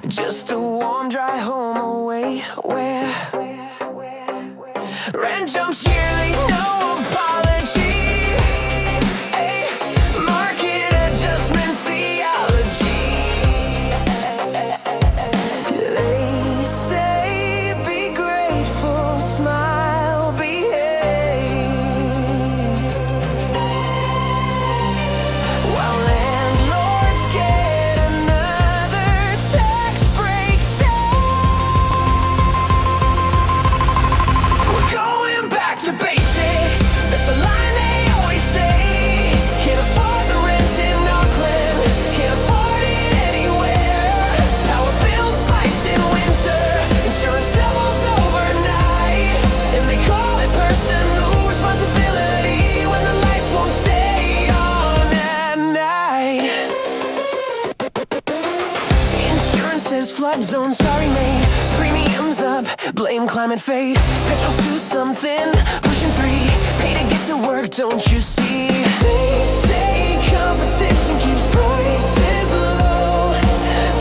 Just a warm, dry home away where rent jumps yearly, no apology. Ay, market adjustment theology. They say be grateful, smile, behave. While landlords get another tax break, we're going back to basics. That's the line they always say. Can't afford the rent in Auckland, can't afford it anywhere. Power bill spikes in winter, insurance doubles overnight, and they call it personal responsibility when the lights won't stay on at night. Insurance says flood zone, sorry mate. Premiums up, blame climate fate. Petrol's to something, pushing 3. Pay to get to work, don't you see? They say competition keeps prices low.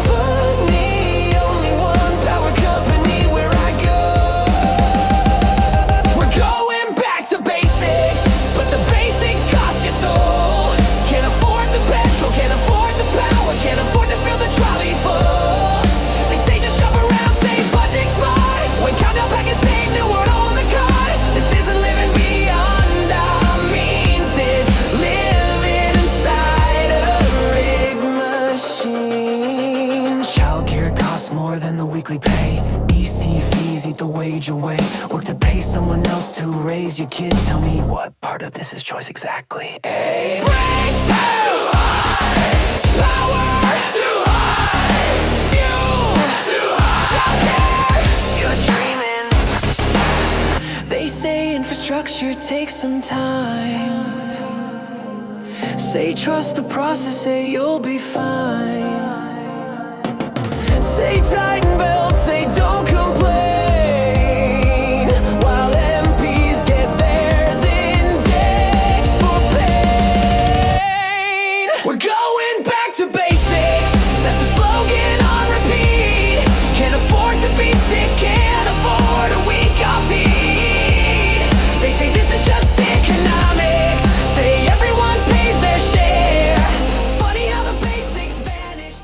Funny, only one power company where I go. We're going back to basics, but the basics cost your soul. Can't afford the petrol, can't afford the power, can't afford to fill the trolley full. They say just shop around, save budget smart. When countdown packets save new world on the card. This isn't living beyond our means, it's living inside a rigged machine. Childcare costs more than the weekly pay. EC fees eat the wage away. Work to pay someone else to raise your kid. Tell me what part of this is choice exactly? A breakthrough high, power too high, fuel too high. Childcare, you're dreaming. They say infrastructure takes some time. Say trust the process, say you'll be fine. Say tighten belts, say don't complain, while MPs get theirs indexed for pain. We're going back to basics, that's a slogan on repeat. Can't afford to be sick, can't afford a week off heat. They say this is just economics, say everyone pays their share. Funny how the basics vanish.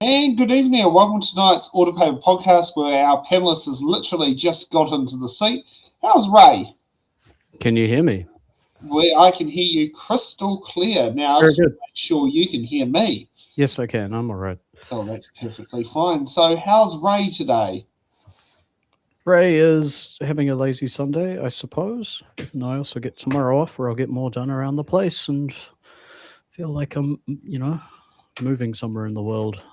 And good evening and welcome to tonight's Autopaper podcast where our panelists has literally just got into the seat. How's Ray? Can you hear me? Where I can hear you crystal clear. Now, I Very just want good. to make sure you can hear me. Yes, I can. I'm all right. Oh, that's perfectly fine. So how's Ray today? Ray is having a lazy Sunday, I suppose. And I also get tomorrow off where I'll get more done around the place and feel like I'm, moving somewhere in the world.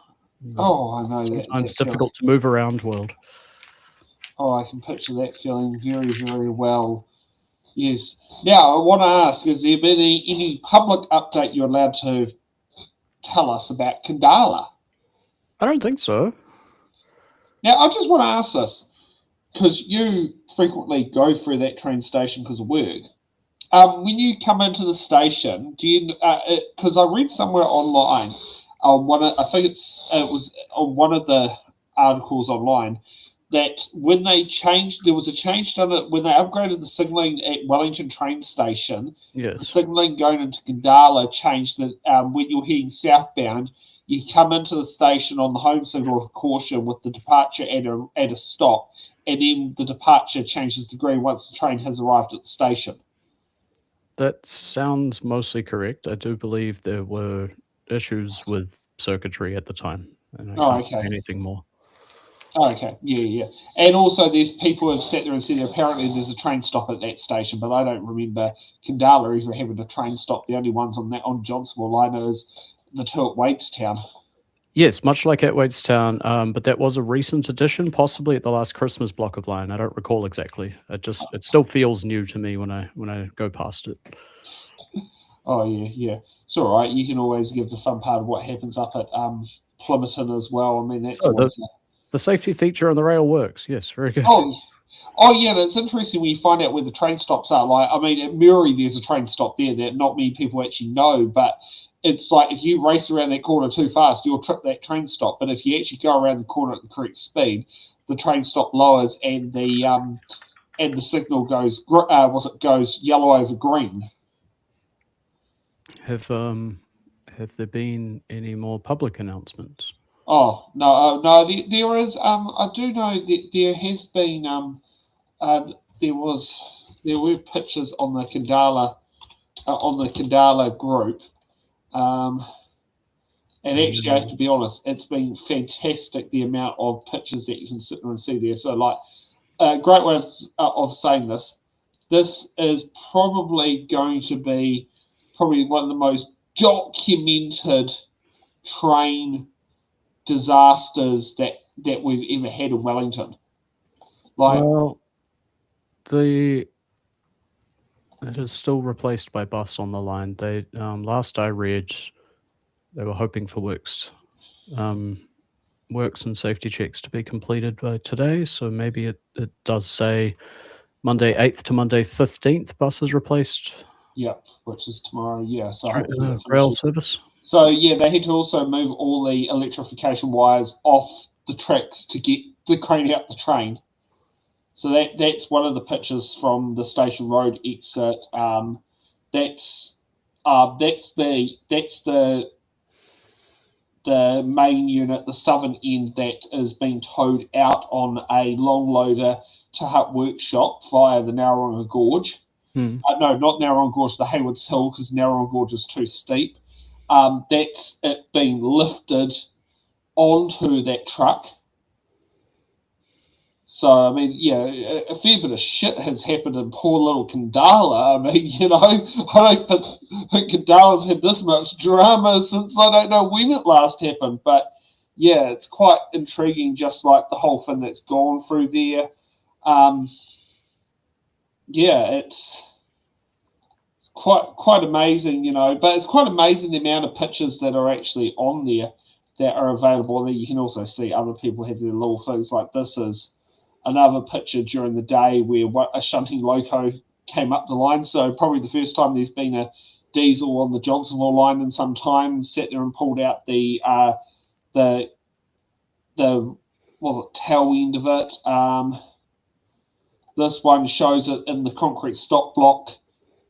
Oh, I know that. Sometimes difficult to move around world. Oh, I can picture that feeling very, very well. Yes. Now, I want to ask, has there been any public update you're allowed to tell us about Kandala? I don't think so. Now, I just want to ask this, because you frequently go through that train station because of work. When you come into the station, do you? Because I read somewhere online, I think it was on one of the articles online that when they changed, there was a change done when they upgraded the signalling at Wellington train station. The Yes. signalling going into Kandala changed that when you're heading southbound, you come into the station on the home signal of caution with the departure at a stop, and then the departure changes degree once the train has arrived at the station. That sounds mostly correct. I do believe there were issues with circuitry at the time. And I can't say anything more. Oh, okay, yeah. And also there's people who have sat there and said apparently there's a train stop at that station, but I don't remember Kandala even having a train stop. The only ones on Johnsonville line is the two at Wadestown. Yes, much like at Wadestown, but that was a recent addition, possibly at the last Christmas block of line. I don't recall exactly. It still feels new to me when I go past it. Oh yeah. It's all right. You can always give the fun part of what happens up at Plympton as well. I mean, that's So always the safety feature on the rail works. Yes, very good. Oh yeah, and it's interesting when you find out where the train stops are. Like, I mean, at Murray, there's a train stop there that not many people actually know, but it's like if you race around that corner too fast, you'll trip that train stop. But if you actually go around the corner at the correct speed, the train stop lowers and the signal goes goes yellow over green. Have there been any more public announcements? Oh no, no, there is. I do know that there has been. There were pictures on the Kandala group. And actually, I have to be honest, it's been fantastic the amount of pictures that you can sit there and see there. So, like, a great way of saying this. This is probably going to be one of the most documented train disasters that we've ever had in Wellington. Like, Well, it is still replaced by bus on the line. They last I read, they were hoping for works and safety checks to be completed by today. So maybe it does say Monday 8th to Monday 15th bus is replaced. yeah, which is tomorrow. Yeah, so rail service. So yeah, they had to also move all the electrification wires off the tracks to get the crane out the train. So that's one of the pictures from the Station Road exit. That's the main unit, the southern end that is being towed out on a long loader to Hutt Workshop via the Narrawonga Gorge. No, not Narrawonga Gorge, the Hayward's Hill, because Narrawonga Gorge is too steep. That's it being lifted onto that truck. So, I mean, yeah, a fair bit of shit has happened in poor little Kandala. I mean, you know, I don't think Kandala's had this much drama since I don't know when it last happened. But, yeah, it's quite intriguing, just like the whole thing that's gone through there. Yeah, it's quite amazing, you know. But it's quite amazing the amount of pictures that are actually on there that are available. And you can also see other people have their little things like this is another picture during the day where a shunting loco came up the line. So probably the first time there's been a diesel on the Johnsonville line in some time. Sat there and pulled out the tail end of it. This one shows it in the concrete stop block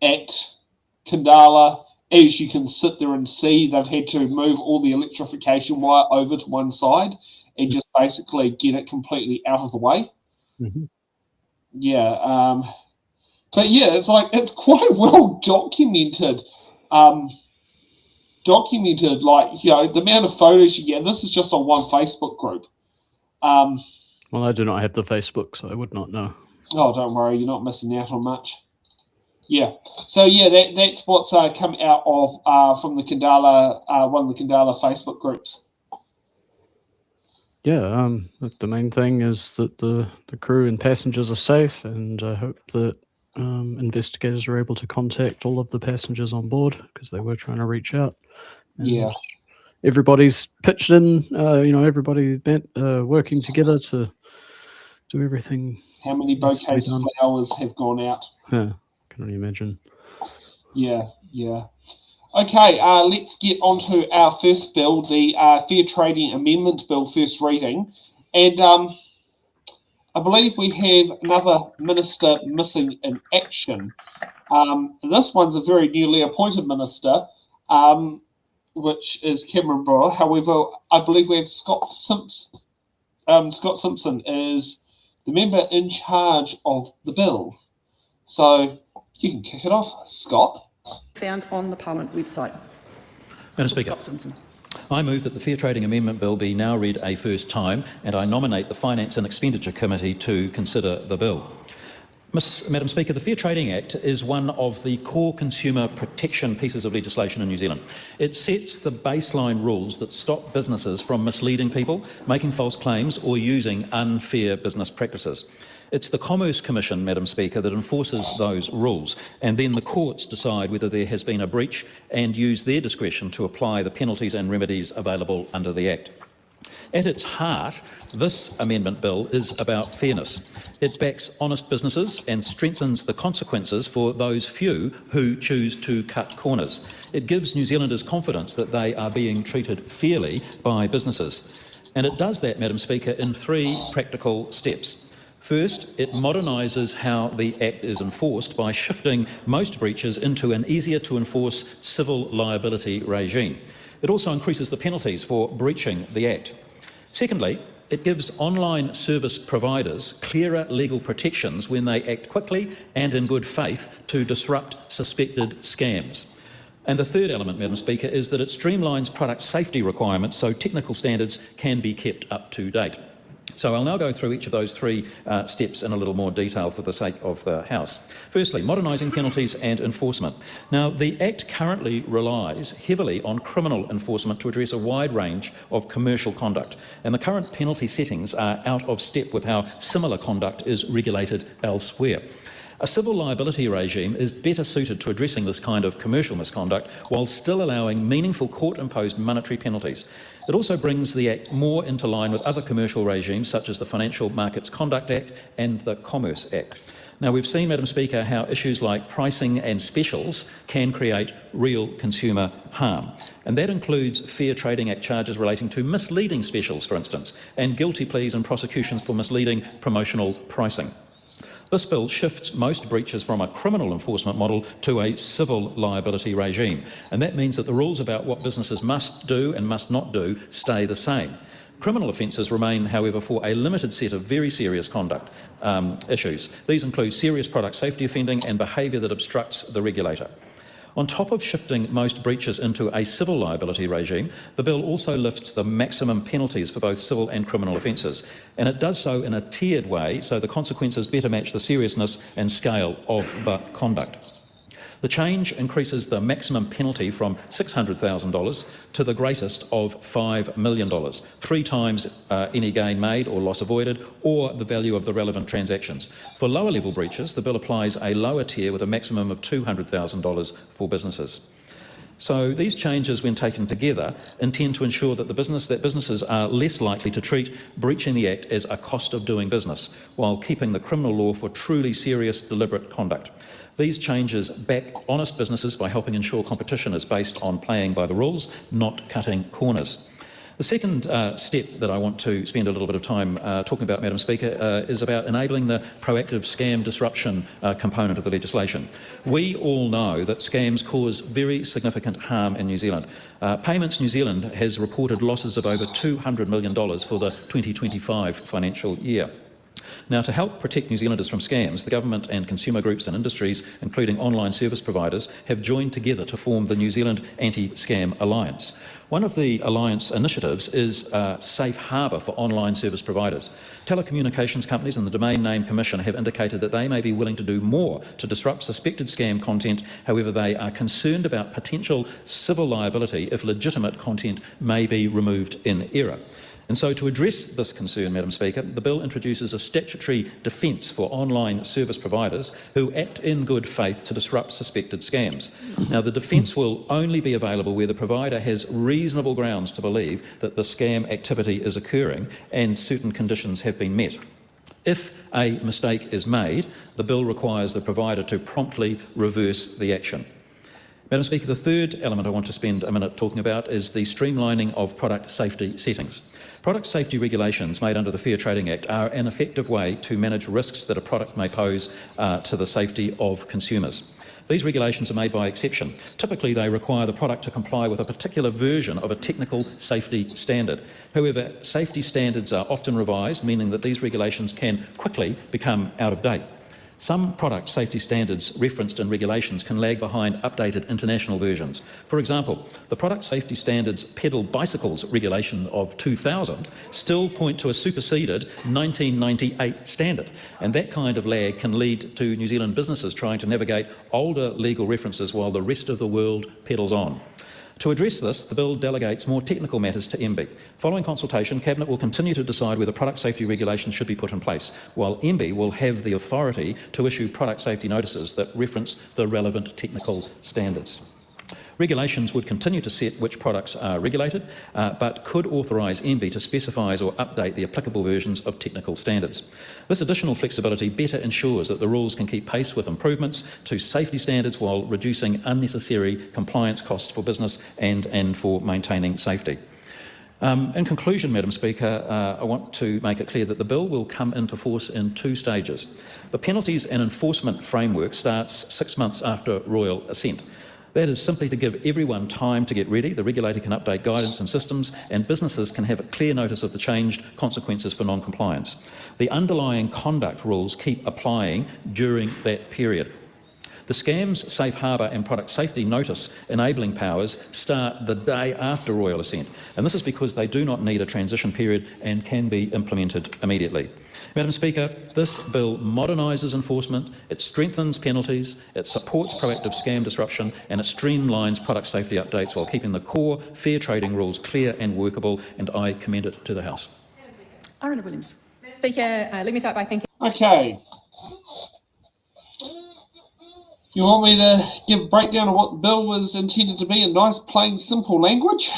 at Kandala. As you can sit there and see, they've had to move all the electrification wire over to one side and just basically get it completely out of the way. Mm-hmm. Yeah. But yeah, it's quite well documented. Like, you know, the amount of photos you get. This is just on one Facebook group. Well, I do not have the Facebook, so I would not know. Oh, don't worry, you're not missing out on much. Yeah. So yeah, that's what's come out of from the Kandala, one of the Kandala Facebook groups. Yeah, the main thing is that the crew and passengers are safe, and I hope that investigators are able to contact all of the passengers on board because they were trying to reach out. And yeah. Everybody's pitched in, you know, everybody working together to do everything. How many bouquets of flowers have gone out? Yeah, can only imagine. Yeah. Okay, let's get on to our first bill, the Fair Trading Amendment Bill, first reading. And I believe we have another minister missing in action. This one's a very newly appointed minister, which is Cameron Brewer. However, I believe we have Scott Simpson. Scott Simpson is the member in charge of the bill. So you can kick it off, Scott. Found on the Parliament website. Madam Speaker, Scott Simpson. I move that the Fair Trading Amendment Bill be now read a first time, and I nominate the Finance and Expenditure Committee to consider the bill. Madam Speaker, the Fair Trading Act is one of the core consumer protection pieces of legislation in New Zealand. It sets the baseline rules that stop businesses from misleading people, making false claims or using unfair business practices. It's the Commerce Commission, Madam Speaker, that enforces those rules, and then the courts decide whether there has been a breach and use their discretion to apply the penalties and remedies available under the Act. At its heart, this amendment bill is about fairness. It backs honest businesses and strengthens the consequences for those few who choose to cut corners. It gives New Zealanders confidence that they are being treated fairly by businesses. And it does that, Madam Speaker, in 3 practical steps. First, it modernises how the Act is enforced by shifting most breaches into an easier to enforce civil liability regime. It also increases the penalties for breaching the Act. Secondly, it gives online service providers clearer legal protections when they act quickly and in good faith to disrupt suspected scams. And the third element, Madam Speaker, is that it streamlines product safety requirements so technical standards can be kept up to date. So I'll now go through each of those 3 steps in a little more detail for the sake of the House. Firstly, modernising penalties and enforcement. Now, the Act currently relies heavily on criminal enforcement to address a wide range of commercial conduct, and the current penalty settings are out of step with how similar conduct is regulated elsewhere. A civil liability regime is better suited to addressing this kind of commercial misconduct while still allowing meaningful court-imposed monetary penalties. It also brings the Act more into line with other commercial regimes such as the Financial Markets Conduct Act and the Commerce Act. Now, we've seen, Madam Speaker, how issues like pricing and specials can create real consumer harm. And that includes Fair Trading Act charges relating to misleading specials, for instance, and guilty pleas and prosecutions for misleading promotional pricing. This bill shifts most breaches from a criminal enforcement model to a civil liability regime, and that means that the rules about what businesses must do and must not do stay the same. Criminal offences remain, however, for a limited set of very serious conduct issues. These include serious product safety offending and behaviour that obstructs the regulator. On top of shifting most breaches into a civil liability regime, the bill also lifts the maximum penalties for both civil and criminal offences, and it does so in a tiered way so the consequences better match the seriousness and scale of the conduct. The change increases the maximum penalty from $600,000 to the greatest of $5 million, 3 times any gain made or loss avoided, or the value of the relevant transactions. For lower level breaches, the bill applies a lower tier with a maximum of $200,000 for businesses. So these changes, when taken together, intend to ensure that businesses are less likely to treat breaching the Act as a cost of doing business, while keeping the criminal law for truly serious, deliberate conduct. These changes back honest businesses by helping ensure competition is based on playing by the rules, not cutting corners. The second step that I want to spend a little bit of time talking about, Madam Speaker, is about enabling the proactive scam disruption component of the legislation. We all know that scams cause very significant harm in New Zealand. Payments New Zealand has reported losses of over $200 million for the 2025 financial year. Now, to help protect New Zealanders from scams, the government and consumer groups and industries, including online service providers, have joined together to form the New Zealand Anti-Scam Alliance. One of the Alliance initiatives is Safe Harbour for online service providers. Telecommunications companies and the Domain Name Commission have indicated that they may be willing to do more to disrupt suspected scam content. However, they are concerned about potential civil liability if legitimate content may be removed in error. And so to address this concern, Madam Speaker, the bill introduces a statutory defence for online service providers who act in good faith to disrupt suspected scams. Now, the defence will only be available where the provider has reasonable grounds to believe that the scam activity is occurring and certain conditions have been met. If a mistake is made, the bill requires the provider to promptly reverse the action. Madam Speaker, the third element I want to spend a minute talking about is the streamlining of product safety settings. Product safety regulations made under the Fair Trading Act are an effective way to manage risks that a product may pose to the safety of consumers. These regulations are made by exception. Typically, they require the product to comply with a particular version of a technical safety standard. However, safety standards are often revised, meaning that these regulations can quickly become out of date. Some product safety standards referenced in regulations can lag behind updated international versions. For example, the Product Safety Standards Pedal Bicycles regulation of 2000 still point to a superseded 1998 standard, and that kind of lag can lead to New Zealand businesses trying to navigate older legal references while the rest of the world pedals on. To address this, the bill delegates more technical matters to MB. Following consultation, Cabinet will continue to decide whether product safety regulations should be put in place, while MB will have the authority to issue product safety notices that reference the relevant technical standards. Regulations would continue to set which products are regulated, but could authorise MB to specify or update the applicable versions of technical standards. This additional flexibility better ensures that the rules can keep pace with improvements to safety standards while reducing unnecessary compliance costs for business and for maintaining safety. In conclusion, Madam Speaker, I want to make it clear that the bill will come into force in 2 stages. The penalties and enforcement framework starts 6 months after royal assent. That is simply to give everyone time to get ready. The regulator can update guidance and systems, and businesses can have a clear notice of the changed consequences for non-compliance. The underlying conduct rules keep applying during that period. The Scams, Safe Harbour and Product Safety Notice enabling powers start the day after royal assent, and this is because they do not need a transition period and can be implemented immediately. Madam Speaker, this bill modernises enforcement, it strengthens penalties, it supports proactive scam disruption, and it streamlines product safety updates while keeping the core fair trading rules clear and workable, and I commend it to the House. Irina Williams. Speaker, let me start by thanking. Okay. You want me to give a breakdown of what the bill was intended to be in nice, plain, simple language?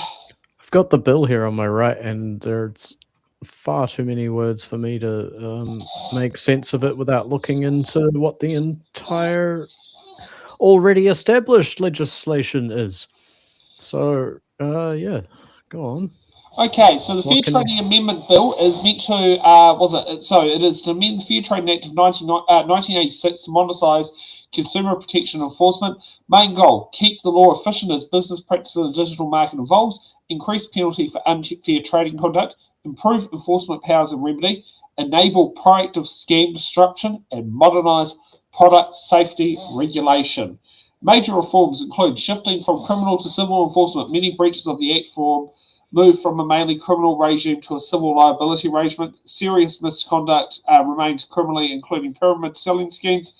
I've got the bill here on my right, and there's far too many words for me to make sense of it without looking into what the entire already established legislation is. So, yeah, go on. Okay, so the Fair What can- Trading Amendment Bill is meant to, it is to amend the Fair Trading Act of 1986 to modernise consumer protection enforcement. Main goal, keep the law efficient as business practice in the digital market evolves, increase penalty for unfair trading conduct, improve enforcement powers and remedy, enable proactive scam disruption, and modernise product safety regulation. Major reforms include shifting from criminal to civil enforcement. Many breaches of the Act move from a mainly criminal regime to a civil liability regime. Serious misconduct remains criminally, including pyramid selling schemes.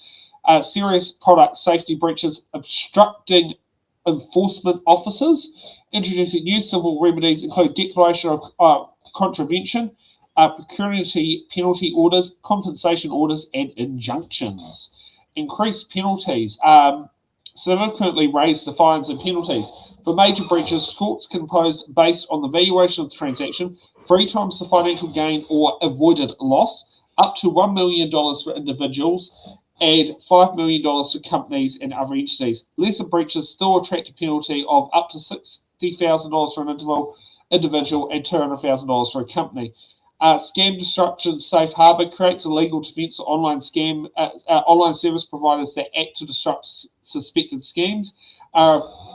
Serious product safety breaches, obstructing enforcement officers. Introducing new civil remedies include declaration of contravention, pecuniary penalty orders, compensation orders, and injunctions. Increased penalties. Significantly raise the fines and penalties. For major breaches, courts can impose based on the valuation of the transaction 3 times the financial gain or avoided loss, up to $1 million for individuals, and $5 million for companies and other entities. Lesser breaches still attract a penalty of up to $60,000 for an individual and $200,000 for a company. Scam disruption safe harbour creates a legal defence for online service providers that act to disrupt suspected schemes.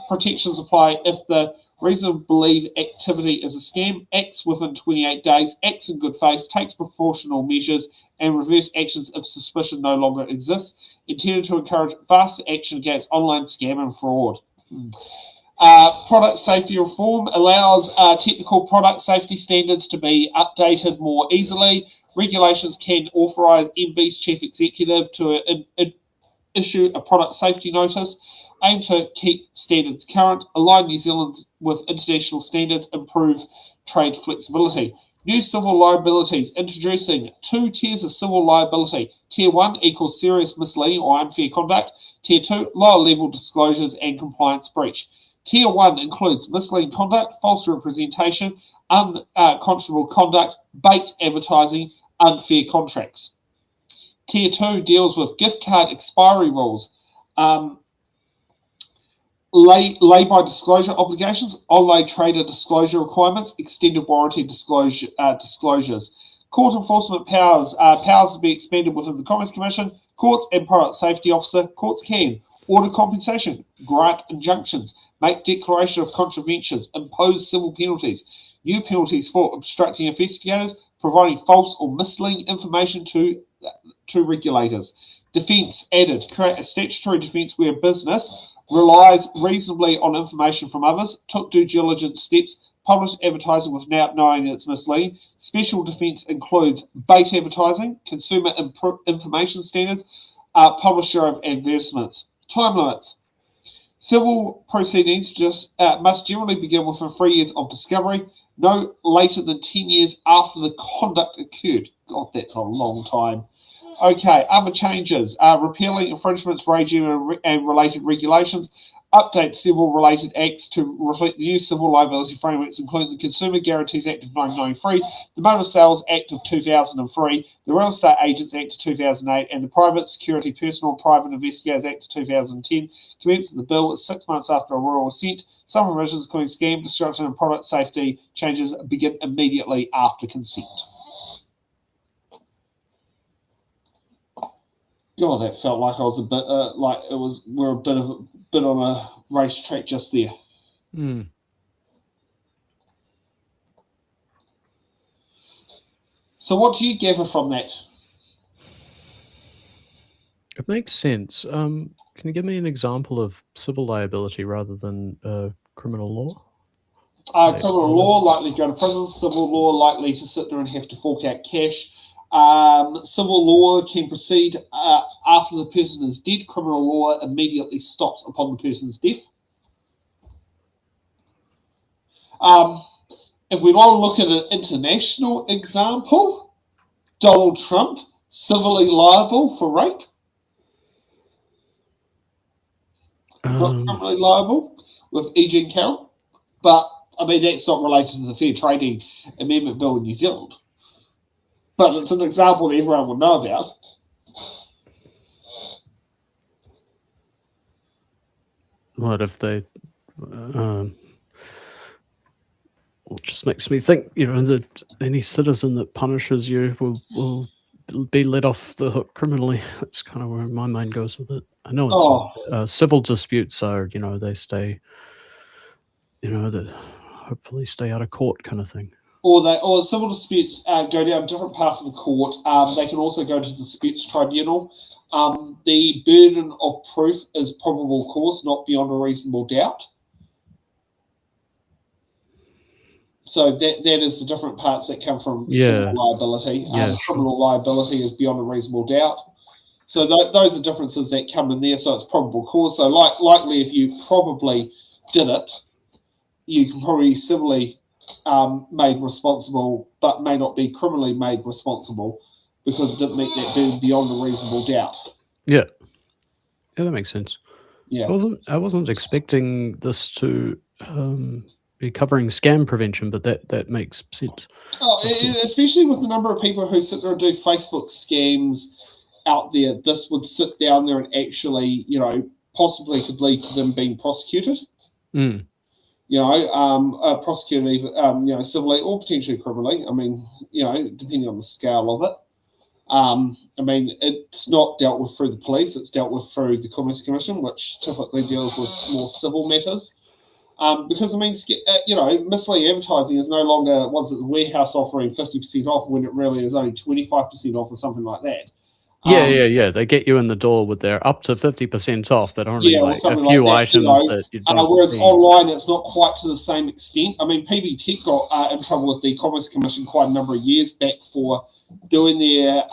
Protections apply if the reason to believe activity is a scam, acts within 28 days, acts in good faith, takes proportional measures, and reverse actions if suspicion no longer exists, intended to encourage faster action against online scam and fraud. Product safety reform allows technical product safety standards to be updated more easily. Regulations can authorise MB's chief executive to issue a product safety notice, aim to keep standards current, align New Zealand with international standards, improve trade flexibility. New civil liabilities, introducing 2 tiers of civil liability. Tier 1 equals serious misleading or unfair conduct. Tier 2, lower level disclosures and compliance breach. Tier 1 includes misleading conduct, false representation, unconscionable conduct, bait advertising, unfair contracts. Tier 2 deals with gift card expiry rules, lay-by disclosure obligations, online trader disclosure requirements, extended warranty disclosures. Court enforcement powers to be expanded within the Commerce Commission, courts and product safety officer. Courts can order compensation, grant injunctions, make declaration of contraventions, impose civil penalties, new penalties for obstructing investigators, providing false or misleading information to regulators. defence added. Create a statutory defence where business relies reasonably on information from others, took due diligence steps, published advertising without knowing it's misleading. Special defence includes bait advertising, consumer information standards, publisher of advertisements. Time limits. Civil proceedings must generally begin within 3 years of discovery, no later than 10 years after the conduct occurred. God, that's a long time. Okay, other changes. Repealing infringements regime and related regulations. Update several related acts to reflect the new civil liability frameworks, including the Consumer Guarantees Act of 1993, the Motor Sales Act of 2003, the Real Estate Agents Act of 2008, and the Private Security Personal and Private Investigators Act of 2010. Commencing the bill 6 months after a royal assent. Some provisions, including scam, destruction, and product safety changes, begin immediately after consent. God, that felt like I was a bit we're a bit on a racetrack just there. So, what do you gather from that? It makes sense. Can you give me an example of civil liability rather than criminal law? Criminal law, likely to go to prison. Civil law, likely to sit there and have to fork out cash. Civil law can proceed after the person is dead. Criminal law immediately stops upon the person's death. If we want to look at an international example, Donald Trump, civilly liable for rape. Not criminally liable with E. Jean Carroll. But, I mean, that's not related to the Fair Trading Amendment Bill in New Zealand. But it's an example that everyone will know about. What if they... it just makes me think, that any citizen that punishes you will be let off the hook criminally. That's kind of where my mind goes with it. I know it's civil disputes are, they stay, they hopefully stay out of court kind of thing. Or civil disputes go down a different path of the court. They can also go to the disputes tribunal. The burden of proof is probable cause, not beyond a reasonable doubt. So that is the different parts that come from civil liability. Criminal liability is beyond a reasonable doubt. So those are differences that come in there. So it's probable cause. So likely if you probably did it, you can probably civilly made responsible, but may not be criminally made responsible because it didn't meet that burden beyond a reasonable doubt. Yeah, that makes sense. Yeah, I wasn't expecting this to be covering scam prevention, but that makes sense. Especially with the number of people who sit there and do Facebook scams out there, this would sit down there and actually, possibly could lead to them being prosecuted. Prosecuted either, civilly or potentially criminally. I mean, depending on the scale of it. I mean, it's not dealt with through the police. It's dealt with through the Commerce Commission, which typically deals with more civil matters. Because, I mean, misleading advertising is no longer once at the warehouse offering 50% off when it really is only 25% off or something like that. Yeah. They get you in the door with their up to 50% off, but only a few items that you don't whereas see. online, it's not quite to the same extent. I mean, PB Tech got in trouble with the Commerce Commission quite a number of years back for doing their,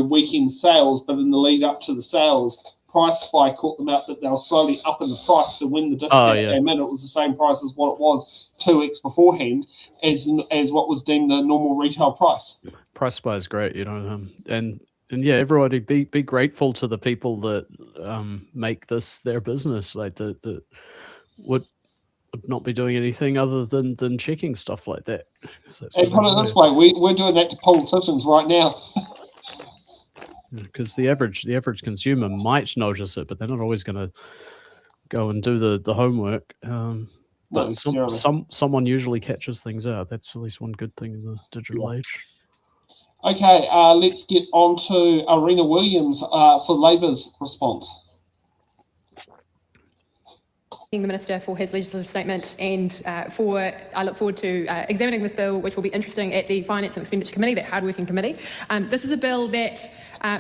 weekend sales, but in the lead up to the sales, Price Spy caught them out that they were slowly upping the price. So when the discount came in, it was the same price as what it was 2 weeks beforehand as what was deemed the normal retail price. Price Spy is great, and yeah, everybody be grateful to the people that make this their business, like that would not be doing anything other than checking stuff like that. And put it this way, we're doing that to politicians right now. Because the average consumer might notice it, but they're not always going to go and do the homework. But someone usually catches things out. That's at least one good thing in the digital age. Okay, let's get on to Arena Williams for Labor's response. The Minister for his legislative statement, and I look forward to examining this bill, which will be interesting at the Finance and Expenditure Committee, that hard-working committee. This is a bill that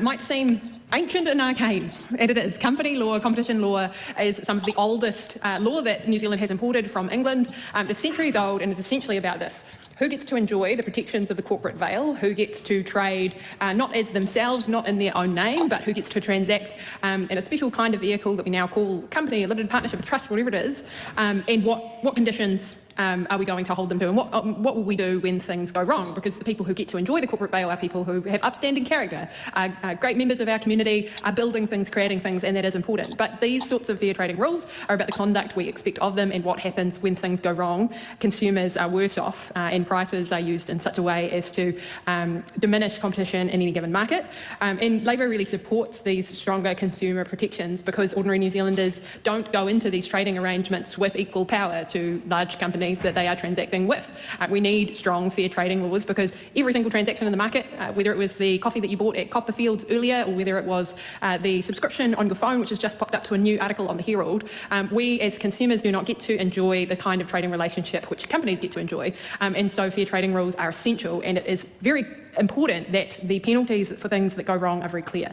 might seem ancient and arcane, and it is. Company law, competition law is some of the oldest law that New Zealand has imported from England. It's centuries old, and it's essentially about this. Who gets to enjoy the protections of the corporate veil? Who gets to trade not as themselves, not in their own name, but who gets to transact in a special kind of vehicle that we now call company, a limited partnership, a trust, whatever it is, and what conditions are we going to hold them to, and what will we do when things go wrong? Because the people who get to enjoy the corporate veil are people who have upstanding character, are great members of our community, are building things, creating things, and that is important. But these sorts of fair trading rules are about the conduct we expect of them and what happens when things go wrong. Consumers are worse off, and prices are used in such a way as to diminish competition in any given market. And Labour really supports these stronger consumer protections because ordinary New Zealanders don't go into these trading arrangements with equal power to large companies that they are transacting with. We need strong fair trading laws because every single transaction in the market, whether it was the coffee that you bought at Copperfields earlier or whether it was the subscription on your phone, which has just popped up to a new article on the Herald, we as consumers do not get to enjoy the kind of trading relationship which companies get to enjoy. And so fair trading rules are essential, and it is very important that the penalties for things that go wrong are very clear.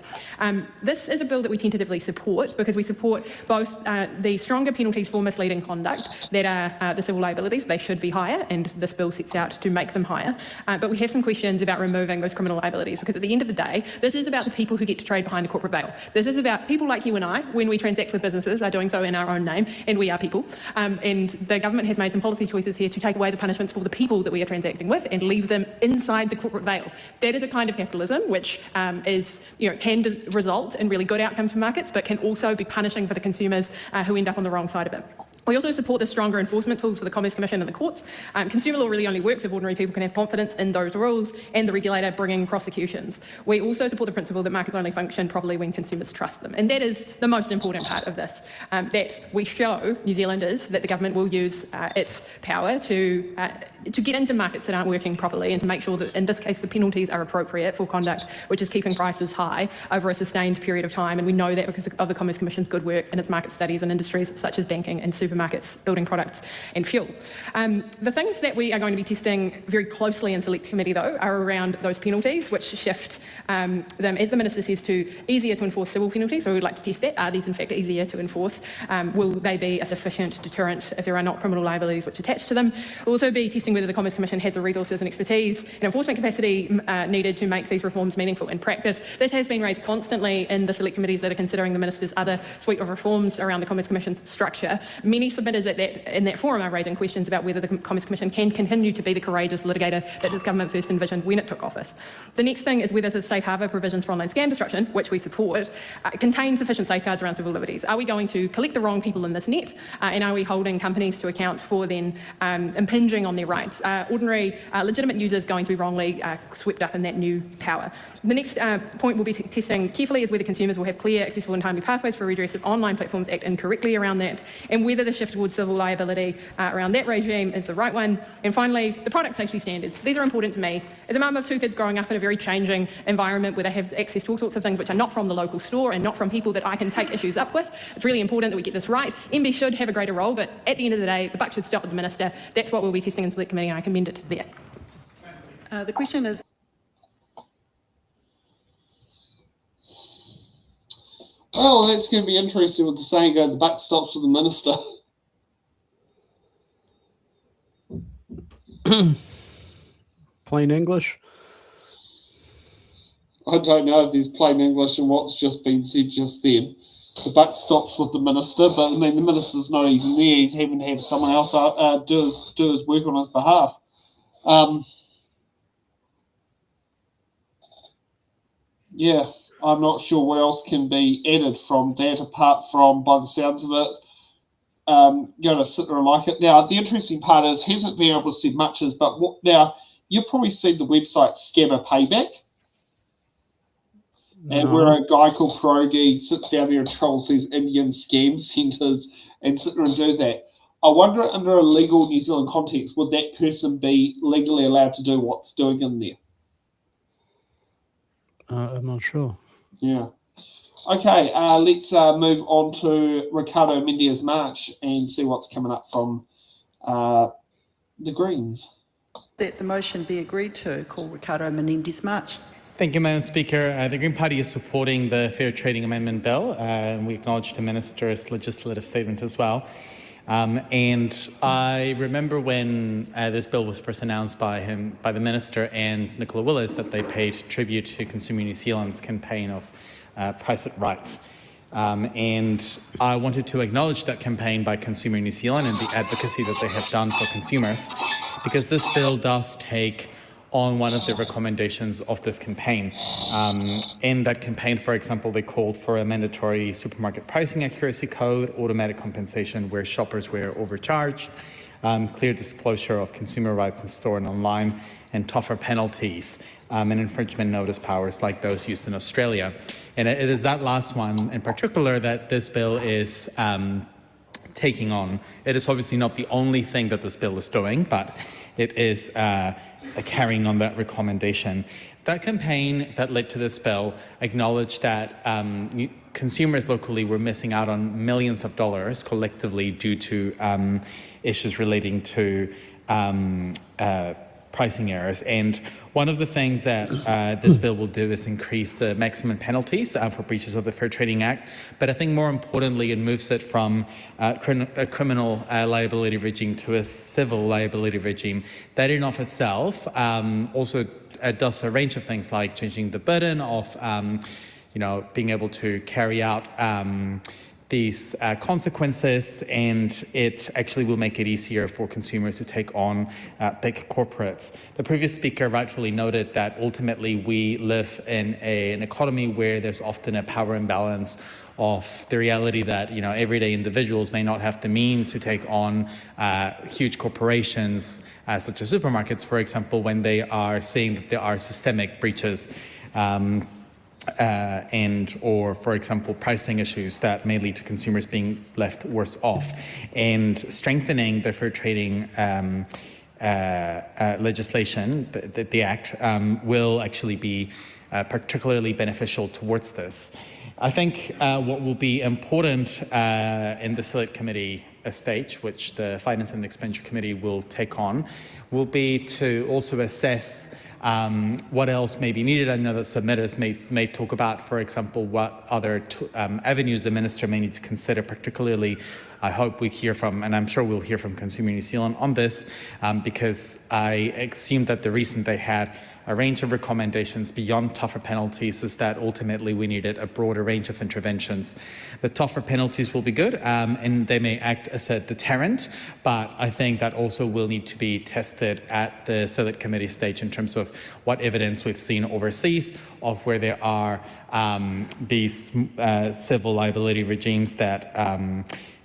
This is a bill that we tentatively support because we support both the stronger penalties for misleading conduct that are the civil liabilities. They should be higher, and this bill sets out to make them higher. But we have some questions about removing those criminal liabilities because at the end of the day, this is about the people who get to trade behind the corporate veil. This is about people like you and I, when we transact with businesses, are doing so in our own name, and we are people. And the government has made some policy choices here to take away the punishments for the people that we are transacting with and leave them inside the corporate veil. That is a kind of capitalism which can result in really good outcomes for markets, but can also be punishing for the consumers who end up on the wrong side of it. We also support the stronger enforcement tools for the Commerce Commission and the courts. Consumer law really only works if ordinary people can have confidence in those rules and the regulator bringing prosecutions. We also support the principle that markets only function properly when consumers trust them. And that is the most important part of this, that we show New Zealanders that the government will use its power to get into markets that aren't working properly and to make sure that, in this case, the penalties are appropriate for conduct which is keeping prices high over a sustained period of time. And we know that because of the Commerce Commission's good work in its market studies in industries such as banking and supermarkets, building products and fuel. The things that we are going to be testing very closely in Select Committee, though, are around those penalties, which shift them, as the Minister says, to easier to enforce civil penalties. So we'd like to test that. Are these, in fact, easier to enforce? Will they be a sufficient deterrent if there are not criminal liabilities which attach to them? We'll also be testing whether the Commerce Commission has the resources and expertise and enforcement capacity needed to make these reforms meaningful in practice. This has been raised constantly in the Select Committees that are considering the Minister's other suite of reforms around the Commerce Commission's structure. Many submitters in that forum are raising questions about whether the Commerce Commission can continue to be the courageous litigator that this government first envisioned when it took office. The next thing is whether the safe harbour provisions for online scam disruption, which we support, contain sufficient safeguards around civil liberties. Are we going to collect the wrong people in this net, and are we holding companies to account for then impinging on their rights? Ordinary legitimate users going to be wrongly swept up in that new power. The next point we'll be testing carefully is whether consumers will have clear, accessible and timely pathways for redress if online platforms act incorrectly around that, and whether the shift towards civil liability around that regime is the right one. And finally, the product safety standards. These are important to me. As a mum of two kids growing up in a very changing environment where they have access to all sorts of things which are not from the local store and not from people that I can take issues up with, it's really important that we get this right. MB should have a greater role, but at the end of the day, the buck should stop with the Minister. That's what we'll be testing in Select Committee, and I commend it there. The question is, Oh, that's going to be interesting with the saying, the buck stops with the Minister. Plain English. I don't know if there's plain English in what's just been said just then. The buck stops with the Minister, but I mean, the Minister's not even there. He's having to have someone else do his work on his behalf. Yeah, I'm not sure what else can be added from that apart from, by the sounds of it, going to sit there and like it. Now, the interesting part is, hasn't been able to see much as, but now, you've probably seen the website Scammer Payback. And where a guy called Pierogi sits down there and trolls these Indian scam centres and sit there and do that. I wonder, under a legal New Zealand context, would that person be legally allowed to do what's doing in there? I'm not sure. Yeah. Okay, let's move on to Ricardo Mendes March and see what's coming up from the Greens. that the motion be agreed to. Call Ricardo Menendez March. Thank you, Madam Speaker. The Green Party is supporting the Fair Trading Amendment Bill, and we acknowledge the Minister's legislative statement as well. And I remember when this bill was first announced by the Minister and Nicola Willis, that they paid tribute to Consumer New Zealand's campaign of Price It Right. And I wanted to acknowledge that campaign by Consumer New Zealand and the advocacy that they have done for consumers, because this bill does take on one of the recommendations of this campaign. In that campaign, for example, they called for a mandatory supermarket pricing accuracy code, automatic compensation where shoppers were overcharged, clear disclosure of consumer rights in store and online, and tougher penalties and infringement notice powers like those used in Australia. And it is that last one in particular that this bill is taking on. It is obviously not the only thing that this bill is doing, but it is carrying on that recommendation. That campaign that led to this bill acknowledged that consumers locally were missing out on millions of dollars collectively due to issues relating to pricing errors. And one of the things that this bill will do is increase the maximum penalties for breaches of the Fair Trading Act. But I think more importantly, it moves it from a criminal liability regime to a civil liability regime. That in of itself also does a range of things like changing the burden of being able to carry out these consequences, and it actually will make it easier for consumers to take on big corporates. The previous speaker rightfully noted that ultimately we live in an economy where there's often a power imbalance of the reality that everyday individuals may not have the means to take on huge corporations such as supermarkets, for example, when they are seeing that there are systemic breaches or, for example, pricing issues that may lead to consumers being left worse off. And strengthening the fair trading legislation, the Act, will actually be particularly beneficial towards this. I think what will be important in the Select Committee stage, which the Finance and Expenditure Committee will take on, will be to also assess what else may be needed. I know that submitters may talk about, for example, what other avenues the Minister may need to consider. Particularly, I hope we hear from, and I'm sure we'll hear from Consumer New Zealand on this, because I assume that the reason they had a range of recommendations beyond tougher penalties is that ultimately we needed a broader range of interventions. The tougher penalties will be good, and they may act as a deterrent, but I think that also will need to be tested at the Select Committee stage in terms of what evidence we've seen overseas of where there are these civil liability regimes that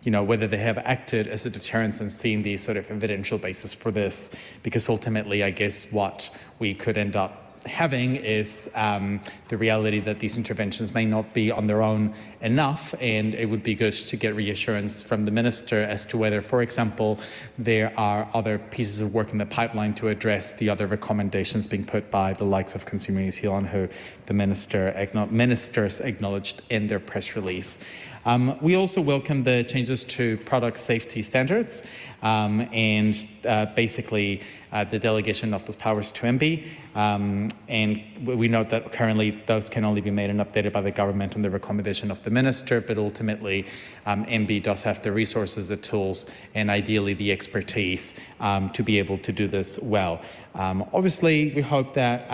whether they have acted as a deterrence and seen the sort of evidential basis for this, because ultimately, I guess what we could end up having is the reality that these interventions may not be on their own enough, and it would be good to get reassurance from the Minister as to whether, for example, there are other pieces of work in the pipeline to address the other recommendations being put by the likes of Consumer New Zealand, who the ministers acknowledged in their press release. We also welcome the changes to product safety standards and basically the delegation of those powers to MB. And we note that currently those can only be made and updated by the government on the recommendation of the Minister, but ultimately MB does have the resources, the tools, and ideally the expertise to be able to do this well. Obviously, we hope that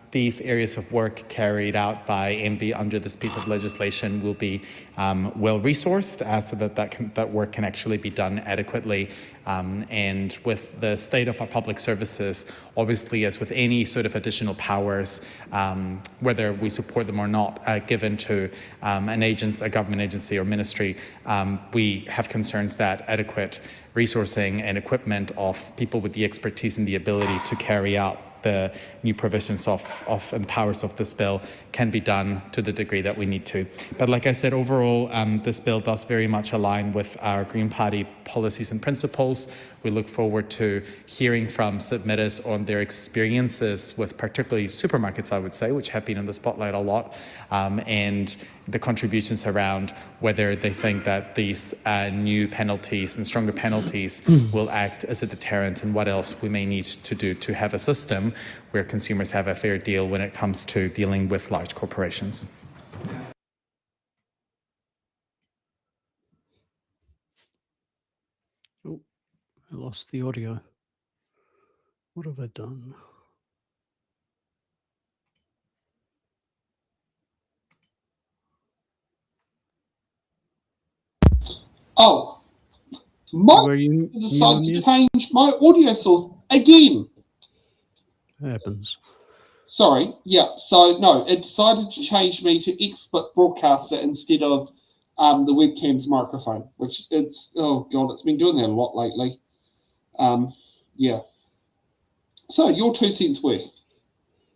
these areas of work carried out by MB under this piece of legislation will be well resourced so that that work can actually be done adequately. And with the state of our public services, obviously, as with any sort of additional powers, whether we support them or not, given to a government agency or ministry, we have concerns that adequate resourcing and equipment of people with the expertise and the ability to carry out the new provisions of and powers of this bill can be done to the degree that we need to. But like I said, overall, this bill does very much align with our Green Party policies and principles. We look forward to hearing from submitters on their experiences with particularly supermarkets, I would say, which have been in the spotlight a lot, and the contributions around whether they think that these new penalties and stronger penalties will act as a deterrent, and what else we may need to do to have a system where consumers have a fair deal when it comes to dealing with large corporations. Oh, I lost the audio. What have I done? Oh, Mike Were you decided to mute? change my audio source again. That happens. Sorry, yeah. So no, it decided to change me to XSplit Broadcaster instead of the webcam's microphone, which it's it's been doing that a lot lately. Yeah. So your 2 cents worth.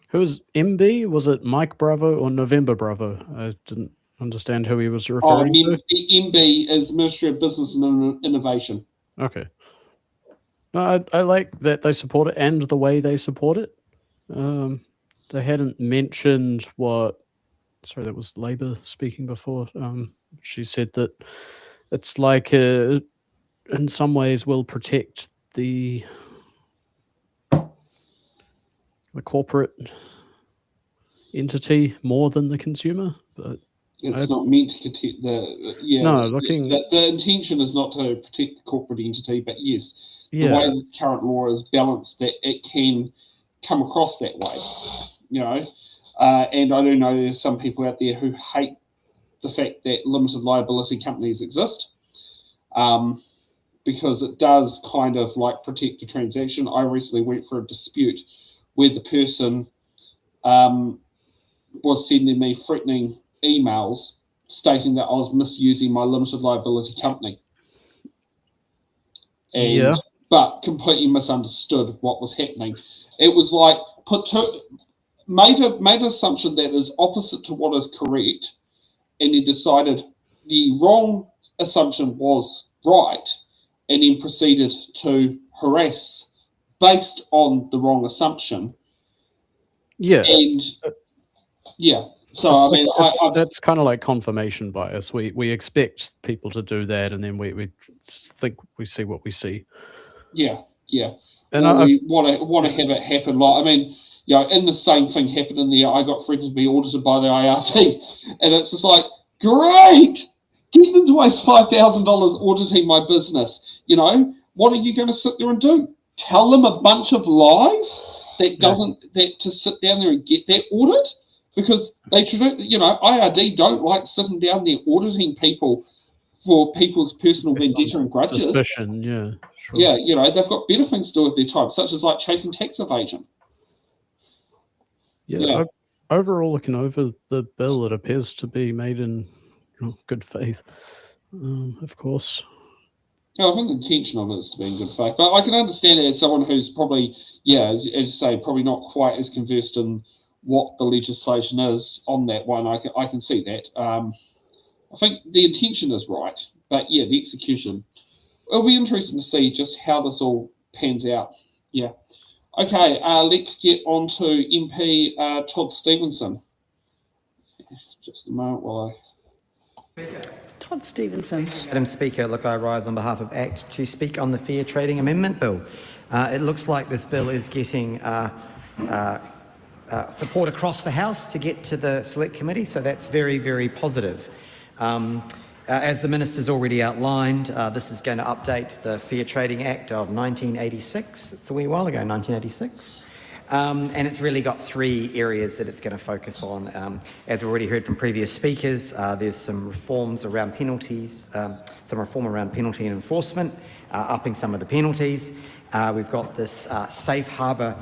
Who was MB? Was it Mike Bravo or November Bravo? I didn't understand who he was referring to. MB is Ministry of Business and Innovation. Okay. No, I like that they support it and the way they support it. They hadn't mentioned what. Sorry, that was Labour speaking before. She said that it's like in some ways will protect the corporate entity more than the consumer. But It's not meant to protect the No, looking- the intention is not to protect the corporate entity, but yes, the Yeah. way the current law is balanced, that it can come across that way, and I do know there's some people out there who hate the fact that limited liability companies exist, because it does kind of like protect the transaction. I recently went for a dispute where the person was sending me threatening emails stating that I was misusing my limited liability company. Yeah. But completely misunderstood what was happening. It was like made an assumption that is opposite to what is correct, and he decided the wrong assumption was right, and then proceeded to harass based on the wrong assumption. Yeah. And yeah, so I mean, that's kind of like confirmation bias. We expect people to do that, and then we think we see what we see. yeah. And we want to have it happen. Like, I mean, in the same thing happened in the. I got threatened to be audited by the IRT, and it's just like, great, get them to waste $5,000 auditing my business. What are you going to sit there and do? Tell them a bunch of lies that to sit down there and get that audit? Because IRD don't like sitting down there auditing people for people's personal vendetta and grudges. Suspicion, yeah. Sure. Yeah, they've got better things to do with their time, such as like chasing tax evasion. Yeah. Overall, looking over the bill, it appears to be made in good faith, of course. I think the intention of it is to be in good faith, but I can understand it as someone who's probably, as you say, probably not quite as conversed in what the legislation is on that one. I can see that. I think the intention is right, but the execution. It'll be interesting to see just how this all pans out. Yeah. Okay, let's get on to MP Todd Stevenson. Just a moment while Todd Stevenson. Madam Speaker, look, I rise on behalf of ACT to speak on the Fair Trading Amendment Bill. It looks like this bill is getting support across the House to get to the Select Committee, so that's very, very positive. As the Minister's already outlined, this is going to update the Fair Trading Act of 1986. It's a wee while ago, 1986. And it's really got 3 areas that it's going to focus on. As we've already heard from previous speakers, there's some reforms around penalties, some reform around penalty and enforcement, upping some of the penalties. We've got this safe harbour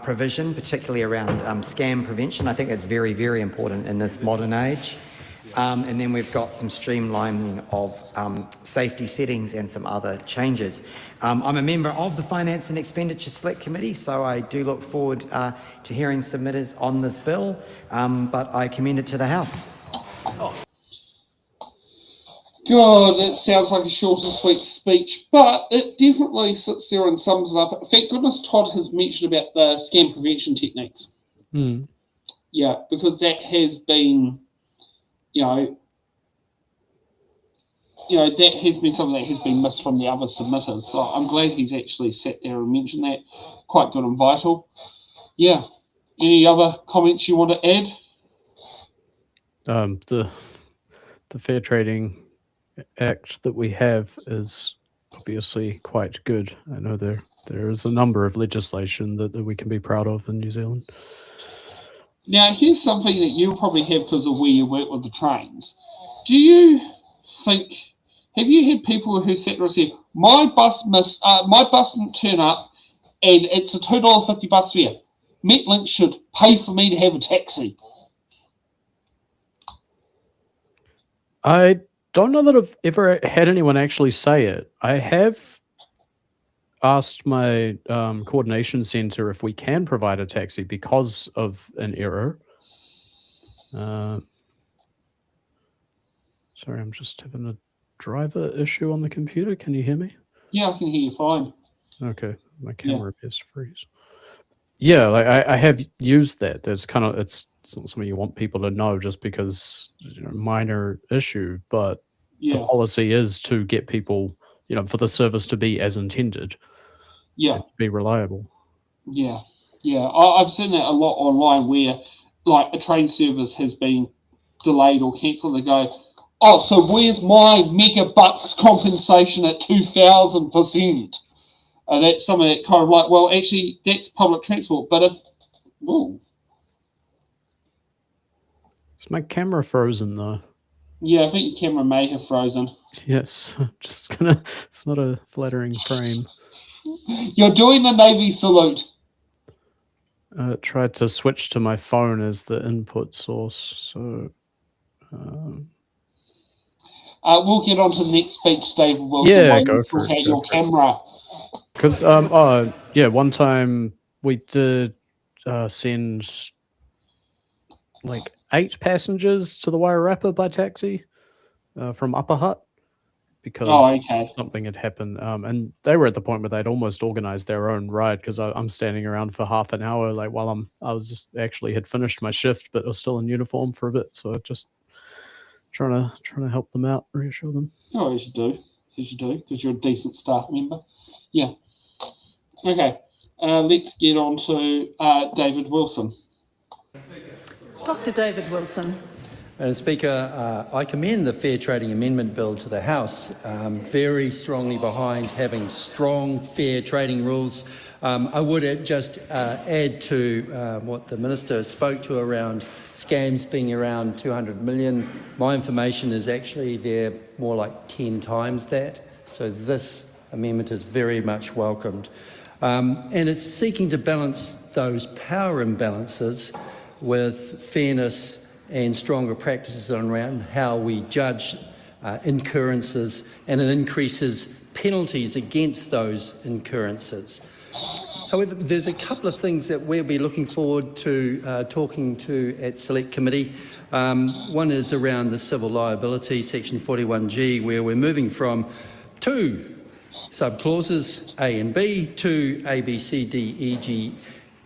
provision, particularly around scam prevention. I think that's very, very important in this modern age. And then we've got some streamlining of safety settings and some other changes. I'm a member of the Finance and Expenditure Select Committee, so I do look forward to hearing submitters on this bill, but I commend it to the House. God, it sounds like a short and sweet speech, but it definitely sits there and sums it up. Thank goodness Todd has mentioned about the scam prevention techniques. Yeah, because that has been that has been something that has been missed from the other submitters. So I'm glad he's actually sat there and mentioned that. Quite good and vital. Yeah. Any other comments you want to add? The Fair Trading Act that we have is obviously quite good. I know there is a number of legislation that we can be proud of in New Zealand. Now, here's something that you'll probably have because of where you work with the trains. Do you think, have you had people who sat there and said, my bus didn't turn up and it's a $2.50 bus fare. Metlink should pay for me to have a taxi. I don't know that I've ever had anyone actually say it. I have asked my coordination center if we can provide a taxi because of an error. Sorry, I'm just having a driver issue on the computer. Can you hear me? Yeah, I can hear you fine. Okay, my camera appears to freeze. Yeah, like I have used that. There's kind of it's not something you want people to know just because minor issue, but the policy is to get people, for the service to be as intended. Yeah, to be reliable. Yeah, I've seen that a lot online where, like, a train service has been delayed or cancelled. They go, oh, so where's my megabucks compensation at 2,000%? And that's something that kind of like, well, actually, that's public transport. But is my camera frozen though? Yeah, I think your camera may have frozen. Yes, it's not a flattering frame. You're doing the Navy salute. Tried to switch to my phone as the input source, so we'll get on to the next speech, David Wilson. Yeah, go for it. Your camera. Because one time we did send like 8 passengers to the Wairarapa by taxi from Upper Hutt because something had happened, and they were at the point where they'd almost organized their own ride because I'm standing around for half an hour like while I was just actually had finished my shift but was still in uniform for a bit, so just trying to help them out, reassure them. Oh, as you do, because you're a decent staff member. Yeah. Okay, let's get on to David Wilson. Dr. David Wilson. Madam Speaker, I commend the Fair Trading Amendment Bill to the House. Very strongly behind having strong fair trading rules. I would just add to what the Minister spoke to around scams being around 200 million. My information is actually they're more like 10 times that. So this amendment is very much welcomed. And it's seeking to balance those power imbalances with fairness and stronger practices around how we judge incurrences, and it increases penalties against those incurrences. However, there's a couple of things that we'll be looking forward to talking to at Select Committee. One is around the civil liability, Section 41G, where we're moving from 2 subclauses, A and B, to A, B, C, D, E, G,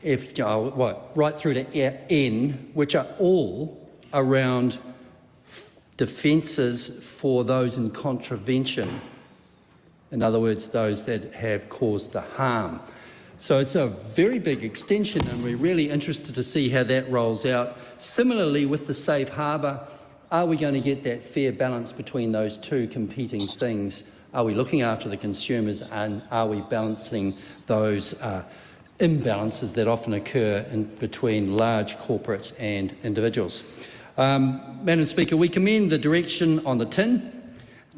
F, right through to N, which are all around defences for those in contravention. In other words, those that have caused the harm. So it's a very big extension, and we're really interested to see how that rolls out. Similarly, with the safe harbour, are we going to get that fair balance between those two competing things? Are we looking after the consumers, and are we balancing those imbalances that often occur between large corporates and individuals? Madam Speaker, we commend the direction on the tin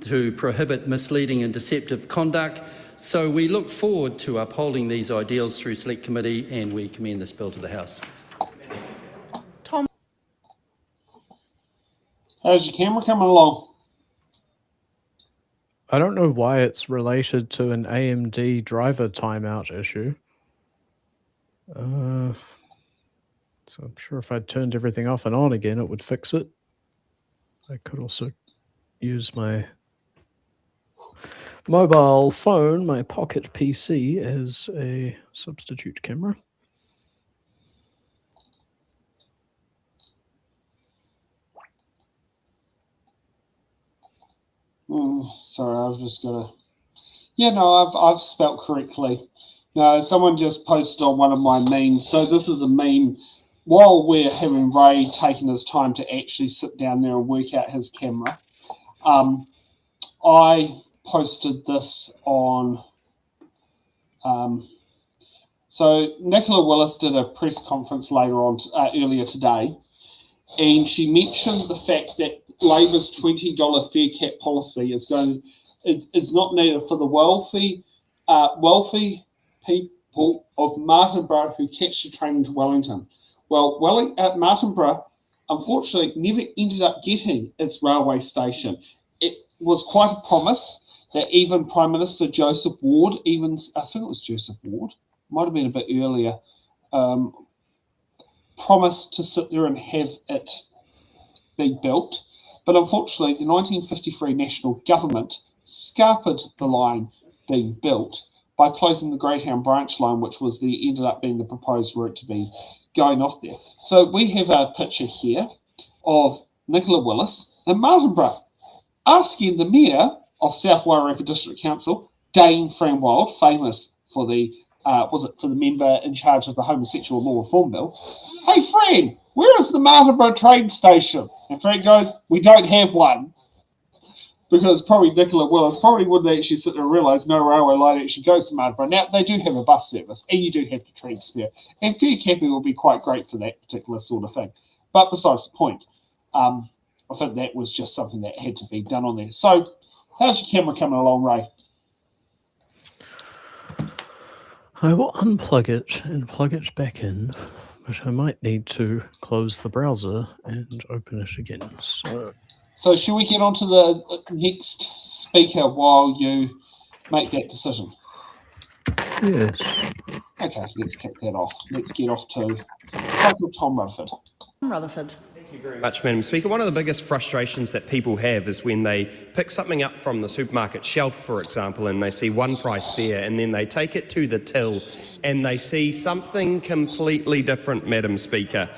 to prohibit misleading and deceptive conduct. So we look forward to upholding these ideals through Select Committee, and we commend this bill to the House. Tom. How's your camera coming along? I don't know why it's related to an AMD driver timeout issue. So I'm sure if I turned everything off and on again, it would fix it. I could also use my mobile phone, my pocket PC, as a substitute camera. Sorry, I've just got to. Yeah, no, I've spelt correctly. No, someone just posted on one of my memes. So this is a meme. While we're having Ray taking his time to actually sit down there and work out his camera, I posted this on. So Nicola Willis did a press conference earlier today, and she mentioned the fact that Labor's $20 fair cap policy is not needed for the wealthy people of Martinborough who catch the train into Wellington. Well, Martinborough, unfortunately, never ended up getting its railway station. It was quite a promise that even Prime Minister Joseph Ward, I think it was Joseph Ward, might have been a bit earlier, promised to sit there and have it be built. But unfortunately, the 1953 national government scarpered the line being built by closing the Greyhound branch line, which ended up being the proposed route to be going off there. So we have a picture here of Nicola Willis and Martinborough asking the Mayor of South Wairarapa District Council, Dane Franwild, famous for the member in charge of the Homosexual Law Reform Bill, "Hey Fran, where is the Martinborough train station?" And Fran goes, "We don't have one." Because probably Nicola Willis probably wouldn't actually sit there and realise no railway line actually goes to Martinborough. Now, they do have a bus service, and you do have to transfer. And fair capping will be quite great for that particular sort of thing. But besides the point, I think that was just something that had to be done on there. So, how's your camera coming along, Ray? I will unplug it and plug it back in, but I might need to close the browser and open it again. So should we get on to the next speaker while you make that decision? Yes. Okay, let's kick that off. Let's get off to Michael Tom Rutherford. Rutherford. Thank you very much, Madam Speaker. One of the biggest frustrations that people have is when they pick something up from the supermarket shelf, for example, and they see one price there, and then they take it to the till and they see something completely different, Madam Speaker.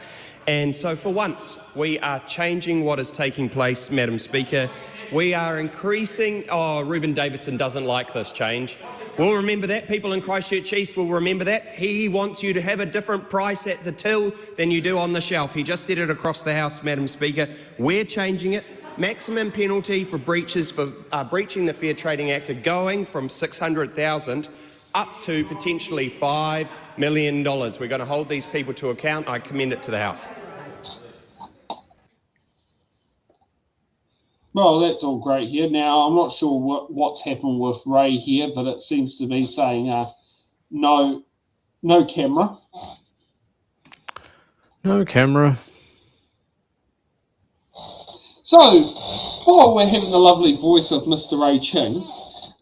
And so for once, we are changing what is taking place, Madam Speaker. We are increasing... Oh, Reuben Davidson doesn't like this change. We'll remember that. People in Christchurch East will remember that. He wants you to have a different price at the till than you do on the shelf. He just said it across the House, Madam Speaker. We're changing it. Maximum penalty for breaches for breaching the Fair Trading Act are going from $600,000 up to potentially $5 million. We're going to hold these people to account. I commend it to the House. Well, that's all great here. Now, I'm not sure what's happened with Ray here, but it seems to be saying no camera. No camera. So, while we're having the lovely voice of Mr. Ray Ching,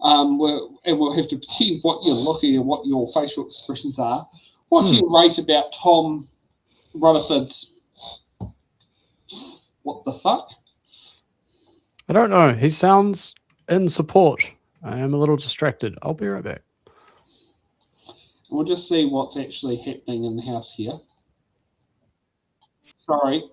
we'll have to pretend what you're looking and what your facial expressions are. What do you rate about Tom Rutherford's what the fuck? I don't know. He sounds in support. I am a little distracted. I'll be right back. We'll just see what's actually happening in the House here. Sorry.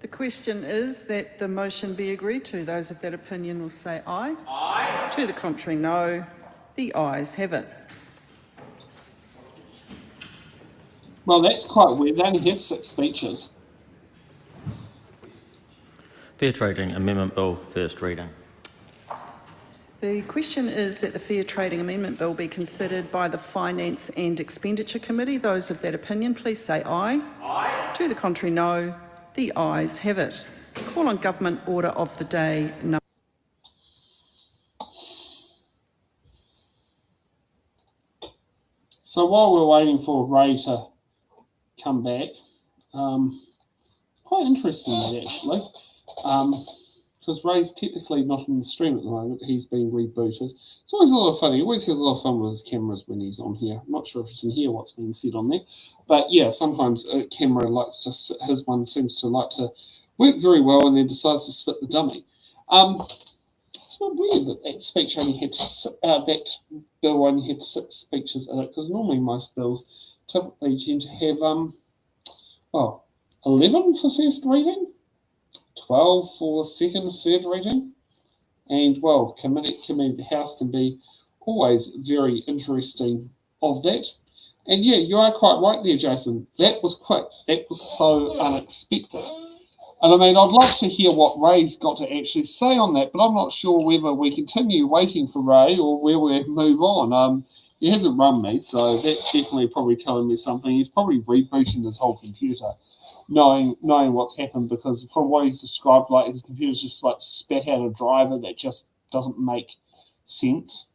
The question is that the motion be agreed to. Those of that opinion will say aye. Aye. To the contrary, no. The ayes have it. Well, that's quite weird. They only had 6 speeches. Fair Trading Amendment Bill, first reading. The question is that the Fair Trading Amendment Bill be considered by the Finance and Expenditure Committee. Those of that opinion, please say aye. Aye. To the contrary, no. The ayes have it. Call on Government Order of the Day number. So while we're waiting for Ray to come back, it's quite interesting that actually, because Ray's technically not in the stream at the moment. He's been rebooted. It's always a lot of fun. He always has a lot of fun with his cameras when he's on here. I'm not sure if you can hear what's being said on there, but yeah, sometimes a camera likes to, his one seems to like to work very well and then decides to spit the dummy. It's not weird that speech only had that bill only had 6 speeches in it, because normally most bills typically tend to have a 11 for first reading, 12 for second, third reading, and well, committee, the House can be always very interesting of that. And yeah, you are quite right there, Jason. That was quick. That was so unexpected. And I mean, I'd love to hear what Ray's got to actually say on that, but I'm not sure whether we continue waiting for Ray or where we move on. He hasn't run me, so that's definitely probably telling me something. He's probably rebooting his whole computer, knowing what's happened, because from what he's described, like his computer's just like spat out a driver that just doesn't make sense.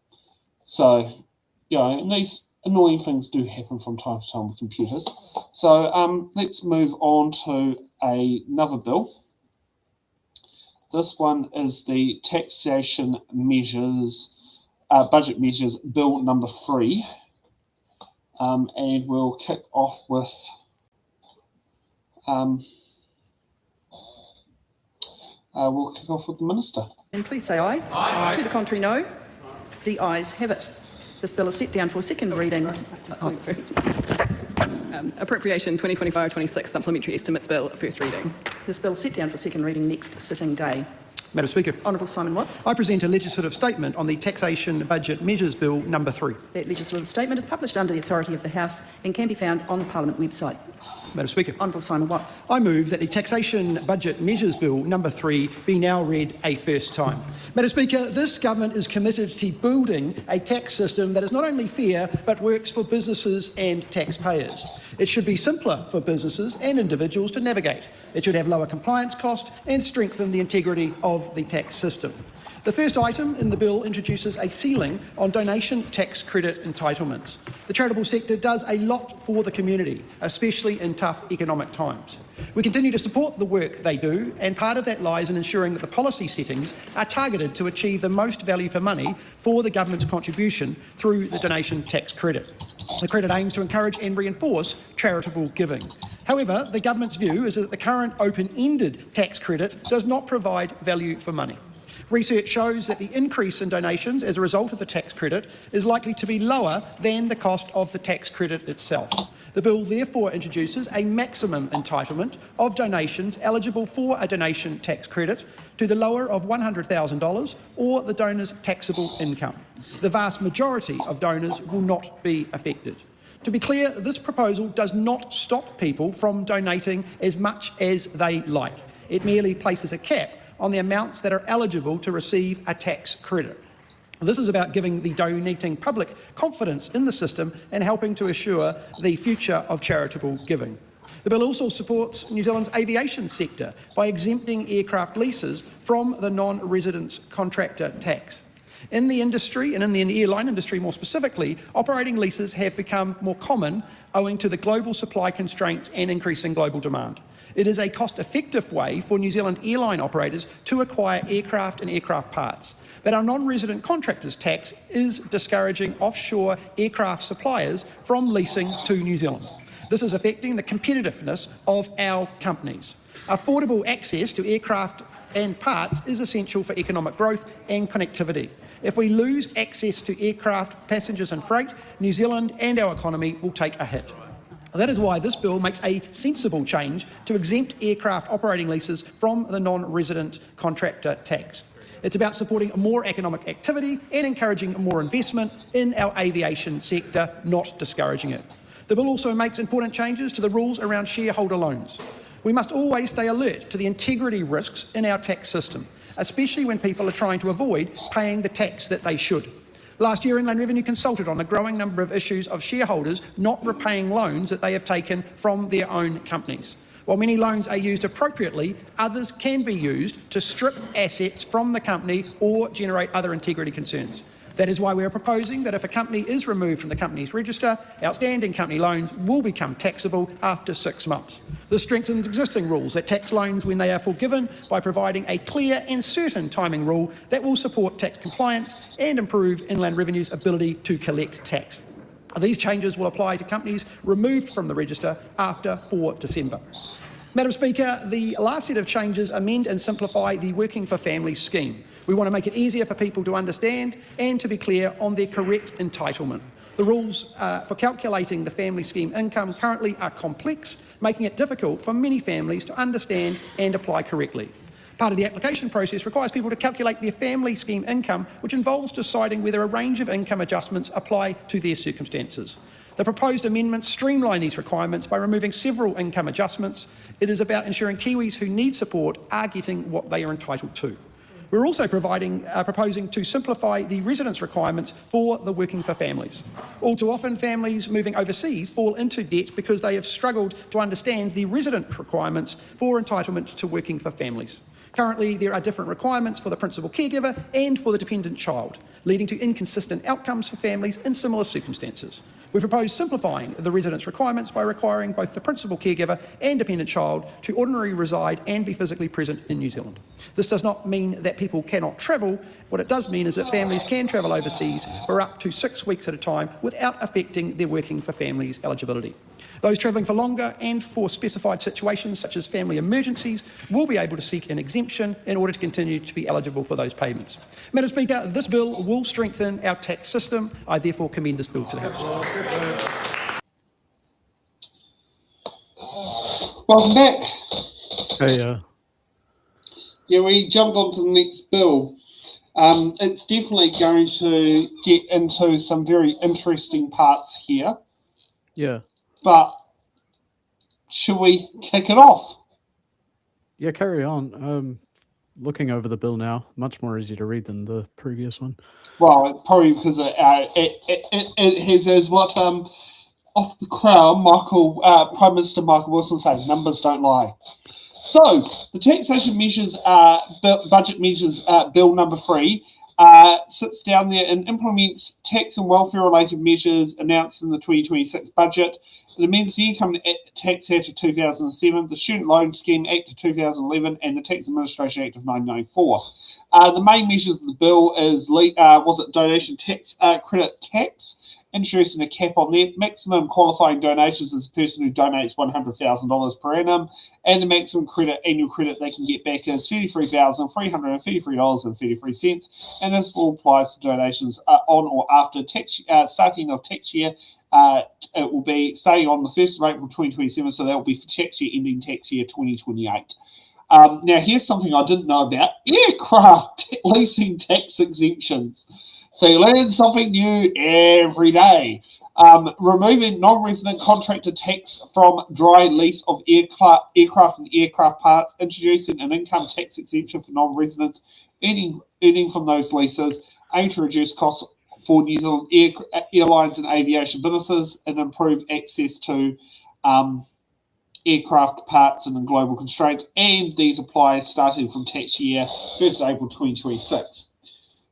So, you know, and these annoying things do happen from time to time with computers. So let's move on to another bill. This one is the Taxation Measures, Budget Measures Bill number 3. And we'll kick off with the Minister. And please say aye. Aye. To the contrary, no. The ayes have it. This bill is set down for second reading. Appropriation 2025-26 Supplementary Estimates Bill, first reading. This bill is set down for second reading next sitting day. Madam Speaker, Honourable Simon Watts. I present a legislative statement on the Taxation Budget Measures Bill number 3. That legislative statement is published under the authority of the House and can be found on the Parliament website. Madam Speaker, Honourable Simon Watts. I move that the Taxation Budget Measures Bill number 3 be now read a first time. Madam Speaker, this government is committed to building a tax system that is not only fair but works for businesses and taxpayers. It should be simpler for businesses and individuals to navigate. It should have lower compliance costs and strengthen the integrity of the tax system. The first item in the bill introduces a ceiling on donation tax credit entitlements. The charitable sector does a lot for the community, especially in tough economic times. We continue to support the work they do, and part of that lies in ensuring that the policy settings are targeted to achieve the most value for money for the government's contribution through the donation tax credit. The credit aims to encourage and reinforce charitable giving. However, the government's view is that the current open-ended tax credit does not provide value for money. Research shows that the increase in donations as a result of the tax credit is likely to be lower than the cost of the tax credit itself. The bill therefore introduces a maximum entitlement of donations eligible for a donation tax credit to the lower of $100,000 or the donor's taxable income. The vast majority of donors will not be affected. To be clear, this proposal does not stop people from donating as much as they like. It merely places a cap on the amounts that are eligible to receive a tax credit. This is about giving the donating public confidence in the system and helping to assure the future of charitable giving. The bill also supports New Zealand's aviation sector by exempting aircraft leases from the non-residence contractor tax. In the industry, and in the airline industry more specifically, operating leases have become more common owing to the global supply constraints and increasing global demand. It is a cost-effective way for New Zealand airline operators to acquire aircraft and aircraft parts. But our non-resident contractors tax is discouraging offshore aircraft suppliers from leasing to New Zealand. This is affecting the competitiveness of our companies. Affordable access to aircraft and parts is essential for economic growth and connectivity. If we lose access to aircraft, passengers and freight, New Zealand and our economy will take a hit. That is why this bill makes a sensible change to exempt aircraft operating leases from the non-resident contractor tax. It's about supporting more economic activity and encouraging more investment in our aviation sector, not discouraging it. The bill also makes important changes to the rules around shareholder loans. We must always stay alert to the integrity risks in our tax system, especially when people are trying to avoid paying the tax that they should. Last year, Inland Revenue consulted on a growing number of issues of shareholders not repaying loans that they have taken from their own companies. While many loans are used appropriately, others can be used to strip assets from the company or generate other integrity concerns. That is why we are proposing that if a company is removed from the company's register, outstanding company loans will become taxable after 6 months. This strengthens existing rules that tax loans when they are forgiven by providing a clear and certain timing rule that will support tax compliance and improve Inland Revenue's ability to collect tax. These changes will apply to companies removed from the register after 4 December. Madam Speaker, the last set of changes amend and simplify the Working for Families scheme. We want to make it easier for people to understand and to be clear on their correct entitlement. The rules for calculating the family scheme income currently are complex, making it difficult for many families to understand and apply correctly. Part of the application process requires people to calculate their family scheme income, which involves deciding whether a range of income adjustments apply to their circumstances. The proposed amendments streamline these requirements by removing several income adjustments. It is about ensuring Kiwis who need support are getting what they are entitled to. We're also proposing to simplify the residence requirements for the working for families. All too often, families moving overseas fall into debt because they have struggled to understand the resident requirements for entitlement to working for families. Currently, there are different requirements for the principal caregiver and for the dependent child, leading to inconsistent outcomes for families in similar circumstances. We propose simplifying the residence requirements by requiring both the principal caregiver and dependent child to ordinarily reside and be physically present in New Zealand. This does not mean that people cannot travel. What it does mean is that families can travel overseas for up to 6 weeks at a time without affecting their working for families eligibility. Those travelling for longer and for specified situations such as family emergencies will be able to seek an exemption in order to continue to be eligible for those payments. Madam Speaker, this bill will strengthen our tax system. I therefore commend this bill to the House. Welcome back. Hey, Yeah, we jumped on to the next bill. It's definitely going to get into some very interesting parts here. yeah. But should we kick it off? Yeah, carry on. Looking over the bill now, much more easy to read than the previous one. Well, probably because it has, as what off the crown, Prime Minister Michael Wilson said, numbers don't lie. So, the taxation measures, budget measures bill number 3, sits down there and implements tax and welfare-related measures announced in the 2026 budget. It amends the Income Tax Act of 2007, the Student Loan Scheme Act of 2011, and the Tax Administration Act of 1994. The main measures of the bill is donation tax credit caps, introducing a cap on their maximum qualifying donations as a person who donates $100,000 per annum, and the maximum annual credit they can get back is $33,333.33, and this will apply to donations on or after starting of tax year. It will be starting on the 1st of April 2027, so that will be for tax year ending tax year 2028. Now, here's something I didn't know about: aircraft leasing tax exemptions. So you learn something new every day. Removing non-resident contractor tax from dry lease of aircraft and aircraft parts, introducing an income tax exemption for non-residents earning from those leases, aim to reduce costs for New Zealand airlines and aviation businesses, and improve access to aircraft parts and global constraints. And these apply starting from tax year 1st April 2026.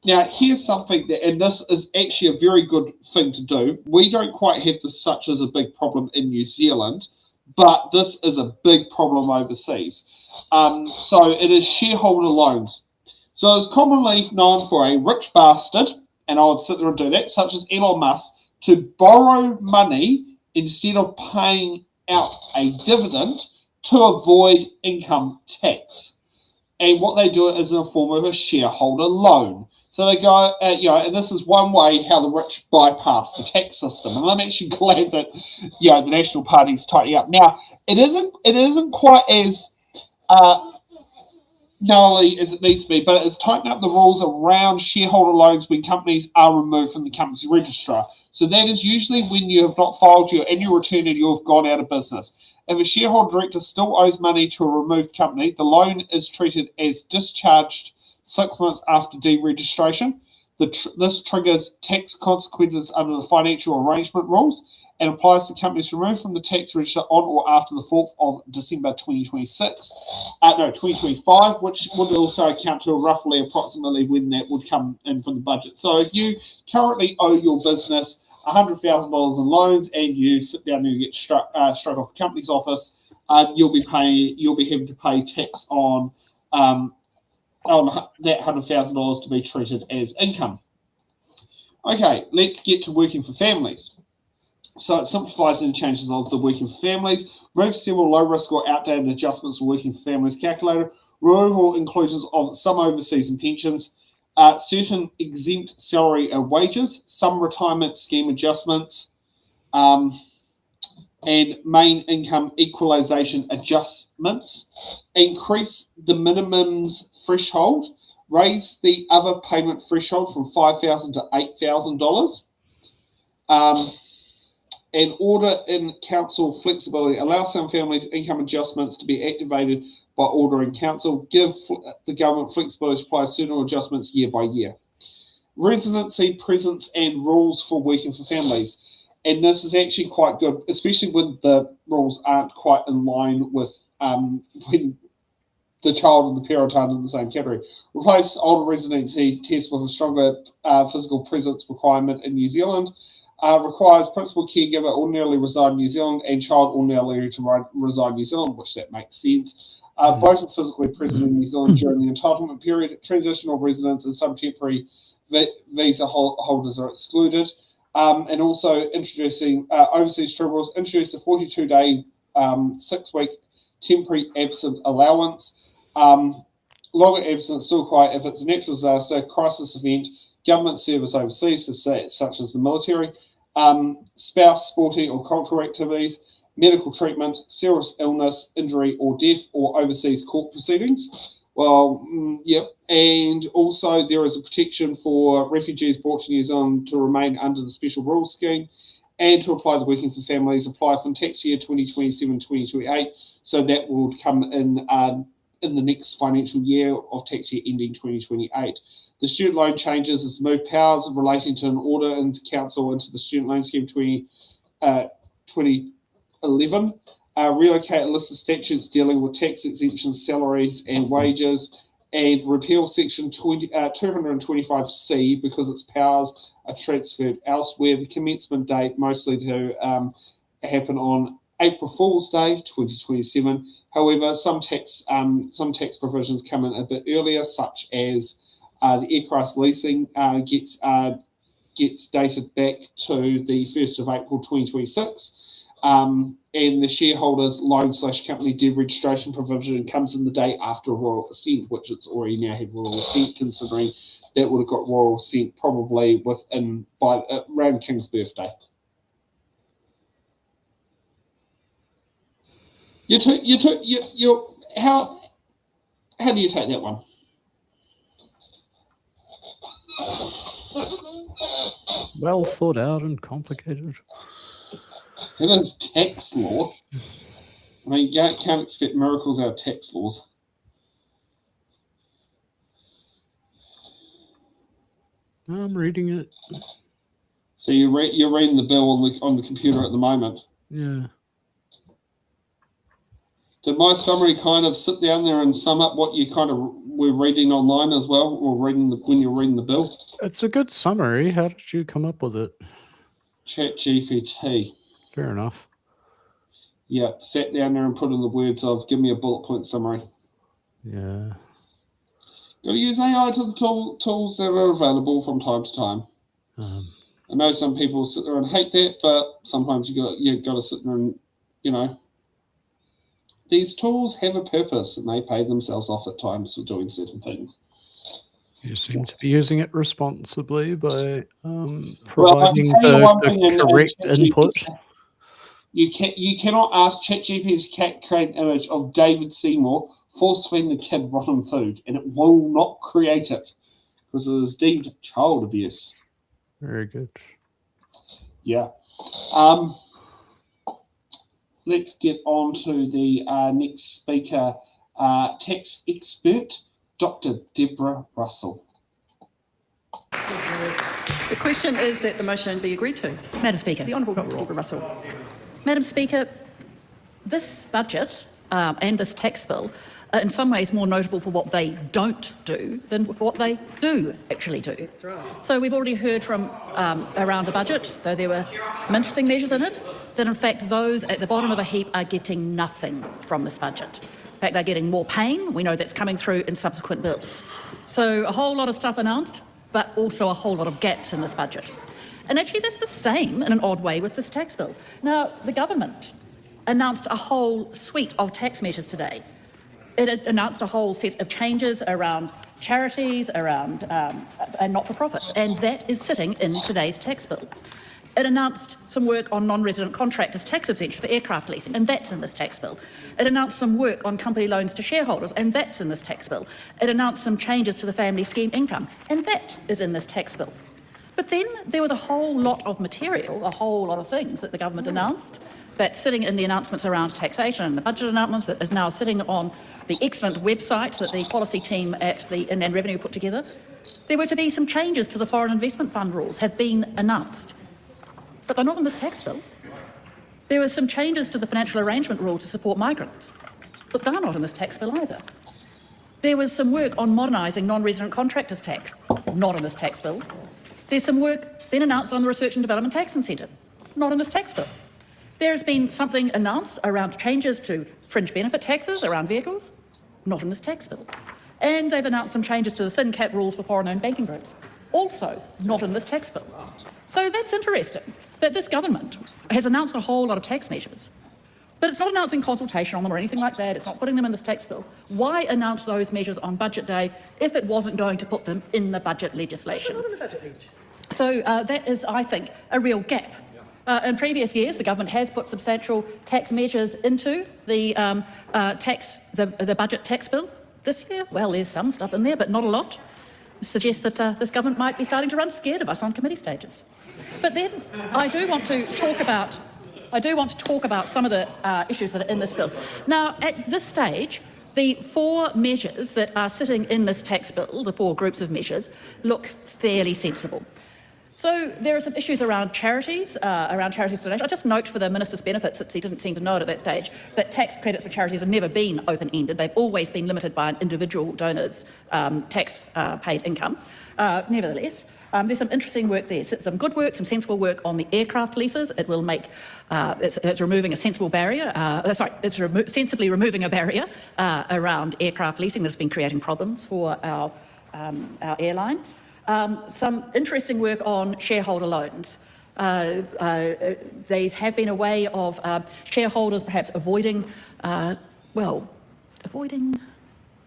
Now, here's something that, and this is actually a very good thing to do. We don't quite have this such as a big problem in New Zealand, but this is a big problem overseas. So it is shareholder loans. So it's commonly known for a rich bastard, and I would sit there and do that, such as Elon Musk, to borrow money instead of paying out a dividend to avoid income tax. And what they do it is in the form of a shareholder loan. So they go, and this is one way how the rich bypass the tax system. And I'm actually glad that, the National Party's tightening up. Now, it isn't quite as gnarly as it needs to be, but it's tightening up the rules around shareholder loans when companies are removed from the company's registrar. So that is usually when you have not filed your annual return and you have gone out of business. If a shareholder director still owes money to a removed company, the loan is treated as discharged 6 months after deregistration. This triggers tax consequences under the financial arrangement rules and applies to companies removed from the tax register on or after the 4th of December 2025, which would also account to approximately when that would come in from the budget. So if you currently owe your business $100,000 in loans and you sit down and you get struck off the company's office, you'll be having to pay tax on that $100,000 to be treated as income. Okay, let's get to working for families. So it simplifies and changes of the working for families, removes several low-risk or outdated adjustments for working for families calculator, removal inclusions of some overseas and pensions, certain exempt salary and wages, some retirement scheme adjustments, and main income equalisation adjustments, increase the minimums threshold, raise the other payment threshold from $5,000 to $8,000, and order in council flexibility, allow some families' income adjustments to be activated by order in council, give the government flexibility to apply certain adjustments year by year. Residency, presence, and rules for working for families. And this is actually quite good, especially when the rules aren't quite in line with when the child and the parent are in the same category. Replace older residency test with a stronger physical presence requirement in New Zealand. Requires principal caregiver ordinarily reside in New Zealand and child ordinarily to reside in New Zealand, which that makes sense. Both are physically present in New Zealand during the entitlement period. Transitional residents and some temporary visa holders are excluded. And also introducing overseas travellers, introduce a 42-day, 6-week temporary absent allowance. Longer absence still required if it's a natural disaster, crisis event, government service overseas, such as the military, spouse, sporting or cultural activities, medical treatment, serious illness, injury or death, or overseas court proceedings. Well, yep. And also there is a protection for refugees brought to New Zealand to remain under the special rules scheme and to apply the working for families, apply from tax year 2027-2028. So that will come in the next financial year of tax year ending 2028. The student loan changes is move powers relating to an order into council into the student loan scheme 2011. Relocate a list of statutes dealing with tax exemptions, salaries and wages, and repeal section 225C because its powers are transferred elsewhere. The commencement date mostly to happen on April Fool's Day 2027. However, some tax provisions come in a bit earlier, such as the aircraft leasing gets dated back to the 1st of April 2026. And the shareholders loan/company deed registration provision comes in the day after royal assent, which it's already now had royal assent, considering that would have got royal assent probably by around King's birthday. How do you take that one? Well thought out and complicated. It is tax law. I mean, you can't expect miracles out of tax laws. I'm reading it. So you're reading the bill on the computer at the moment. Yeah. Did my summary kind of sit down there and sum up what you kind of were reading online as well, or when you're reading the bill? It's a good summary. How did you come up with it? ChatGPT. Fair enough. Yeah, sat down there and put in the words of, give me a bullet point summary. Yeah. Got to use AI to the tools that are available from time to time. I know some people sit there and hate that, but sometimes you got to sit there and, these tools have a purpose and they pay themselves off at times for doing certain things. You seem to be using it responsibly by providing the correct input. You cannot ask ChatGPT to create an image of David Seymour force-feeding the kid rotten food, and it will not create it because it is deemed child abuse. Very good. Yeah. Let's get on to the next speaker, tax expert, Dr. Deborah Russell. The question is that the motion be agreed to. Madam Speaker. The Honourable Dr. Deborah Russell. Madam Speaker, this budget and this tax bill are in some ways more notable for what they don't do than for what they do actually do. That's right. So we've already heard from around the budget, though there were some interesting measures in it, that in fact those at the bottom of the heap are getting nothing from this budget. In fact, they're getting more pain. We know that's coming through in subsequent bills. So a whole lot of stuff announced, but also a whole lot of gaps in this budget. And actually that's the same in an odd way with this tax bill. Now, the government announced a whole suite of tax measures today. It announced a whole set of changes around charities, around and not-for-profits, and that is sitting in today's tax bill. It announced some work on non-resident contractors' tax exemption for aircraft leasing, and that's in this tax bill. It announced some work on company loans to shareholders, and that's in this tax bill. It announced some changes to the family scheme income, and that is in this tax bill. But then there was a whole lot of material, a whole lot of things that the government announced that's sitting in the announcements around taxation and the budget announcements that is now sitting on the excellent website that the policy team at the Inland Revenue put together. There were to be some changes to the Foreign Investment Fund rules have been announced, but they're not in this tax bill. There were some changes to the financial arrangement rule to support migrants, but they're not in this tax bill either. There was some work on modernising non-resident contractors tax, not in this tax bill. There's some work been announced on the Research and Development Tax Incentive, not in this tax bill. There has been something announced around changes to fringe benefit taxes around vehicles, not in this tax bill. And they've announced some changes to the thin cap rules for foreign-owned banking groups, also not in this tax bill. So that's interesting, that this government has announced a whole lot of tax measures, but it's not announcing consultation on them or anything like that. It's not putting them in this tax bill. Why announce those measures on budget day if it wasn't going to put them in the budget legislation? So that is, I think, a real gap. In previous years, the government has put substantial tax measures into the the budget tax bill. This year, well, there's some stuff in there, but not a lot. Suggests that this government might be starting to run scared of us on committee stages. But then I do want to talk about some of the issues that are in this bill. Now, at this stage, the four measures that are sitting in this tax bill, the four groups of measures, look fairly sensible. So there are some issues around charities donation. I just note for the Minister's benefit, since he didn't seem to know it at that stage, that tax credits for charities have never been open-ended. They've always been limited by an individual donor's tax paid income. Nevertheless, there's some interesting work there, some good work, some sensible work on the aircraft leases. It will make, it's removing a sensible barrier, sensibly removing a barrier around aircraft leasing that's been creating problems for our airlines. Some interesting work on shareholder loans. These have been a way of shareholders perhaps avoiding,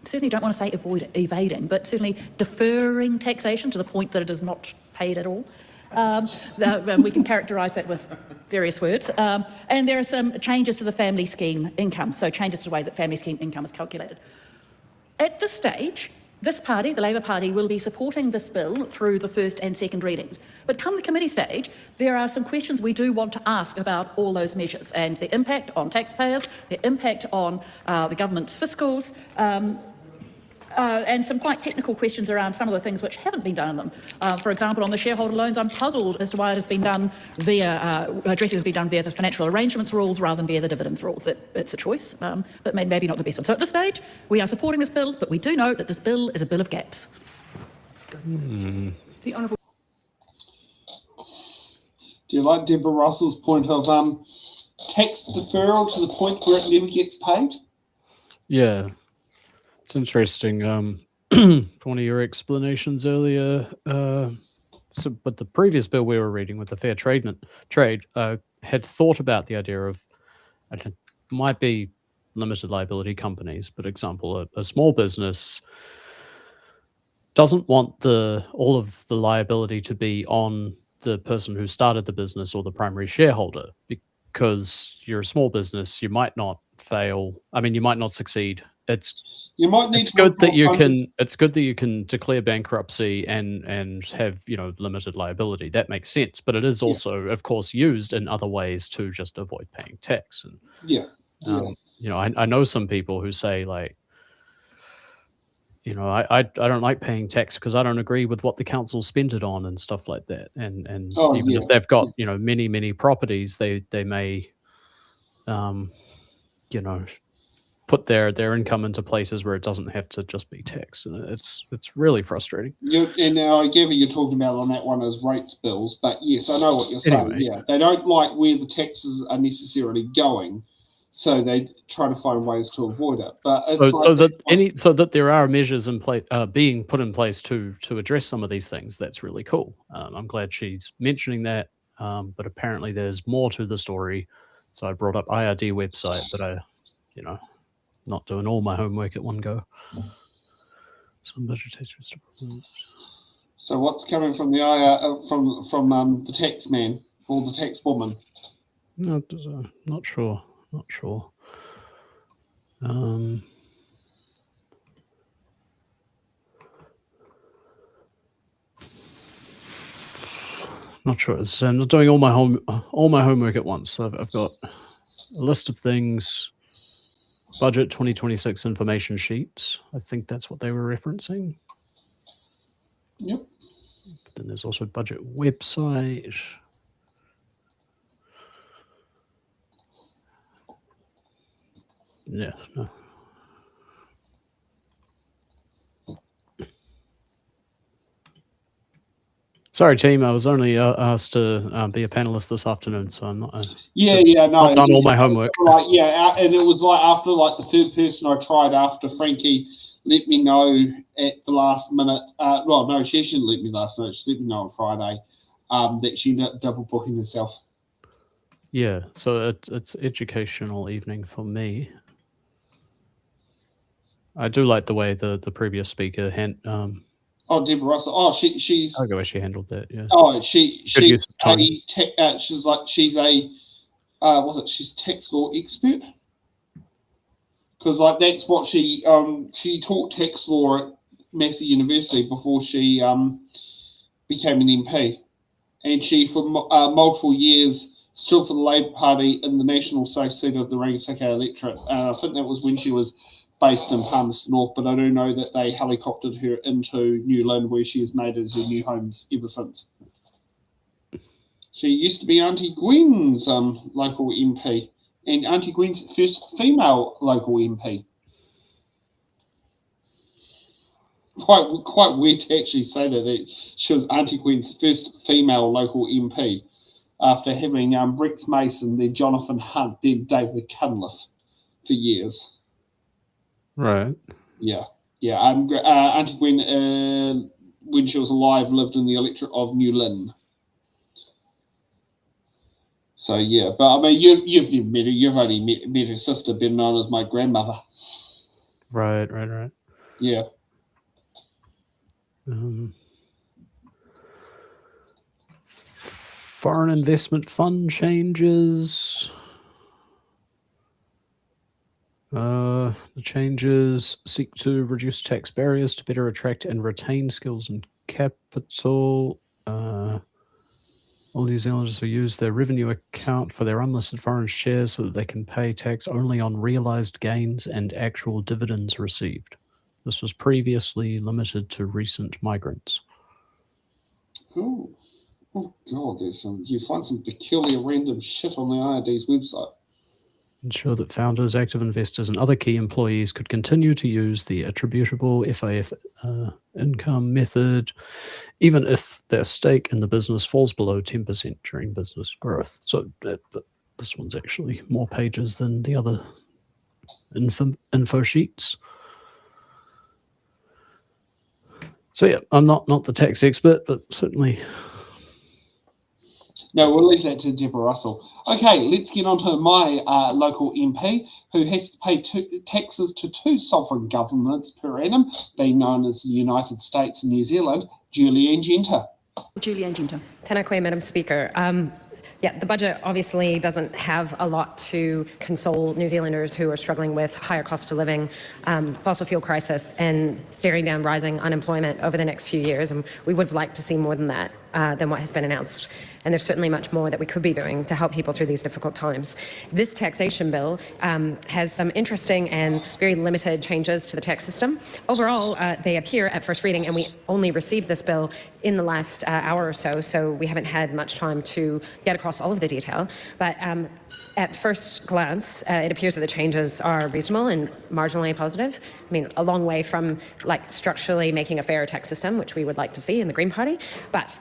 certainly don't want to say evading, but certainly deferring taxation to the point that it is not paid at all. We can characterise that with various words. And there are some changes to the family scheme income, so changes to the way that family scheme income is calculated. At this stage, this party, the Labour Party, will be supporting this bill through the first and second readings. But come the committee stage, there are some questions we do want to ask about all those measures and the impact on taxpayers, the impact on the government's fiscals, and some quite technical questions around some of the things which haven't been done in them. For example, on the shareholder loans, I'm puzzled as to why it has been done via, addressing has been done via the financial arrangements rules rather than via the dividends rules. It's a choice, but maybe not the best one. So at this stage, we are supporting this bill, but we do know that this bill is a bill of gaps. The Honourable. Do you like Deborah Russell's point of tax deferral to the point where it never gets paid? Yeah. It's interesting. One of your explanations earlier, so with the previous bill we were reading with the fair trade, had thought about the idea of, it might be limited liability companies, but example, a small business doesn't want all of the liability to be on the person who started the business or the primary shareholder, because you're a small business, you might not fail. I mean, you might not succeed. It's good that you can declare bankruptcy and have limited liability. That makes sense, but it is also, of course, used in other ways to just avoid paying tax. And I know some people who say like, I don't like paying tax because I don't agree with what the council spent it on and stuff like that. And if they've got many properties, they may put their income into places where it doesn't have to just be taxed. And it's really frustrating. And now I gather you're talking about on that one as rates bills, but yes, I know what you're saying. Anyway. Yeah, they don't like where the taxes are necessarily going, so they try to find ways to avoid it. But so that there are measures in place being put in place to address some of these things. That's really cool. I'm glad she's mentioning that. But apparently there's more to the story. So I brought up IRD website, but I not doing all my homework at one go. Some budgetary support. So what's coming from the IR from the tax man or the tax woman? Not sure. Not sure. Not sure. I'm not doing all my homework at once. So I've got a list of things. Budget 2026 information sheets. I think that's what they were referencing. Yep. But then there's also budget website. Yeah. No. Sorry, team. I was only asked to be a panelist this afternoon, so I'm not. Not done all my homework. Right, yeah, and it was like after like the third person I tried after Frankie let me know at the last minute. Well, no, she shouldn't let me last minute. She let me know on Friday that she ended up double booking herself. Yeah, so it's educational evening for me. I do like the way the previous speaker Oh, Deborah Russell. Oh, she's. I like the way she handled that. Yeah. Oh, she's use of time. she's tax law expert. Because like that's what she taught tax law at Massey University before she became an MP, and she for multiple years stood for the Labour Party in the national safe seat of the Rangitikei electorate. I think that was when she was based in Palmerston North, but I do know that they helicoptered her into New Lynn, where she has made it her new homes ever since. She used to be Auntie Gwen's local MP, and Auntie Gwen's first female local MP. Quite weird to actually say that she was Auntie Gwen's first female local MP after having Rex Mason, then Jonathan Hunt, then David Cunliffe for years. Right. Yeah. Auntie Gwen, when she was alive, lived in the electorate of New Lynn. So yeah, but I mean, you've never met her. You've only met her sister, better known as my grandmother. Right. Yeah. Foreign investment fund changes. The changes seek to reduce tax barriers to better attract and retain skills and capital. All New Zealanders who use their revenue account for their unlisted foreign shares so that they can pay tax only on realised gains and actual dividends received. This was previously limited to recent migrants. Oh God! You find some peculiar random shit on the IRD's website. Ensure that founders, active investors, and other key employees could continue to use the attributable FAF income method, even if their stake in the business falls below 10% during business growth. So but this one's actually more pages than the other info sheets. So yeah, I'm not the tax expert, but certainly. No, we'll leave that to Deborah Russell. Okay, let's get on to my local MP, who has to pay taxes to two sovereign governments per annum, being known as the United States and New Zealand, Julianne Genter. Tēnā koe, Madam Speaker. The budget obviously doesn't have a lot to console New Zealanders who are struggling with higher cost of living, fossil fuel crisis, and staring down rising unemployment over the next few years. And we would have liked to see more than that, than what has been announced. And there's certainly much more that we could be doing to help people through these difficult times. This taxation bill has some interesting and very limited changes to the tax system. Overall, they appear at first reading, and we only received this bill in the last hour or so we haven't had much time to get across all of the detail. But at first glance, it appears that the changes are reasonable and marginally positive. I mean, a long way from structurally making a fairer tax system, which we would like to see in the Green Party. But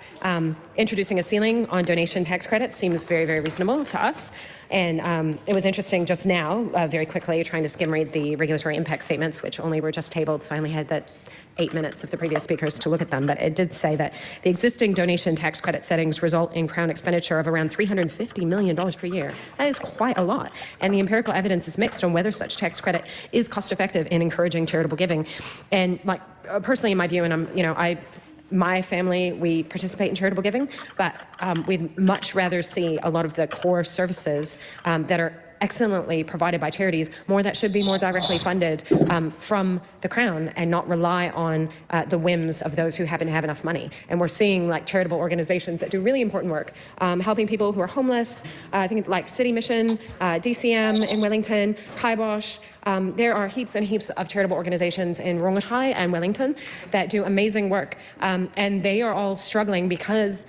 introducing a ceiling on donation tax credits seems very, very reasonable to us. And it was interesting just now, very quickly, trying to skim read the regulatory impact statements, which only were just tabled, so I only had that 8 minutes of the previous speakers to look at them, but it did say that the existing donation tax credit settings result in Crown expenditure of around $350 million per year. That is quite a lot. And the empirical evidence is mixed on whether such tax credit is cost effective in encouraging charitable giving. And like personally, in my view, and my family, we participate in charitable giving, but we'd much rather see a lot of the core services that are excellently provided by charities, that should be more directly funded from the Crown and not rely on the whims of those who happen to have enough money. And we're seeing like charitable organizations that do really important work, helping people who are homeless, I think like City Mission, DCM in Wellington, Kibosh. There are heaps and heaps of charitable organizations in Rongotai and Wellington that do amazing work. And they are all struggling because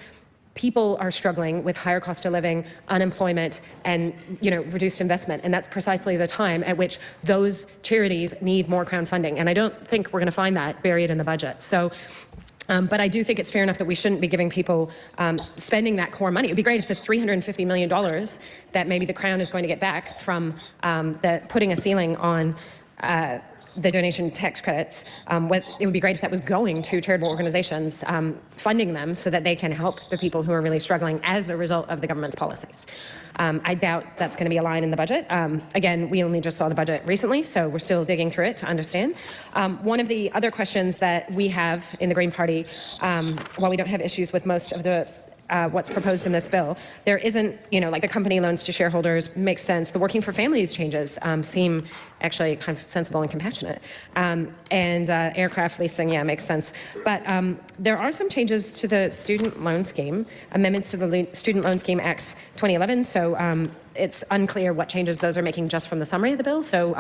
people are struggling with higher cost of living, unemployment, and reduced investment. And that's precisely the time at which those charities need more Crown funding. And I don't think we're going to find that buried in the budget. So, but I do think it's fair enough that we shouldn't be giving people spending that core money. It would be great if there's $350 million that maybe the Crown is going to get back from putting a ceiling on the donation tax credits. It would be great if that was going to charitable organizations, funding them so that they can help the people who are really struggling as a result of the government's policies. I doubt that's going to be a line in the budget. Again, we only just saw the budget recently, so we're still digging through it to understand. One of the other questions that we have in the Green Party, while we don't have issues with most of the what's proposed in this bill, there isn't, like the company loans to shareholders makes sense. The working for families changes seem actually kind of sensible and compassionate. And aircraft leasing, makes sense. But there are some changes to the student loan scheme, amendments to the Student Loan Scheme Act 2011. So it's unclear what changes those are making just from the summary of the bill. So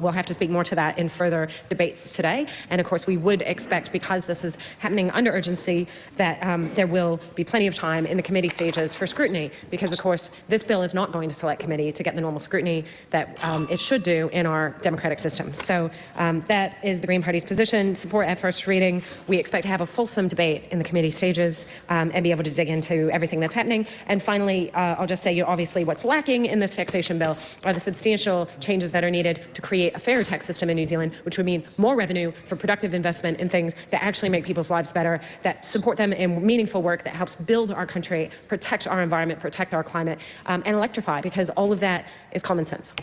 we'll have to speak more to that in further debates today. And of course, we would expect, because this is happening under urgency, that there will be plenty of time in the committee stages for scrutiny, because of course, this bill is not going to select committee to get the normal scrutiny that it should do in our democratic system. So that is the Green Party's position. Support at first reading. We expect to have a fulsome debate in the committee stages and be able to dig into everything that's happening. And finally, I'll just say, obviously what's lacking in this taxation bill are the substantial changes that are needed to create a fairer tax system in New Zealand, which would mean more revenue for productive investment in things that actually make people's lives better, that support them in meaningful work that helps build our country, protect our environment, protect our climate, and electrify, because all of that is common sense.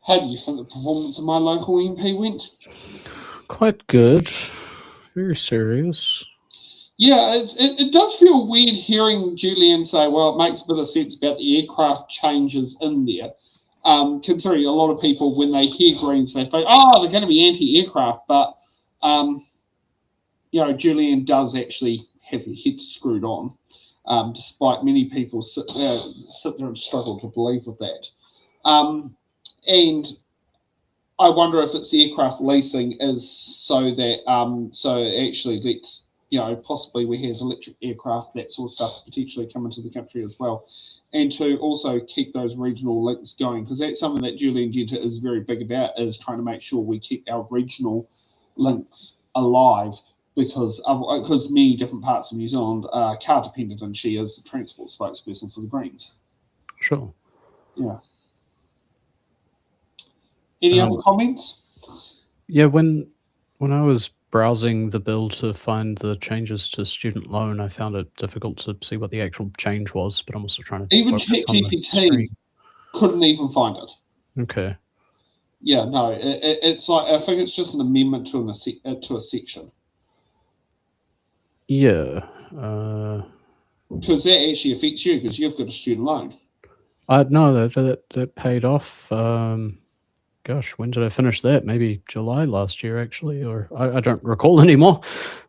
How do you think the performance of my local MP went? Quite good. Very serious. Yeah, it does feel weird hearing Julian say, well, it makes a bit of sense about the aircraft changes in there. Considering a lot of people, when they hear Greens, they think, oh, they're going to be anti-aircraft. But, Julian does actually have her head screwed on, despite many people sit there and struggle to believe with that. And I wonder if it's aircraft leasing is so that so actually let's possibly we have electric aircraft, that sort of stuff potentially come into the country as well, and to also keep those regional links going, because that's something that Julian Genter is very big about, is trying to make sure we keep our regional links alive, because many different parts of New Zealand are car dependent, and she is the transport spokesperson for the Greens. Sure. Yeah. Any other comments? Yeah, when I was browsing the bill to find the changes to student loan, I found it difficult to see what the actual change was, but I'm also trying to even focus on the ChatGPT screen. couldn't even find it. Okay. Yeah, no, it's like, I think it's just an amendment to a section. Yeah. Because that actually affects you, because you've got a student loan. No, that paid off. Gosh, when did I finish that? Maybe July last year, actually, or I don't recall anymore.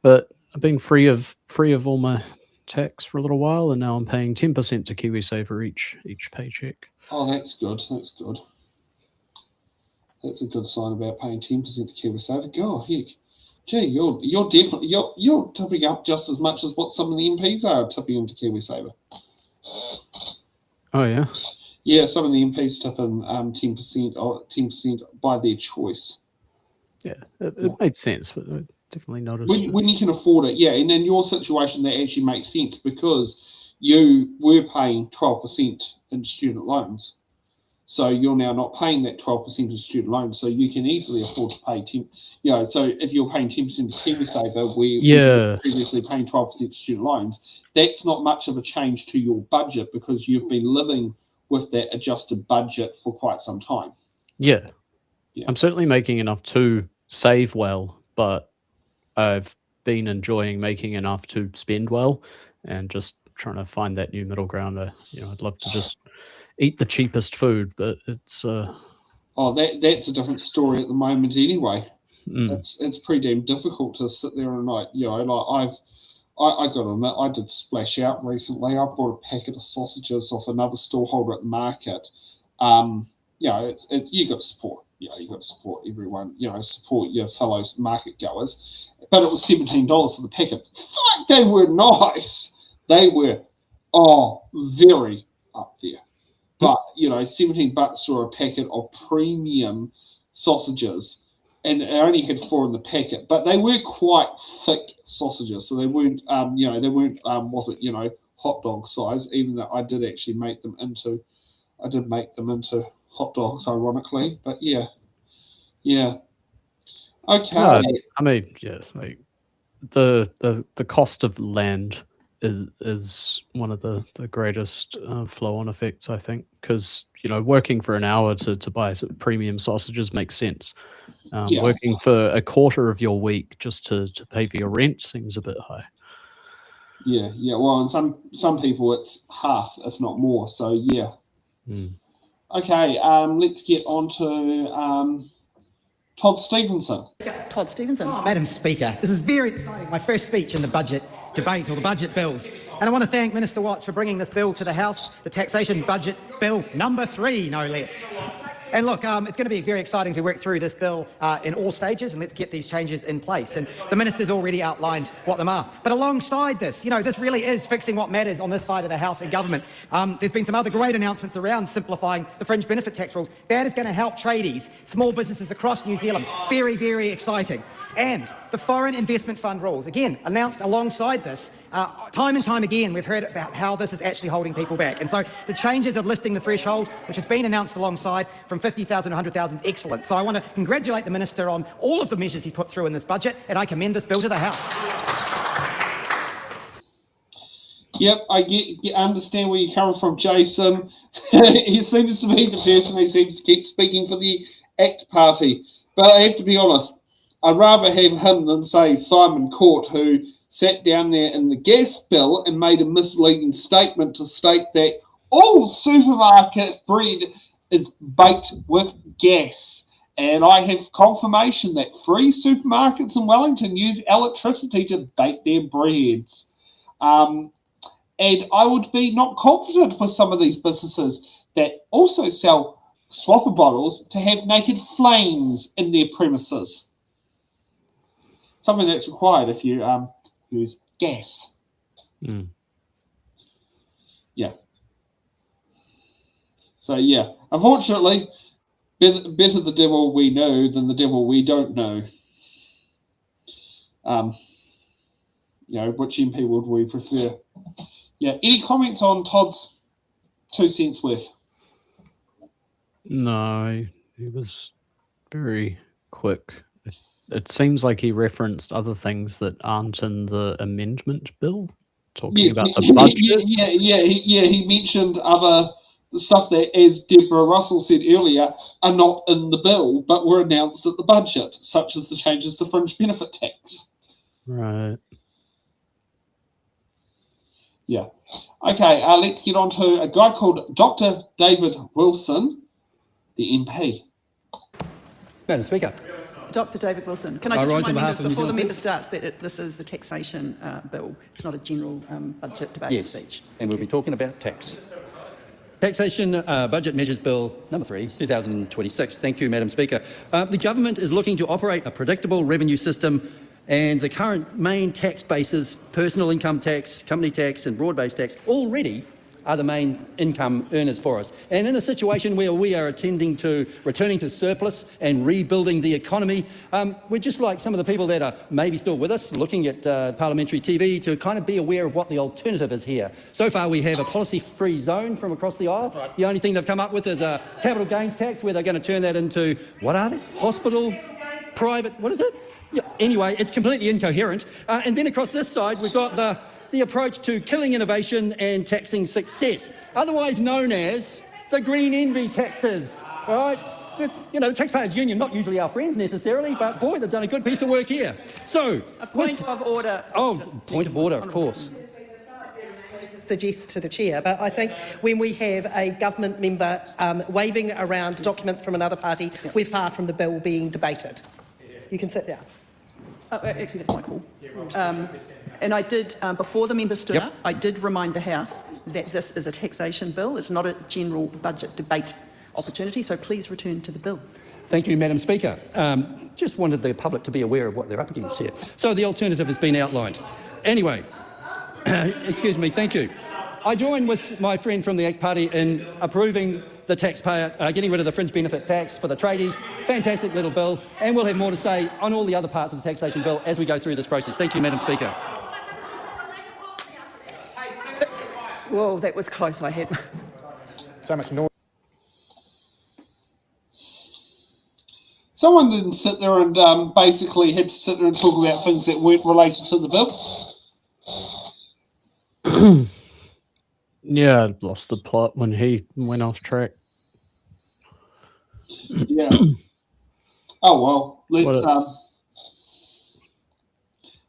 But I've been free of all my tax for a little while, and now I'm paying 10% to KiwiSaver each paycheck. Oh, that's good. That's good. That's a good sign about paying 10% to KiwiSaver. God, heck, gee, you're definitely you're tipping up just as much as what some of the MPs are tipping into KiwiSaver. Oh yeah. Yeah, some of the MPs tip in 10% or 10% by their choice. Yeah, it made sense, but I definitely noticed when you can afford it. Yeah, and in your situation, that actually makes sense, because you were paying 12% in student loans, So you're now not paying that 12% of student loans, so you can easily afford to pay 10. So if you're paying 10% of KiwiSaver, where you were previously paying 12% of student loans, that's not much of a change to your budget because you've been living with that adjusted budget for quite some time. Yeah. I'm certainly making enough to save well, but I've been enjoying making enough to spend well, and just trying to find that new middle ground. I'd love to just eat the cheapest food, but it's that's a different story at the moment anyway. It's pretty damn difficult to sit there and I got to admit, I did splash out recently. I bought a packet of sausages off another storeholder at the market. You got to support. You got to support everyone. Support your fellow market goers. But it was $17 for the packet. Fuck, they were nice. They were, very up there. But $17 for a packet of premium sausages, and I only had 4 in the packet. But they were quite thick sausages, so they weren't, hot dog size. Even though I did actually make them into hot dogs, ironically. But yeah. Okay. No, I mean, yes, like the cost of land is one of the greatest flow-on effects, I think, because working for an hour to buy sort of premium sausages makes sense. Working for a quarter of your week just to pay for your rent seems a bit high. Yeah. Well, and some people it's half, if not more. So yeah. Okay. Let's get on to Todd Stevenson. Todd Stevenson. Madam Speaker, this is very exciting. My first speech in the budget debate or the budget bills. And I want to thank Minister Watts for bringing this bill to the House, the Taxation Budget Bill number 3, no less. And look, it's going to be very exciting to work through this bill in all stages, and let's get these changes in place. And the minister's already outlined what them are. But alongside this, this really is fixing what matters on this side of the House and government. There's been some other great announcements around simplifying the fringe benefit tax rules. That is going to help tradies, small businesses across New Zealand. Very, very exciting. And the Foreign Investment Fund rules, again, announced alongside this. Time and time again, we've heard about how this is actually holding people back. And so the changes of listing the threshold, which has been announced alongside from 50,000 to 100,000, is excellent. So I want to congratulate the Minister on all of the measures he put through in this budget, and I commend this bill to the House. Yep, I understand where you're coming from, Jason. He seems to be the person who seems to keep speaking for the ACT Party. But I have to be honest, I'd rather have him than, say, Simon Court, who sat down there in the gas bill and made a misleading statement to state that all supermarket bread is baked with gas. And I have confirmation that 3 supermarkets in Wellington use electricity to bake their breads. And I would be not confident with some of these businesses that also sell swapper bottles to have naked flames in their premises. Something that's required if you use gas. Yeah. So, yeah. Unfortunately, better the devil we know than the devil we don't know. Which MP would we prefer? Yeah. Any comments on Todd's 2 cents worth? No, he was very quick. It seems like he referenced other things that aren't in the amendment bill, talking about the budget. He mentioned other stuff that, as Deborah Russell said earlier, are not in the bill, but were announced at the budget, such as the changes to fringe benefit tax. Right. Yeah. Okay, let's get on to a guy called Dr. David Wilson, the MP. Madam Speaker. Dr. David Wilson. Can I just remind members before the member starts that this is the taxation bill. It's not a general budget debate speech. And we'll be talking about tax. Taxation Budget Measures Bill number 3, 2026. Thank you, Madam Speaker. The government is looking to operate a predictable revenue system, and the current main tax bases, personal income tax, company tax and broad-based tax, already are the main income earners for us. And in a situation where we are returning to surplus and rebuilding the economy, we're just like some of the people that are maybe still with us, looking at parliamentary TV, to kind of be aware of what the alternative is here. So far we have a policy-free zone from across the aisle. Right. The only thing they've come up with is a capital gains tax, where they're going to turn that into, what are they? Hospital, private, what is it? Yeah, anyway, it's completely incoherent. And then across this side, we've got the approach to killing innovation and taxing success, otherwise known as the green envy taxes, right? The Taxpayers Union, not usually our friends necessarily, but boy, they've done a good piece of work here. So, A point of order. Oh, point of order, of course. Suggest to the chair, but I think when we have a government member waving around documents from another party, we're far from the bill being debated. You can sit there. Actually, that's my call. And I did, before the member stood up, I did remind the House that this is a taxation bill. It's not a general budget debate opportunity, so please return to the bill. Thank you, Madam Speaker. Just wanted the public to be aware of what they're up against here. So the alternative has been outlined. Anyway, excuse me, thank you. I join with my friend from the ACT Party in approving the taxpayer, getting rid of the fringe benefit tax for the tradies. Fantastic little bill, and we'll have more to say on all the other parts of the taxation bill as we go through this process. Thank you, Madam Speaker. Whoa, that was close. I had so much noise. Someone didn't sit there and basically had to sit there and talk about things that weren't related to the bill. Yeah, I lost the plot when he went off track. Yeah. Oh well,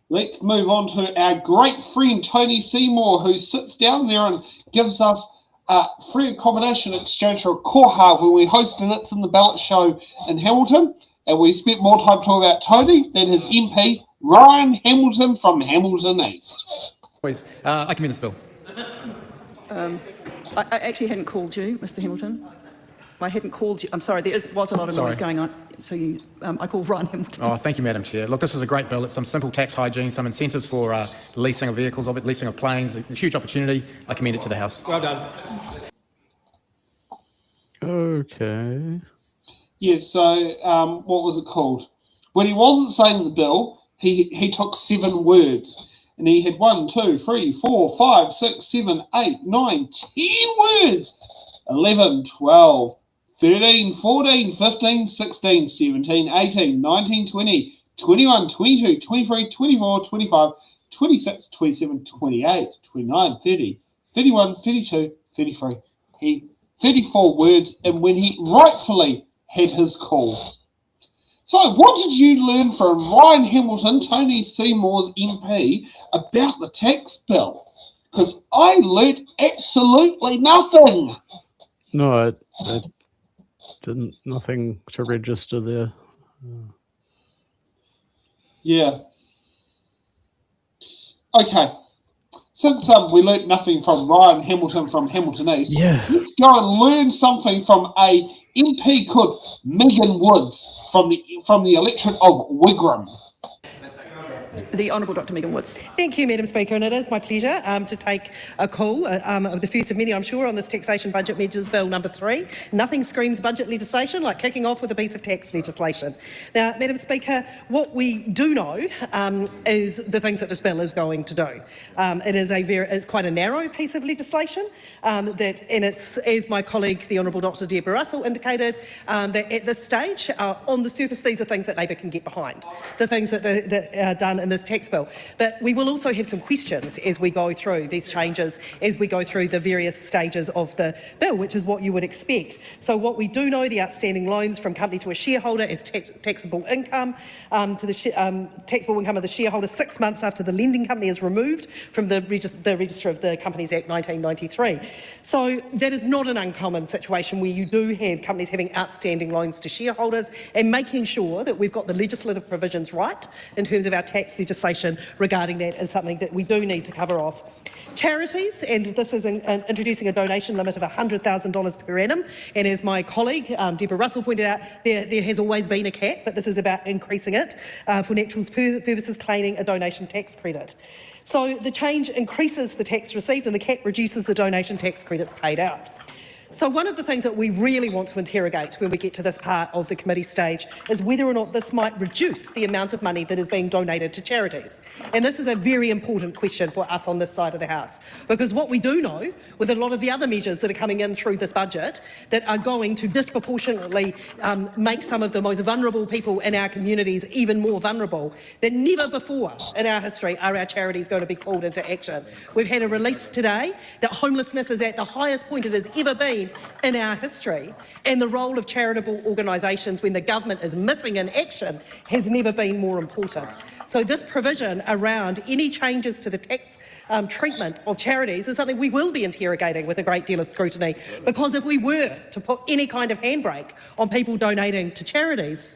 let's move on to our great friend Tony Seymour, who sits down there and gives us free accommodation exchange for a koha when we host an It's in the Ballot show in Hamilton. And we spent more time talking about Tony than his MP, Ryan Hamilton from Hamilton East. I commend this bill. I actually hadn't called you, Mr. Hamilton. I hadn't called you. I'm sorry, there was a lot of noise going on. So I called Ryan Hamilton. Oh, thank you, Madam Chair. Look, this is a great bill. It's some simple tax hygiene, some incentives for leasing of vehicles, leasing of planes, a huge opportunity. I commend it to the House. Well done. Okay. Yeah, so what was it called? When he wasn't saying the bill, he took 7 words. And he had 1, 2, 3, 4, 5, 6, 7, 8, 9, 10 words. 11, 12, 13, 14, 15, 16, 17, 18, 19, 20, 21, 22, 23, 24, 25, 26, 27, 28, 29, 30, 31, 32, 33. 34 words, and when he rightfully had his call. So, what did you learn from Ryan Hamilton, Tony Seymour's MP, about the tax bill? Because I learnt absolutely nothing. No, I didn't. Nothing to register there. Yeah. Okay. Since we learnt nothing from Ryan Hamilton from Hamilton East, let's go and learn something from a MP called Megan Woods from the electorate of Wigram. The Honourable Dr Megan Woods. Thank you, Madam Speaker, and it is my pleasure to take a call, of the first of many, I'm sure, on this Taxation Budget Measures Bill number 3. Nothing screams budget legislation like kicking off with a piece of tax legislation. Now, Madam Speaker, what we do know is the things that this bill is going to do. It's quite a narrow piece of legislation, and it's, as my colleague, the Honourable Dr Deborah Russell indicated, that at this stage, on the surface, these are things that Labor can get behind, the things that are done in this tax bill. But we will also have some questions as we go through these changes, as we go through the various stages of the bill, which is what you would expect. So what we do know, the outstanding loans from company to a shareholder is taxable income to the taxable income of the shareholder 6 months after the lending company is removed from the Register of the Companies Act 1993. So that is not an uncommon situation where you do have companies having outstanding loans to shareholders and making sure that we've got the legislative provisions right in terms of our tax tax legislation regarding that is something that we do need to cover off. Charities, and this is introducing a donation limit of $100,000 per annum. And as my colleague, Deborah Russell, pointed out, there has always been a cap, but this is about increasing it for naturals purposes, claiming a donation tax credit. So the change increases the tax received and the cap reduces the donation tax credits paid out. So one of the things that we really want to interrogate when we get to this part of the committee stage is whether or not this might reduce the amount of money that is being donated to charities. And this is a very important question for us on this side of the House, because what we do know with a lot of the other measures that are coming in through this budget that are going to disproportionately make some of the most vulnerable people in our communities even more vulnerable, that never before in our history are our charities going to be called into action. We've had a release today that homelessness is at the highest point it has ever been in our history, and the role of charitable organisations when the government is missing in action has never been more important. So this provision around any changes to the tax treatment of charities is something we will be interrogating with a great deal of scrutiny, because if we were to put any kind of handbrake on people donating to charities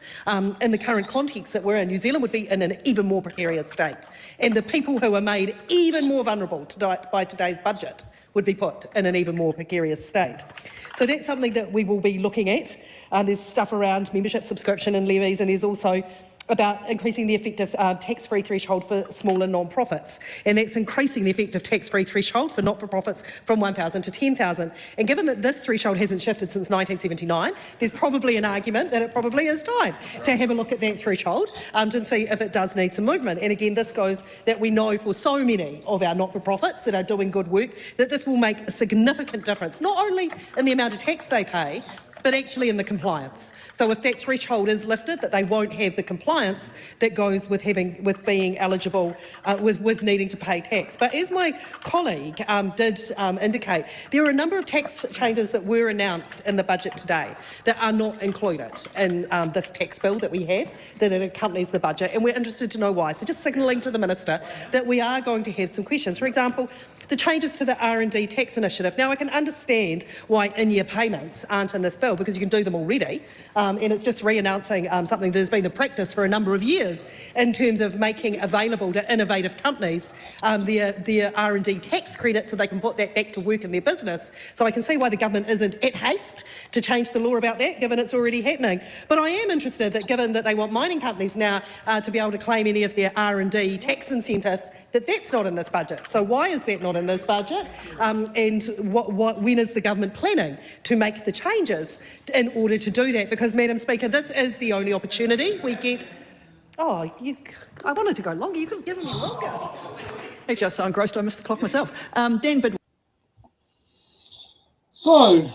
in the current context that we're in, New Zealand would be in an even more precarious state, and the people who are made even more vulnerable by today's budget would be put in an even more precarious state. So that's something that we will be looking at. There's stuff around membership, subscription and levies, and there's also about increasing the effective tax-free threshold for smaller non-profits, and that's increasing the effective tax-free threshold for not-for-profits from 1,000 to 10,000. And given that this threshold hasn't shifted since 1979, there's probably an argument that it probably is time to have a look at that threshold to see if it does need some movement. And again, this goes that we know for so many of our not-for-profits that are doing good work that this will make a significant difference, not only in the amount of tax they pay, but actually in the compliance. So if that threshold is lifted, that they won't have the compliance that goes with being eligible, with needing to pay tax. But as my colleague did indicate, there are a number of tax changes that were announced in the budget today that are not included in this tax bill that we have, that it accompanies the budget, and we're interested to know why. So just signalling to the Minister that we are going to have some questions. For example, the changes to the R&D tax initiative. Now, I can understand why in-year payments aren't in this bill, because you can do them already, and it's just re-announcing something that has been the practice for a number of years in terms of making available to innovative companies their R&D tax credit so they can put that back to work in their business. So I can see why the government isn't at haste to change the law about that, given it's already happening. But I am interested that, given that they want mining companies now to be able to claim any of their R&D tax incentives, that's not in this budget. So why is that not in this budget? And when is the government planning to make the changes in order to do that? Because, Madam Speaker, this is the only opportunity we get. Oh, I wanted to go longer. You could have given me longer. Actually, I was so engrossed I missed the clock myself. Dan Bid. So,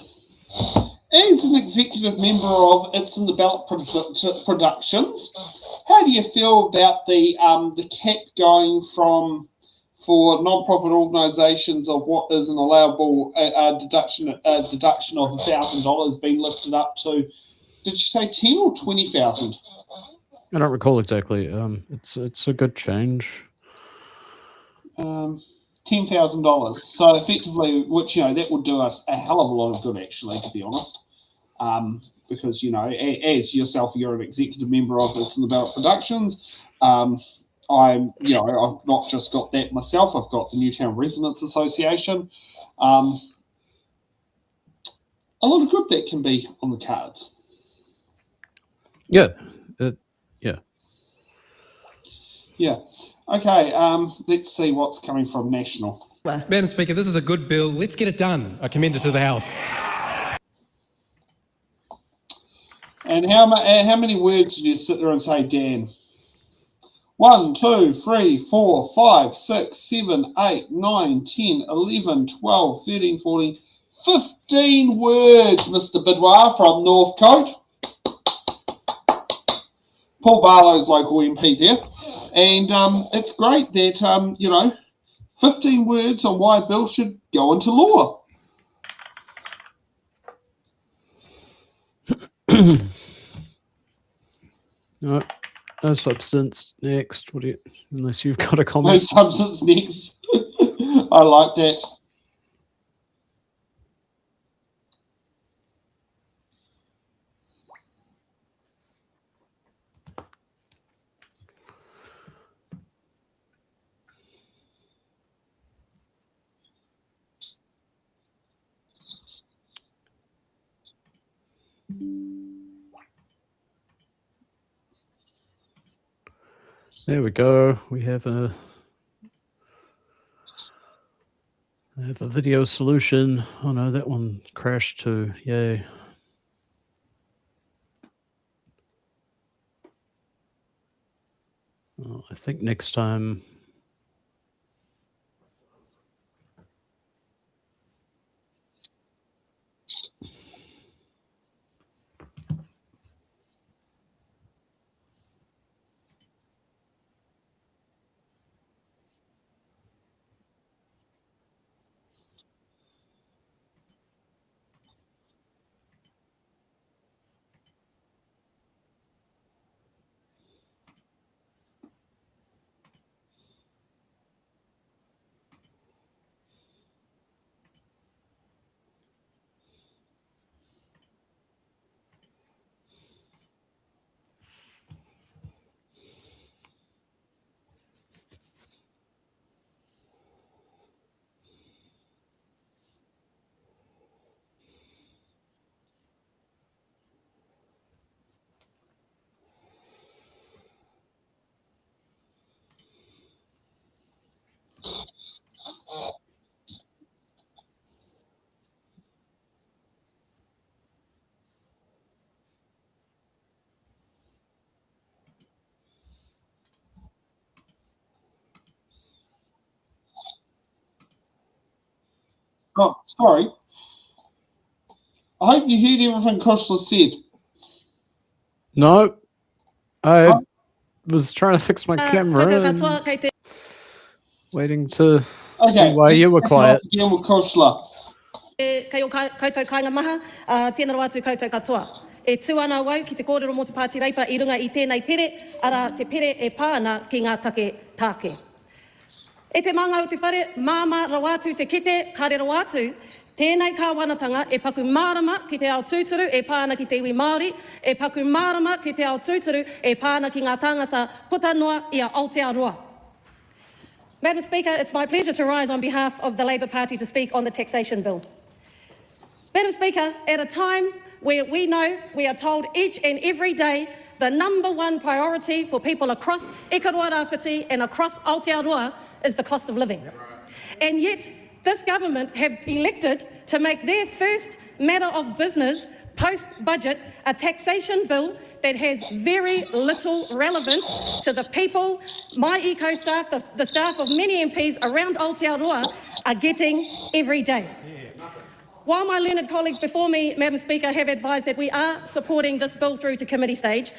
as an executive member of It's in the Ballot Productions, how do you feel about the cap going from, for non-profit organisations, of what is an allowable deduction of $1,000 being lifted up to, did you say 10 or 20,000? I don't recall exactly. It's a good change. $10,000. So effectively, which, that would do us a hell of a lot of good, actually, to be honest. Because, as yourself, you're an executive member of It's in the Ballot Productions. I've not just got that myself, I've got the Newtown Residents Association. A lot of good that can be on the cards. Yeah. Yeah. Okay, let's see what's coming from National. Madam Speaker, this is a good bill. Let's get it done. I commend it to the House. And how many words did you sit there and say, Dan? 1, 2, 3, 4, 5, 6, 7, 8, 9, 10, 11, 12, 13, 14, 15 words, Mr. Bidwar from Northcote. Paul Barlow's local MP there. And it's great that, 15 words on why a bill should go into law. No substance next. Unless you've got a comment. No substance next. I like that. There we go. We have a video solution. Oh no, that one crashed too. Yay. Oh, I think next time. Oh, sorry. I hope you heard everything Kushla said. No, I was trying to fix my camera and waiting to see why you were quiet. Again with Kushla. Kei o koutou kāinga maha, tēnā rā atu koutou katoa. E tūana wau ki te kōrero mō te Pāti Reipa I runga I tēnei pere, ara te pere e pāna ki ngā take tāke. E te manga o te whare, māma rawatu te kete, kare rawatu, tēnei kāwanatanga e paku mārama ki te ao tūturu e pāna ki te iwi Māori, e paku mārama ki te ao tūturu e pāna ki ngā tāngata puta noa I a Aotearoa. Madam Speaker, it's my pleasure to rise on behalf of the Labour Party to speak on the taxation bill. Madam Speaker, at a time where we know we are told each and every day the #1 priority for people across Ikaroa Rāwhiti and across Aotearoa is the cost of living. And yet, this government have elected to make their first matter of business post-budget a taxation bill that has very little relevance to the people my eco staff, the staff of many MPs around Aotearoa are getting every day. While my learned colleagues before me, Madam Speaker, have advised that we are supporting this bill through to committee stage,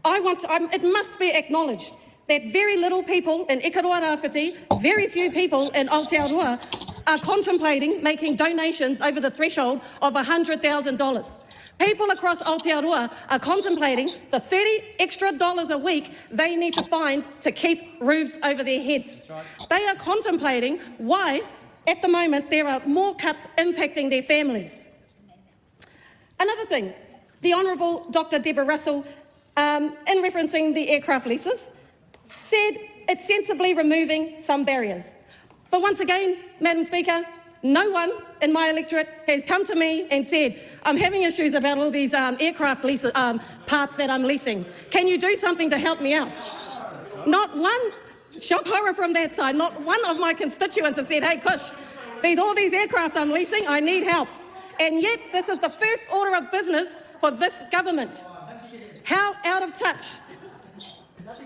it must be acknowledged that very little people in Ikaroa Rāwhiti, very few people in Aotearoa are contemplating making donations over the threshold of $100,000. People across Aotearoa are contemplating the $30 extra a week they need to find to keep roofs over their heads. They are contemplating why, at the moment, there are more cuts impacting their families. Another thing, the Honourable Dr. Deborah Russell, in referencing the aircraft leases, said it's sensibly removing some barriers. But once again, Madam Speaker, no one in my electorate has come to me and said, I'm having issues about all these aircraft lease parts that I'm leasing. Can you do something to help me out? Not one, shock horror from that side, not one of my constituents has said, hey, Kush, all these aircraft I'm leasing, I need help. And yet, this is the first order of business for this government. How out of touch?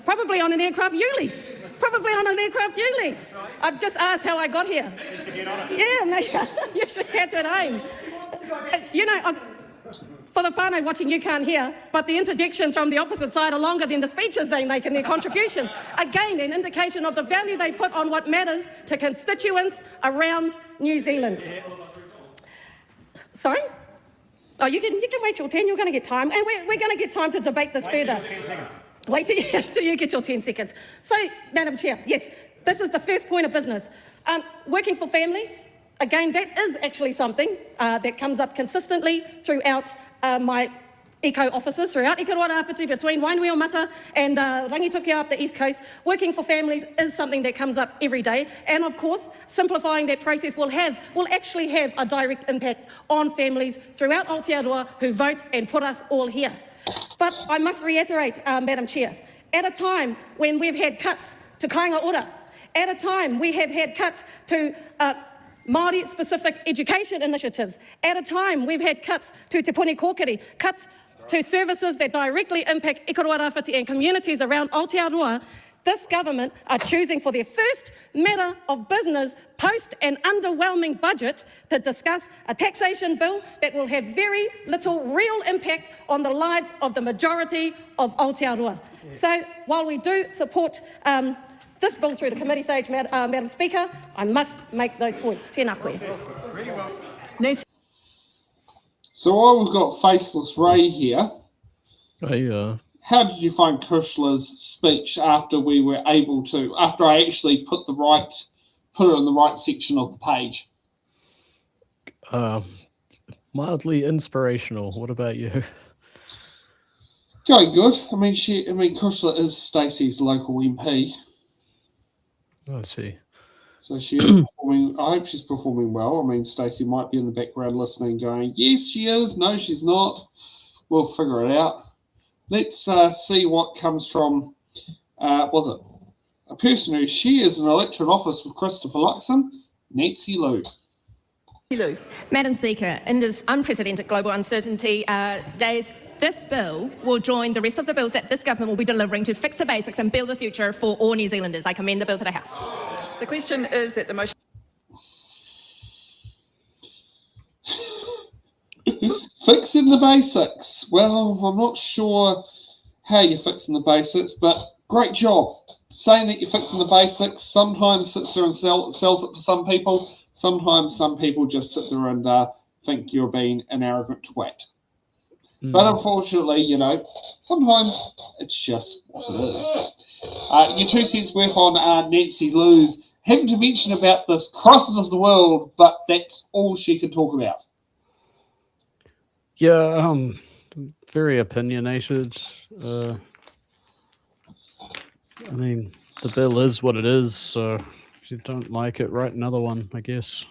Probably on an aircraft U-lease. Probably on an aircraft U-lease. I've just asked how I got here. Yeah, you should get it home. You know, for the whānau watching, you can't hear, but the interjections from the opposite side are longer than the speeches they make and their contributions. Again, an indication of the value they put on what matters to constituents around New Zealand. Sorry? Oh, you can wait till 10, you're going to get time. And we're going to get time to debate this further. Wait till you get your 10 seconds. So, Madam Chair, yes, this is the first point of business. Working for families, again, that is actually something that comes up consistently throughout my eco offices, throughout Ikaroa Rāwhiti, between Wainui-o-Mata and Rangitukia up the East Coast. Working for families is something that comes up every day. And of course, simplifying that process will actually have a direct impact on families throughout Aotearoa who vote and put us all here. But I must reiterate, Madam Chair, at a time when we've had cuts to kāinga ora, at a time we have had cuts to Māori-specific education initiatives, at a time we've had cuts to Te Puni Kōkiri, cuts to services that directly impact Ikaroa Rāwhiti and communities around Aotearoa, this government are choosing for their first matter of business post an underwhelming budget to discuss a taxation bill that will have very little real impact on the lives of the majority of Aotearoa. So while we do support this bill through the committee stage, Madam Speaker, I must make those points. Tēnā koe. So while we've got Faceless Ray here, how did you find Kushler's speech after we were able to, after I actually put it in the right section of the page? Mildly inspirational. What about you? Going good. I mean, Kushler is Stacey's local MP. I see. So she is performing. I hope she's performing well. I mean, Stacey might be in the background listening, going, "Yes, she is. No, she's not." We'll figure it out. Let's see what comes from. Was it a person who shares an electorate office with Christopher Luxon, Nancy Liu? Madam Speaker, in this unprecedented global uncertainty days, this bill will join the rest of the bills that this government will be delivering to fix the basics and build a future for all New Zealanders. I commend the bill to the House. The question is that the motion... Fixing the basics. Well, I'm not sure how you're fixing the basics, but great job. Saying that you're fixing the basics sometimes sits there and sells it for some people. Sometimes some people just sit there and think you're being an arrogant twat. But unfortunately, sometimes it's just what it is. Your 2 cents worth on Nancy Liu's having to mention about this crisis of the world, but that's all she can talk about. Yeah, very opinionated. I mean, the bill is what it is, so if you don't like it, write another one, I guess.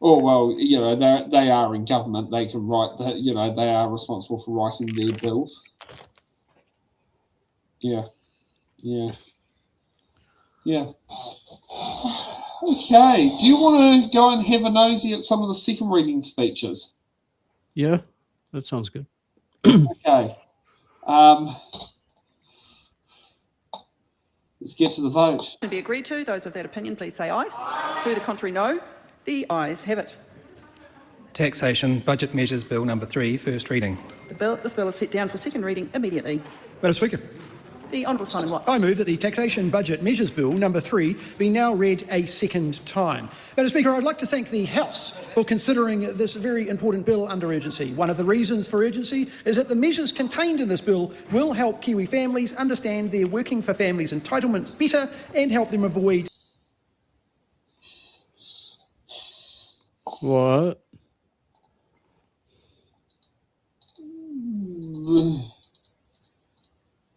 Oh, well, they are in government. They can write that, they are responsible for writing their bills. Yeah. Okay. Do you want to go and have a nosy at some of the second reading speeches? Yeah, that sounds good. Okay. Let's get to the vote. To be agreed to, those of that opinion, please say aye. To the contrary, no. The ayes have it. Taxation Budget Measures Bill number 3, first reading. This bill is set down for second reading immediately. Madam Speaker, The Honourable Simon Watts. I move that the Taxation Budget Measures Bill number 3 be now read a second time. Madam Speaker, I'd like to thank the House for considering this very important bill under urgency. One of the reasons for urgency is that the measures contained in this bill will help Kiwi families understand their Working for Families entitlements better and help them avoid... What?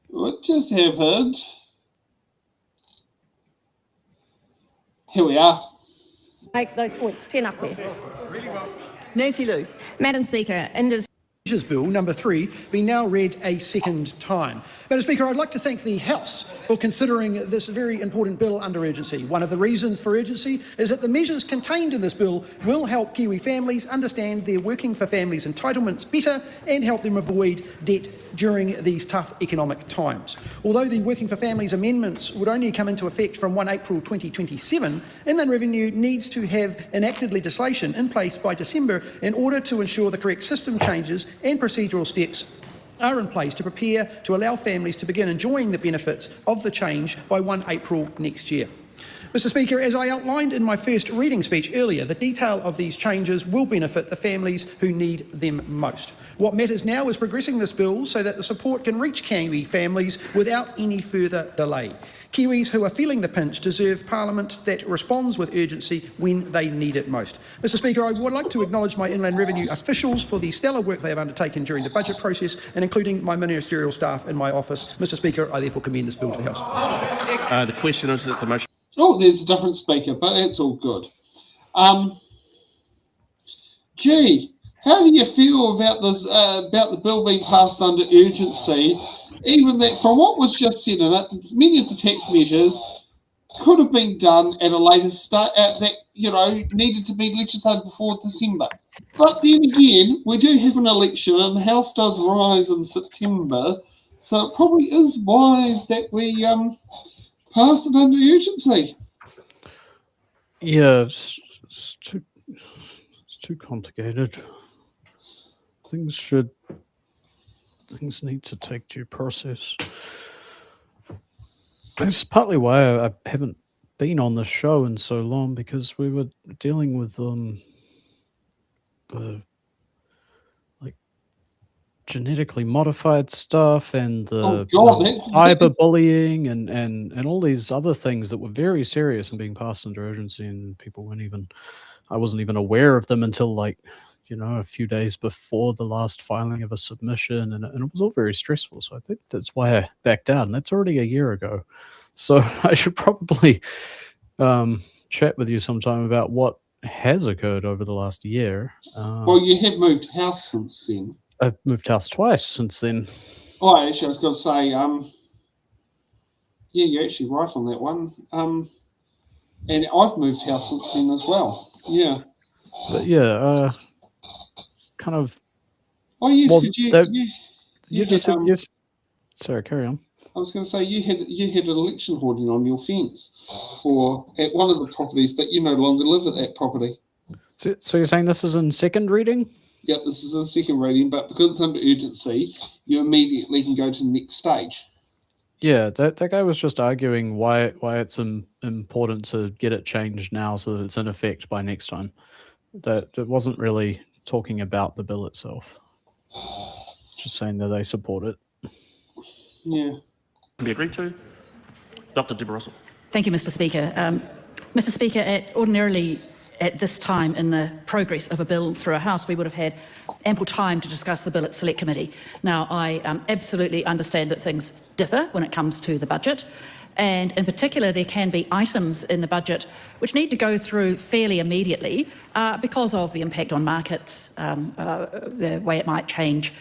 What just happened? Here we are. Make those points. Tēnā koe. Nancy Liu. Madam Speaker, in this Measures Bill number 3 be now read a second time. Madam Speaker, I'd like to thank the House for considering this very important bill under urgency. One of the reasons for urgency is that the measures contained in this bill will help Kiwi families understand their Working for Families entitlements better and help them avoid debt during these tough economic times. Although the Working for Families amendments would only come into effect from 1 April 2027, Inland Revenue needs to have enacted legislation in place by December in order to ensure the correct system changes and procedural steps are in place to prepare to allow families to begin enjoying the benefits of the change by 1 April next year. Mr Speaker, as I outlined in my first reading speech earlier, the detail of these changes will benefit the families who need them most. What matters now is progressing this bill so that the support can reach Kiwi families without any further delay. Kiwis who are feeling the pinch deserve Parliament that responds with urgency when they need it most. Mr Speaker, I would like to acknowledge my Inland Revenue officials for the stellar work they have undertaken during the budget process and including my ministerial staff in my office. Mr Speaker, I therefore commend this bill to the House. The question is that the motion... Oh, there's a different speaker, but it's all good. How do you feel about this? About the bill being passed under urgency? Even that, from what was just said in it, many of the tax measures could have been done at a later stage. That needed to be legislated before December. But then again, we do have an election, and the House does rise in September, so it probably is wise that we pass it under urgency. Yeah, it's too complicated. Things need to take due process. That's partly why I haven't been on the show in so long, because we were dealing with the genetically modified stuff and the cyberbullying and all these other things that were very serious and being passed under urgency, and people I wasn't even aware of them until a few days before the last filing of a submission, and it was all very stressful. So I think that's why I backed out, and that's already a year ago. So I should probably chat with you sometime about what has occurred over the last year. Well, you have moved house since then. I've moved house twice since then. Oh, actually, I was going to say, yeah, you're actually right on that one. And I've moved house since then as well. Yeah. But yeah, kind of. Oh yes, you just said yes. Sorry, carry on. I was going to say you had an election hoarding on your fence at one of the properties, but you no longer live at that property. So you're saying this is in second reading? Yep, this is a second reading, but because it's under urgency, you immediately can go to the next stage. Yeah, that guy was just arguing why it's important to get it changed now so that it's in effect by next time. That it wasn't really talking about the bill itself. Just saying that they support it. Yeah. Can be agreed to. Dr. Deborah Russell. Thank you, Mr. Speaker. Mr. Speaker, ordinarily at this time in the progress of a bill through a House, we would have had ample time to discuss the bill at Select Committee. Now, I absolutely understand that things differ when it comes to the budget, and in particular there can be items in the budget which need to go through fairly immediately because of the impact on markets, the way it might change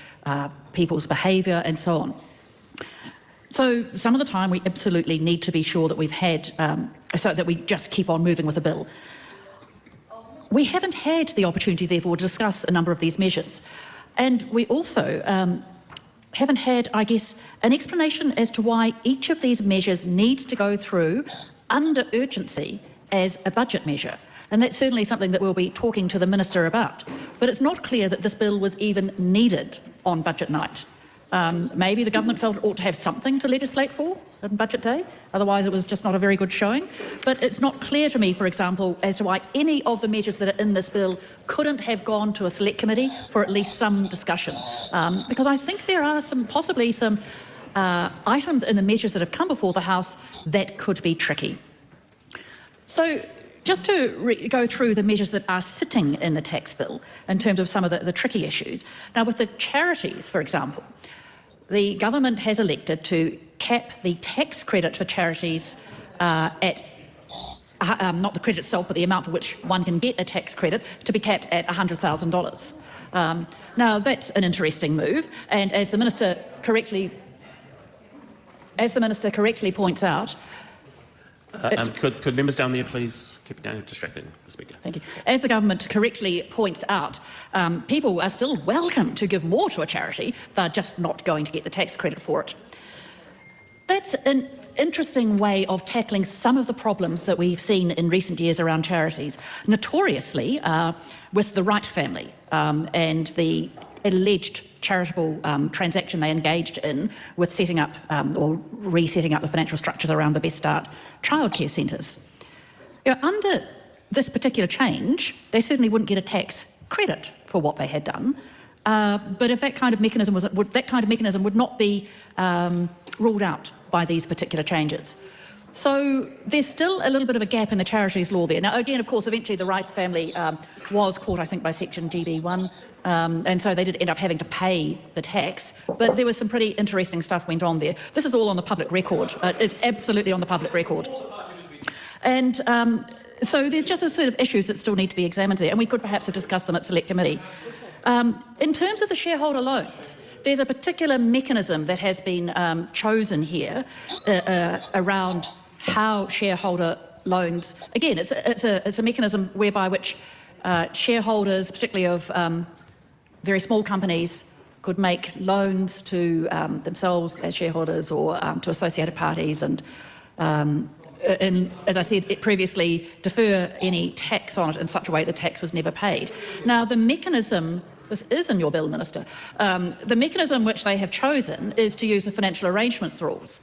people's behaviour and so on. So some of the time we absolutely need to be sure that we've had, so that we just keep on moving with the bill. We haven't had the opportunity, therefore, to discuss a number of these measures. And we also haven't had, I guess, an explanation as to why each of these measures needs to go through under urgency as a budget measure. And that's certainly something that we'll be talking to the Minister about. But it's not clear that this bill was even needed on budget night. Maybe the government felt it ought to have something to legislate for on budget day, otherwise it was just not a very good showing. But it's not clear to me, for example, as to why any of the measures that are in this bill couldn't have gone to a select committee for at least some discussion. Because I think there are possibly some items in the measures that have come before the House that could be tricky. So just to go through the measures that are sitting in the tax bill in terms of some of the tricky issues. Now, with the charities, for example, the government has elected to cap the tax credit for charities at, not the credit itself, but the amount for which one can get a tax credit, to be capped at $100,000. Now, that's an interesting move, and as the Minister correctly points out, could members down there please keep it down, distracting the Speaker. Thank you. As the government correctly points out, people are still welcome to give more to a charity. They're just not going to get the tax credit for it. That's an interesting way of tackling some of the problems that we've seen in recent years around charities. Notoriously, with the Wright family and the alleged charitable transaction they engaged in with setting up or resetting up the financial structures around the Best Start childcare centres. Under this particular change, they certainly wouldn't get a tax credit for what they had done. But if that kind of mechanism would not be ruled out by these particular changes. So there's still a little bit of a gap in the charities law there. Now, again, of course, eventually the Wright family was caught, I think, by Section GB1, and so they did end up having to pay the tax. But there was some pretty interesting stuff went on there. This is all on the public record. It's absolutely on the public record. And so there's just a sort of issues that still need to be examined there, and we could perhaps have discussed them at Select Committee. In terms of the shareholder loans, there's a particular mechanism that has been chosen here around how shareholder loans. Again, it's a mechanism whereby which shareholders, particularly of very small companies, could make loans to themselves as shareholders or to associated parties, and as I said previously, defer any tax on it in such a way the tax was never paid. Now, the mechanism. This is in your bill, Minister. The mechanism which they have chosen is to use the financial arrangements rules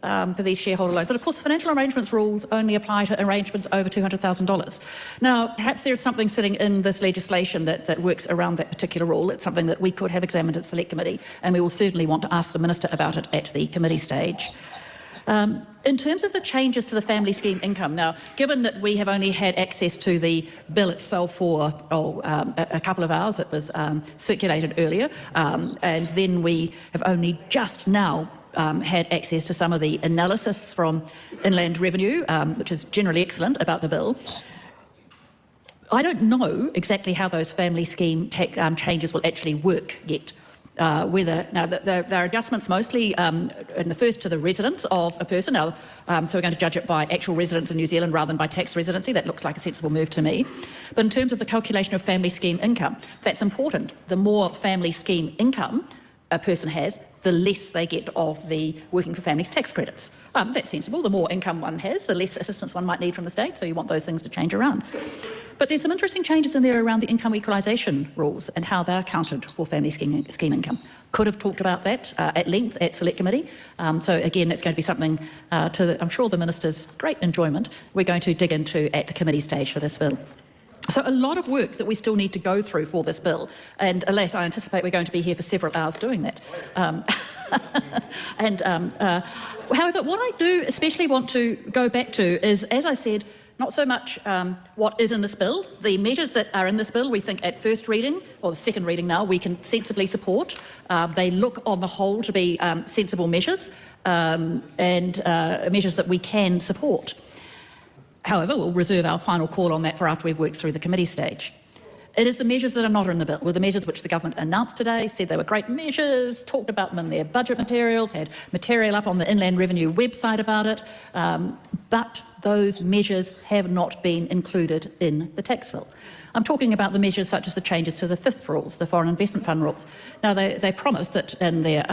for these shareholder loans. But of course, the financial arrangements rules only apply to arrangements over $200,000. Now, perhaps there is something sitting in this legislation that works around that particular rule. It's something that we could have examined at Select Committee, and we will certainly want to ask the Minister about it at the committee stage. In terms of the changes to the family scheme income, now, given that we have only had access to the bill itself for a couple of hours, it was circulated earlier, and then we have only just now had access to some of the analysis from Inland Revenue, which is generally excellent about the bill. I don't know exactly how those family scheme changes will actually work yet. There are adjustments mostly in the first to the residence of a person. Now, so we're going to judge it by actual residence in New Zealand rather than by tax residency. That looks like a sensible move to me. But in terms of the calculation of family scheme income, that's important. The more family scheme income a person has, the less they get of the Working for Families tax credits. That's sensible. The more income one has, the less assistance one might need from the state, so you want those things to change around. But there's some interesting changes in there around the income equalisation rules and how they're counted for family scheme income. Could have talked about that at length at Select Committee. So again, that's going to be something I'm sure the Minister's great enjoyment, we're going to dig into at the committee stage for this bill. So a lot of work that we still need to go through for this bill, and alas, I anticipate we're going to be here for several hours doing that. However, what I do especially want to go back to is, as I said, not so much what is in this bill. The measures that are in this bill, we think at first reading, or the second reading now, we can sensibly support. They look on the whole to be sensible measures and measures that we can support. However, we'll reserve our final call on that for after we've worked through the committee stage. It is the measures that are not in the bill, were the measures which the government announced today, said they were great measures, talked about them in their budget materials, had material up on the Inland Revenue website about it, but those measures have not been included in the tax bill. I'm talking about the measures such as the changes to the fifth rules, the Foreign Investment Fund rules. Now, they promised that in their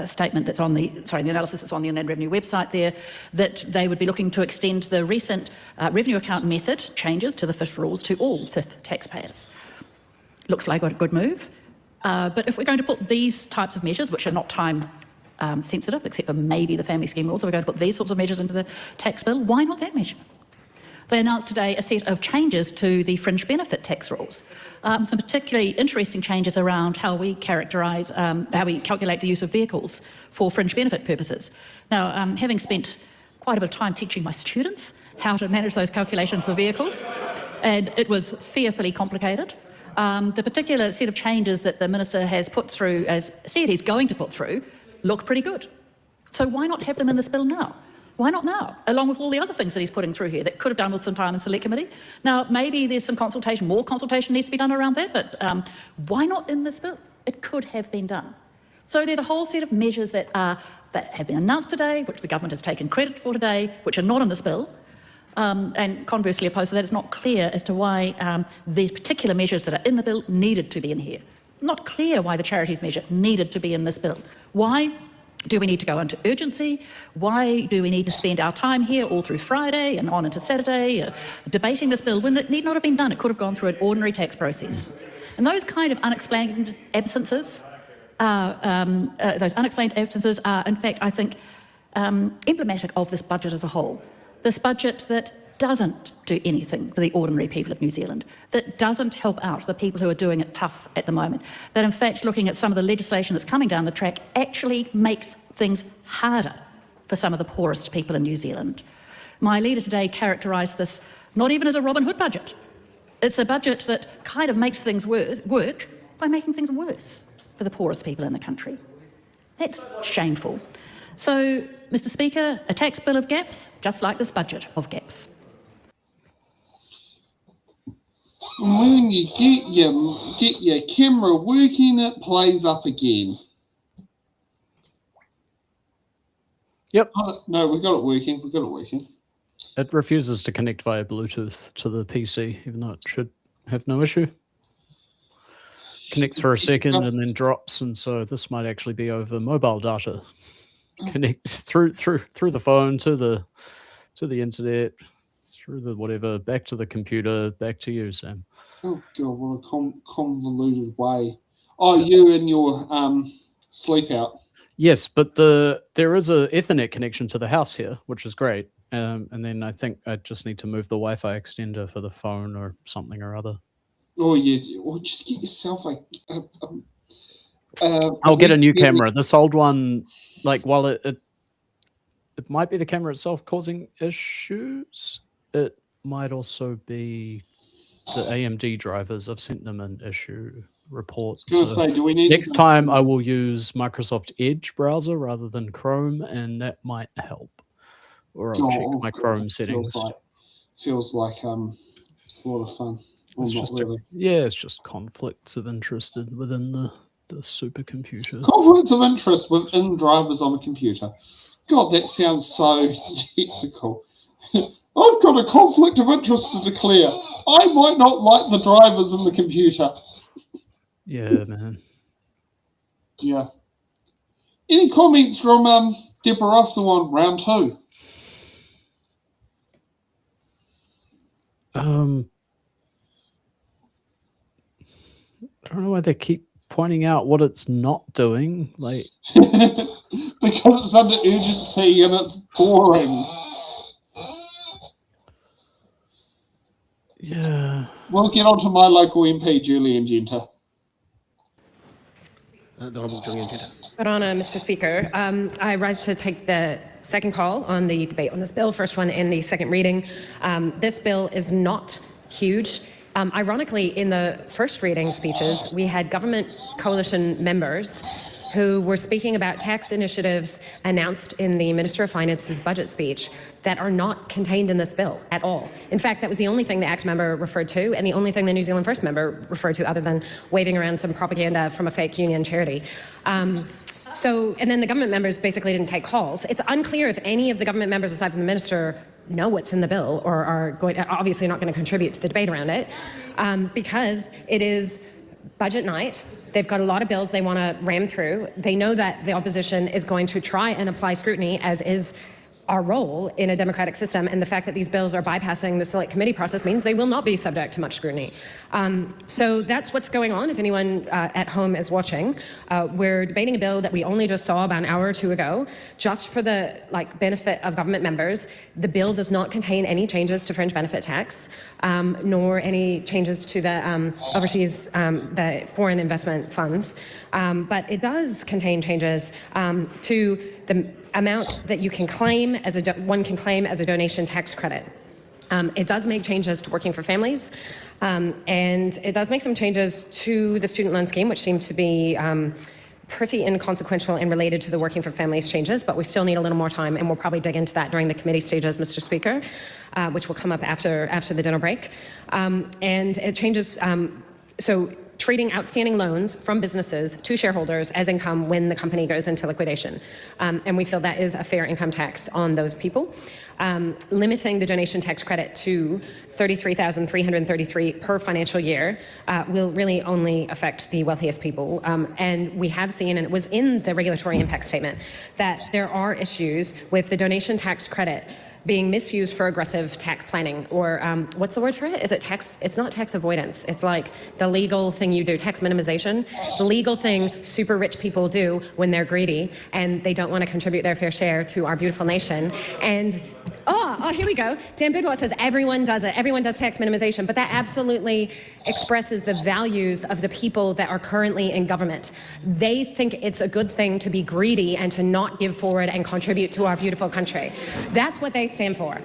statement that's on the analysis that's on the Inland Revenue website there, that they would be looking to extend the recent revenue account method changes to the fifth rules to all fifth taxpayers. Looks like a good move. But if we're going to put these types of measures, which are not time sensitive, except for maybe the family scheme rules, if we're going to put these sorts of measures into the tax bill, why not that measure? They announced today a set of changes to the fringe benefit tax rules. Some particularly interesting changes around how we characterise, how we calculate the use of vehicles for fringe benefit purposes. Now, having spent quite a bit of time teaching my students how to manage those calculations for vehicles, and it was fearfully complicated. The particular set of changes that the Minister has put through, as said he's going to put through, look pretty good. So why not have them in this bill now? Why not now, along with all the other things that he's putting through here that could have done with some time in Select Committee? Now, maybe there's some consultation, more consultation needs to be done around that, but why not in this bill? It could have been done. So there's a whole set of measures that have been announced today, which the government has taken credit for today, which are not in this bill. And conversely opposed to that, it's not clear as to why the particular measures that are in the bill needed to be in here. Not clear why the charities measure needed to be in this bill. Why? Do we need to go into urgency? Why do we need to spend our time here all through Friday and on into Saturday debating this bill when it need not have been done? It could have gone through an ordinary tax process. And those kind of unexplained absences, are, in fact, I think, emblematic of this budget as a whole. This budget that doesn't do anything for the ordinary people of New Zealand, that doesn't help out the people who are doing it tough at the moment, that in fact looking at some of the legislation that's coming down the track actually makes things harder for some of the poorest people in New Zealand. My leader today characterised this not even as a Robin Hood budget. It's a budget that kind of makes things work by making things worse for the poorest people in the country. That's shameful. So, Mr. Speaker, a tax bill of gaps, just like this budget of gaps. When you get your camera working, it plays up again. Yep. No, we got it working. It refuses to connect via Bluetooth to the PC, even though it should have no issue. Connects for a second and then drops, and so this might actually be over mobile data. Connect through the phone to the internet, through the whatever, back to the computer, back to you, Sam. Oh god, what a convoluted way. Oh, you and your sleep out. Yes, but there is a Ethernet connection to the house here, which is great. And then I think I just need to move the Wi-Fi extender for the phone or something or other. Oh yeah, or just get yourself I'll get a new camera. This old one, like, while it might be the camera itself causing issues, it might also be the AMD drivers. I've sent them an issue report. I was gonna say, do we need next time I will use Microsoft Edge browser rather than Chrome, and that might help. Or I'll check my Chrome settings. Feels like a lot of fun. It's just really. It's just conflicts of interest within the supercomputer. Conflicts of interest within drivers on a computer. God, that sounds so technical. I've got a conflict of interest to declare. I might not like the drivers in the computer. Yeah, man. Yeah. Any comments from Deborah Russell on round 2? I don't know why they keep pointing out what it's not doing. Like, because it's under urgency and it's boring. Yeah. We'll get on to my local MP, Julian Genter. The Honourable Julian Genter. Good honour, Mr. Speaker. I rise to take the second call on the debate on this bill, first one in the second reading. This bill is not huge. Ironically, in the first reading speeches, we had government coalition members who were speaking about tax initiatives announced in the Minister of Finance's budget speech that are not contained in this bill at all. In fact, that was the only thing the ACT member referred to and the only thing the New Zealand First member referred to, other than waving around some propaganda from a fake union charity. And then the government members basically didn't take calls. It's unclear if any of the government members, aside from the minister, know what's in the bill or are obviously not going to contribute to the debate around it, because it is budget night. They've got a lot of bills they want to ram through. They know that the opposition is going to try and apply scrutiny, as is our role in a democratic system, and the fact that these bills are bypassing the select committee process means they will not be subject to much scrutiny. So that's what's going on. If anyone at home is watching, we're debating a bill that we only just saw about an hour or two ago, just for the benefit of government members. The bill does not contain any changes to fringe benefit tax, nor any changes to the overseas, the foreign investment funds, but it does contain changes to the amount that you can claim one can claim as a donation tax credit. It does make changes to working for families, and it does make some changes to the student loan scheme, which seem to be pretty inconsequential and related to the working for families changes, but we still need a little more time, and we'll probably dig into that during the committee stages, Mr. Speaker, which will come up after the dinner break. And it changes, so treating outstanding loans from businesses to shareholders as income when the company goes into liquidation. And we feel that is a fair income tax on those people. Limiting the donation tax credit to $33,333 per financial year will really only affect the wealthiest people. And we have seen, and it was in the regulatory impact statement, that there are issues with the donation tax credit being misused for aggressive tax planning, or what's the word for it? Is it tax? It's not tax avoidance. It's like the legal thing you do, tax minimization. The legal thing super rich people do when they're greedy and they don't want to contribute their fair share to our beautiful nation. And oh, here we go. Dan Bidwell says everyone does it. Everyone does tax minimization, but that absolutely expresses the values of the people that are currently in government. They think it's a good thing to be greedy and to not give forward and contribute to our beautiful country. That's what they stand for.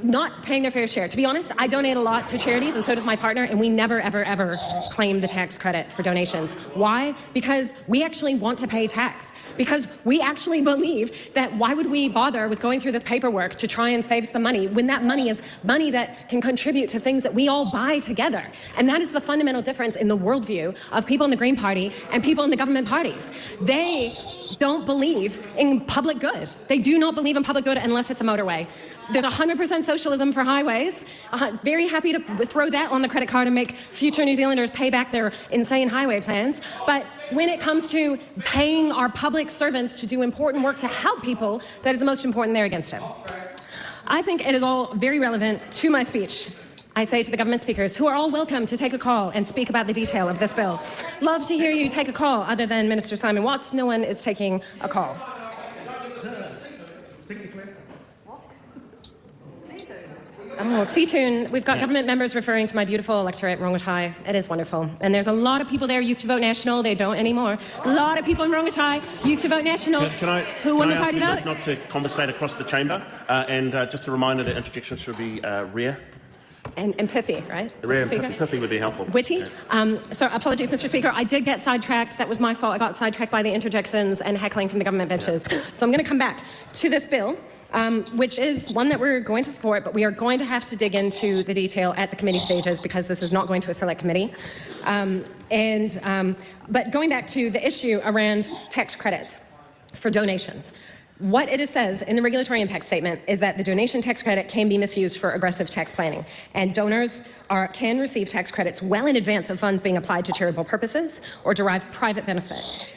Not paying their fair share. To be honest, I donate a lot to charities, and so does my partner, and we never, ever, ever claim the tax credit for donations. Why? Because we actually want to pay tax. Because we actually believe that why would we bother with going through this paperwork work to try and save some money when that money is money that can contribute to things that we all buy together. And that is the fundamental difference in the worldview of people in the Green Party and people in the government parties. They don't believe in public good. They do not believe in public good unless it's a motorway. There's 100% socialism for highways. Very happy to throw that on the credit card and make future New Zealanders pay back their insane highway plans. But when it comes to paying our public servants to do important work to help people, that is the most important, they're against it. I think it is all very relevant to my speech. I say to the government speakers, who are all welcome to take a call and speak about the detail of this bill. Love to hear you take a call. Other than Minister Simon Watts, no one is taking a call. Oh, Seatoon, we've got government members referring to my beautiful electorate, Rongotai. It is wonderful. And there's a lot of people there used to vote National. They don't anymore. A lot of people in Rongotai used to vote National. Who won the party vote? Can I ask not to conversate across the chamber? And just a reminder that interjections should be rare. And pithy, right? Rare Mr. and Speaker? pithy would be helpful. Witty. So apologies, Mr. Speaker. I did get sidetracked. That was my fault. I got sidetracked by the interjections and heckling from the government benches. So I'm going to come back to this bill, which is one that we're going to support, but we are going to have to dig into the detail at the committee stages because this is not going to a select committee. But going back to the issue around tax credits for donations. What it says in the regulatory impact statement is that the donation tax credit can be misused for aggressive tax planning, and donors can receive tax credits well in advance of funds being applied to charitable purposes or derive private benefit,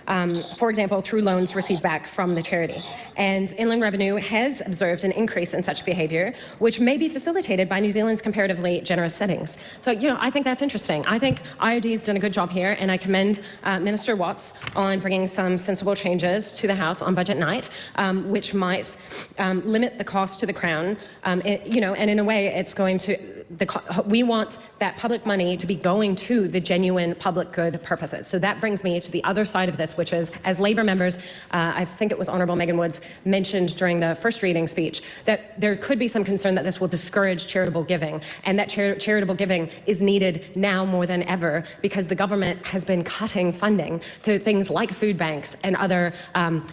for example, through loans received back from the charity. And Inland Revenue has observed an increase in such behaviour, which may be facilitated by New Zealand's comparatively generous settings. So, I think that's interesting. I think IOD's done a good job here, and I commend Minister Watts on bringing some sensible changes to the House on budget night, which might limit the cost to the Crown. And in a way, it's going to. We want that public money to be going to the genuine public good purposes. So that brings me to the other side of this, which is, as Labour members, I think it was Honourable Megan Woods mentioned during the first reading speech, that there could be some concern that this will discourage charitable giving, and that charitable giving is needed now more than ever because the government has been cutting funding to things like food banks and other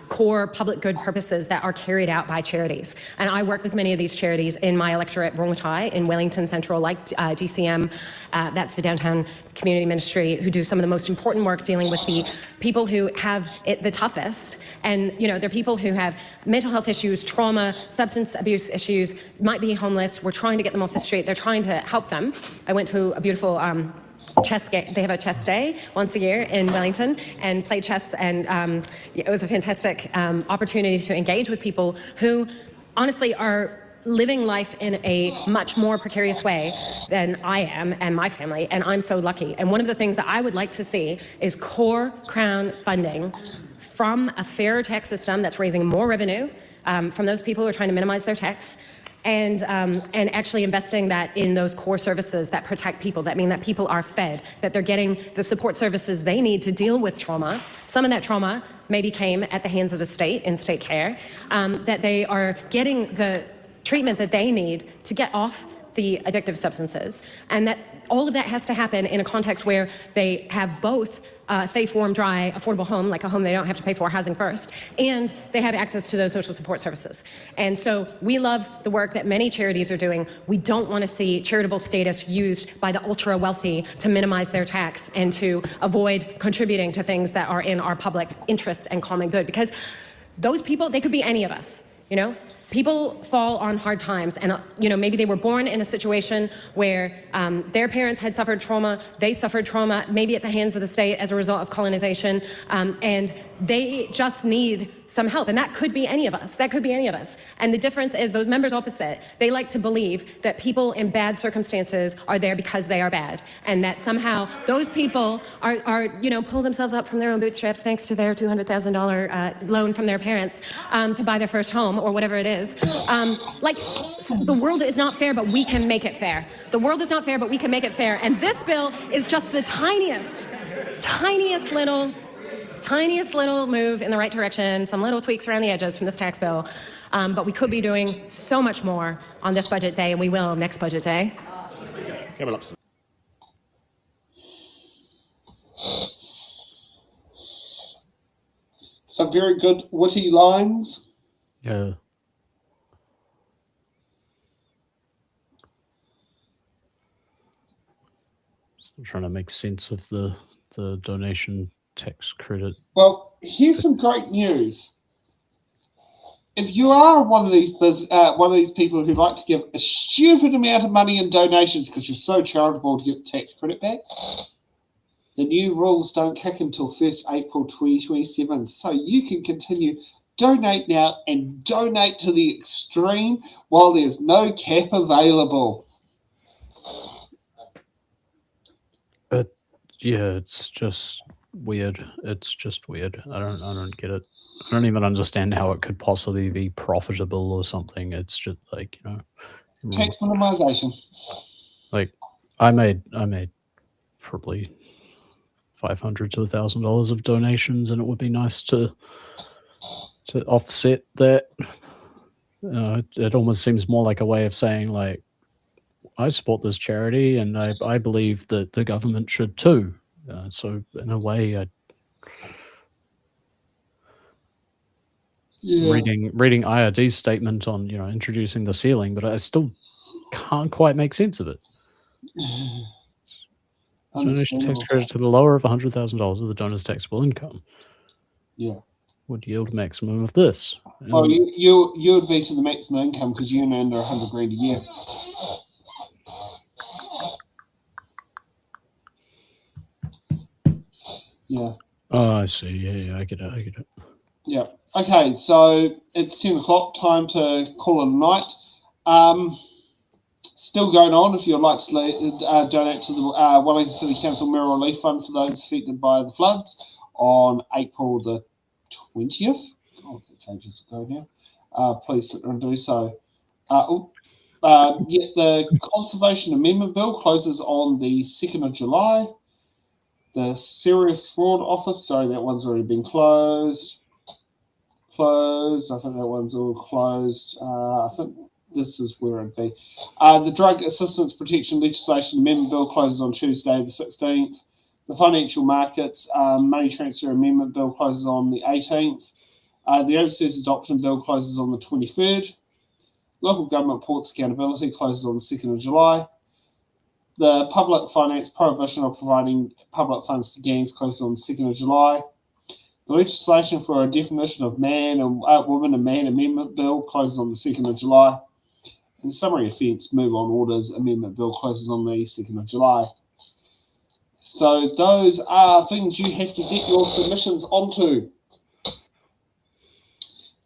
core public good purposes that are carried out by charities. And I work with many of these charities in my electorate, Rongotai, in Wellington Central, like DCM, that's the Downtown Community Ministry, who do some of the most important work dealing with the people who have it the toughest. And, they're people who have mental health issues, trauma, substance abuse issues, might be homeless. We're trying to get them off the street. They're trying to help them. I went to a beautiful chess game. They have a chess day once a year in Wellington and played chess, and it was a fantastic opportunity to engage with people who honestly are living life in a much more precarious way than I am and my family, and I'm so lucky. And one of the things that I would like to see is core Crown funding from a fairer tax system that's raising more revenue from those people who are trying to minimize their tax, and actually investing that in those core services that protect people, that mean that people are fed, that they're getting the support services they need to deal with trauma. Some of that trauma maybe came at the hands of the state in state care, that they are getting the treatment that they need to get off the addictive substances, and that all of that has to happen in a context where they have both safe, warm, dry, affordable home, like a home they don't have to pay for, housing first, and they have access to those social support services. And so we love the work that many charities are doing. We don't want to see charitable status used by the ultra wealthy to minimize their tax and to avoid contributing to things that are in our public interest and common good, because those people, they could be any of us, People fall on hard times, and maybe they were born in a situation where their parents had suffered trauma, they suffered trauma, maybe at the hands of the state as a result of colonization, and they just need some help. And that could be any of us. And the difference is those members opposite, they like to believe that people in bad circumstances are there because they are bad, and that somehow those people are pull themselves up from their own bootstraps thanks to their $200,000 loan from their parents to buy their first home or whatever it is. The world is not fair, but we can make it fair. The world is not fair, but we can make it fair. And this bill is just the tiniest little move in the right direction, some little tweaks around the edges from this tax bill. But we could be doing so much more on this budget day, and we will next budget day. Some very good witty lines. Yeah. Still trying to make sense of the donation tax credit. Well, here's some great news. If you are one of these people who like to give a stupid amount of money in donations because you're so charitable to get the tax credit back, the new rules don't kick until 1st April 2027, so you can continue. Donate now and donate to the extreme while there's no cap available. Yeah, it's just weird. It's just weird. I don't get it. I don't even understand how it could possibly be profitable or something. It's just like, Tax minimization. like I made probably $500 to $1,000 of donations, and it would be nice to offset that. It almost seems more like a way of saying, like, I support this charity, and I believe that the government should too. So in a way, reading IRD's statement on introducing the ceiling, but I still can't quite make sense of it. Donation tax credit to the lower of $100,000 of the donor's taxable income. Yeah. Would yield maximum of this. Well, you would be to the maximum income because you earn under $100,000 a year. Yeah. Oh, I see. Yeah, I get it. Yeah. Okay, so it's 10 o'clock. Time to call it a night. Still going on. If you'd like to donate to the Wellington City Council Mirror Relief Fund for those affected by the floods on April the 20th. Oh, that's ages ago now. Please sit there and do so. The Conservation Amendment Bill closes on the 2nd of July. The Serious Fraud Office, sorry, that one's already been closed. I think that one's all closed. I think this is where it'd be. The Drug Assistance Protection Legislation Amendment Bill closes on Tuesday the 16th. The Financial Markets Money Transfer Amendment Bill closes on the 18th. The Overseas Adoption Bill closes on the 23rd. Local Government Ports Accountability closes on the 2nd of July. The Public Finance Prohibition of Providing Public Funds to Gangs closes on the 2nd of July. The legislation for a definition of man and woman and man amendment bill closes on the 2nd of July. And the Summary Offence Move On Orders Amendment Bill closes on the 2nd of July. So those are things you have to get your submissions onto.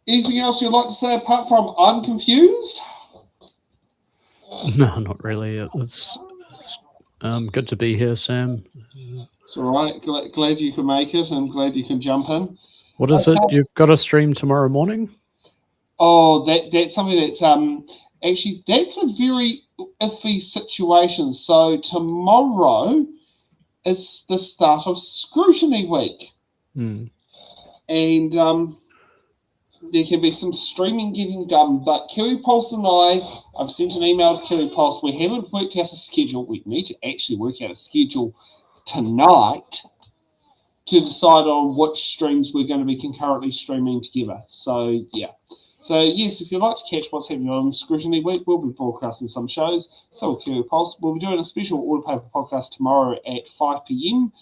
Anything else you'd like to say apart from I'm confused? No, not really. It's good to be here, Sam. It's all right. Glad you can make it and glad you can jump in. What is it? You've got a stream tomorrow morning? Oh, that's something that's actually that's a very iffy situation. So tomorrow is the start of scrutiny week. And there can be some streaming getting done, but Kiwi Pulse and I've sent an email to Kiwi Pulse. We haven't worked out a schedule. We need to actually work out a schedule tonight to decide on which streams we're going to be concurrently streaming together. So, yeah. So, yes, if you'd like to catch what's happening on Scrutiny Week, we'll be broadcasting some shows. So will Kiwi Pulse. We'll be doing a special Order Paper podcast tomorrow at 5 p.m.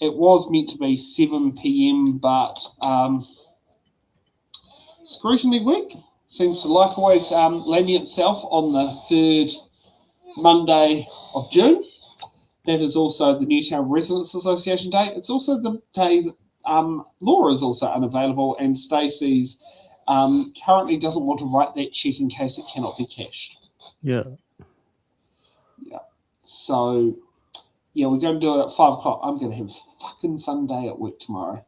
It was meant to be 7 p.m, but Scrutiny Week seems to, like always, landing itself on the 3rd Monday of June. That is also the Newtown Residents Association Day. It's also the day that Laura is also unavailable, and Stacey's currently doesn't want to write that check in case it cannot be cashed. Yeah. So, yeah, we're going to do it at 5 o'clock. I'm going to have a fucking fun day at work tomorrow.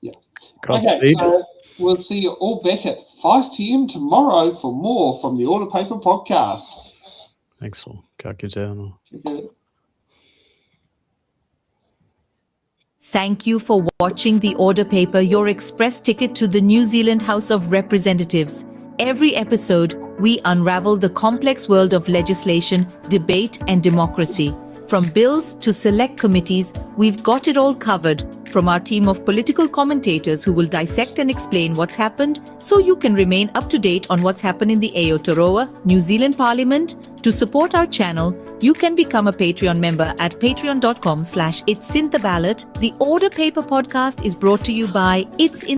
Yeah. Godspeed. So we'll see you all back at 5 p.m. tomorrow for more from the Order Paper podcast. Excellent. Ka kite anō. Thank you for watching the Order Paper, your express ticket to the New Zealand House of Representatives. Every episode, we unravel the complex world of legislation, debate, and democracy. From bills to select committees, we've got it all covered from our team of political commentators who will dissect and explain what's happened so you can remain up to date on what's happened in the Aotearoa, New Zealand Parliament. To support our channel, you can become a Patreon member at patreon.com/it'sintheballot. The Order Paper podcast is brought to you by It's in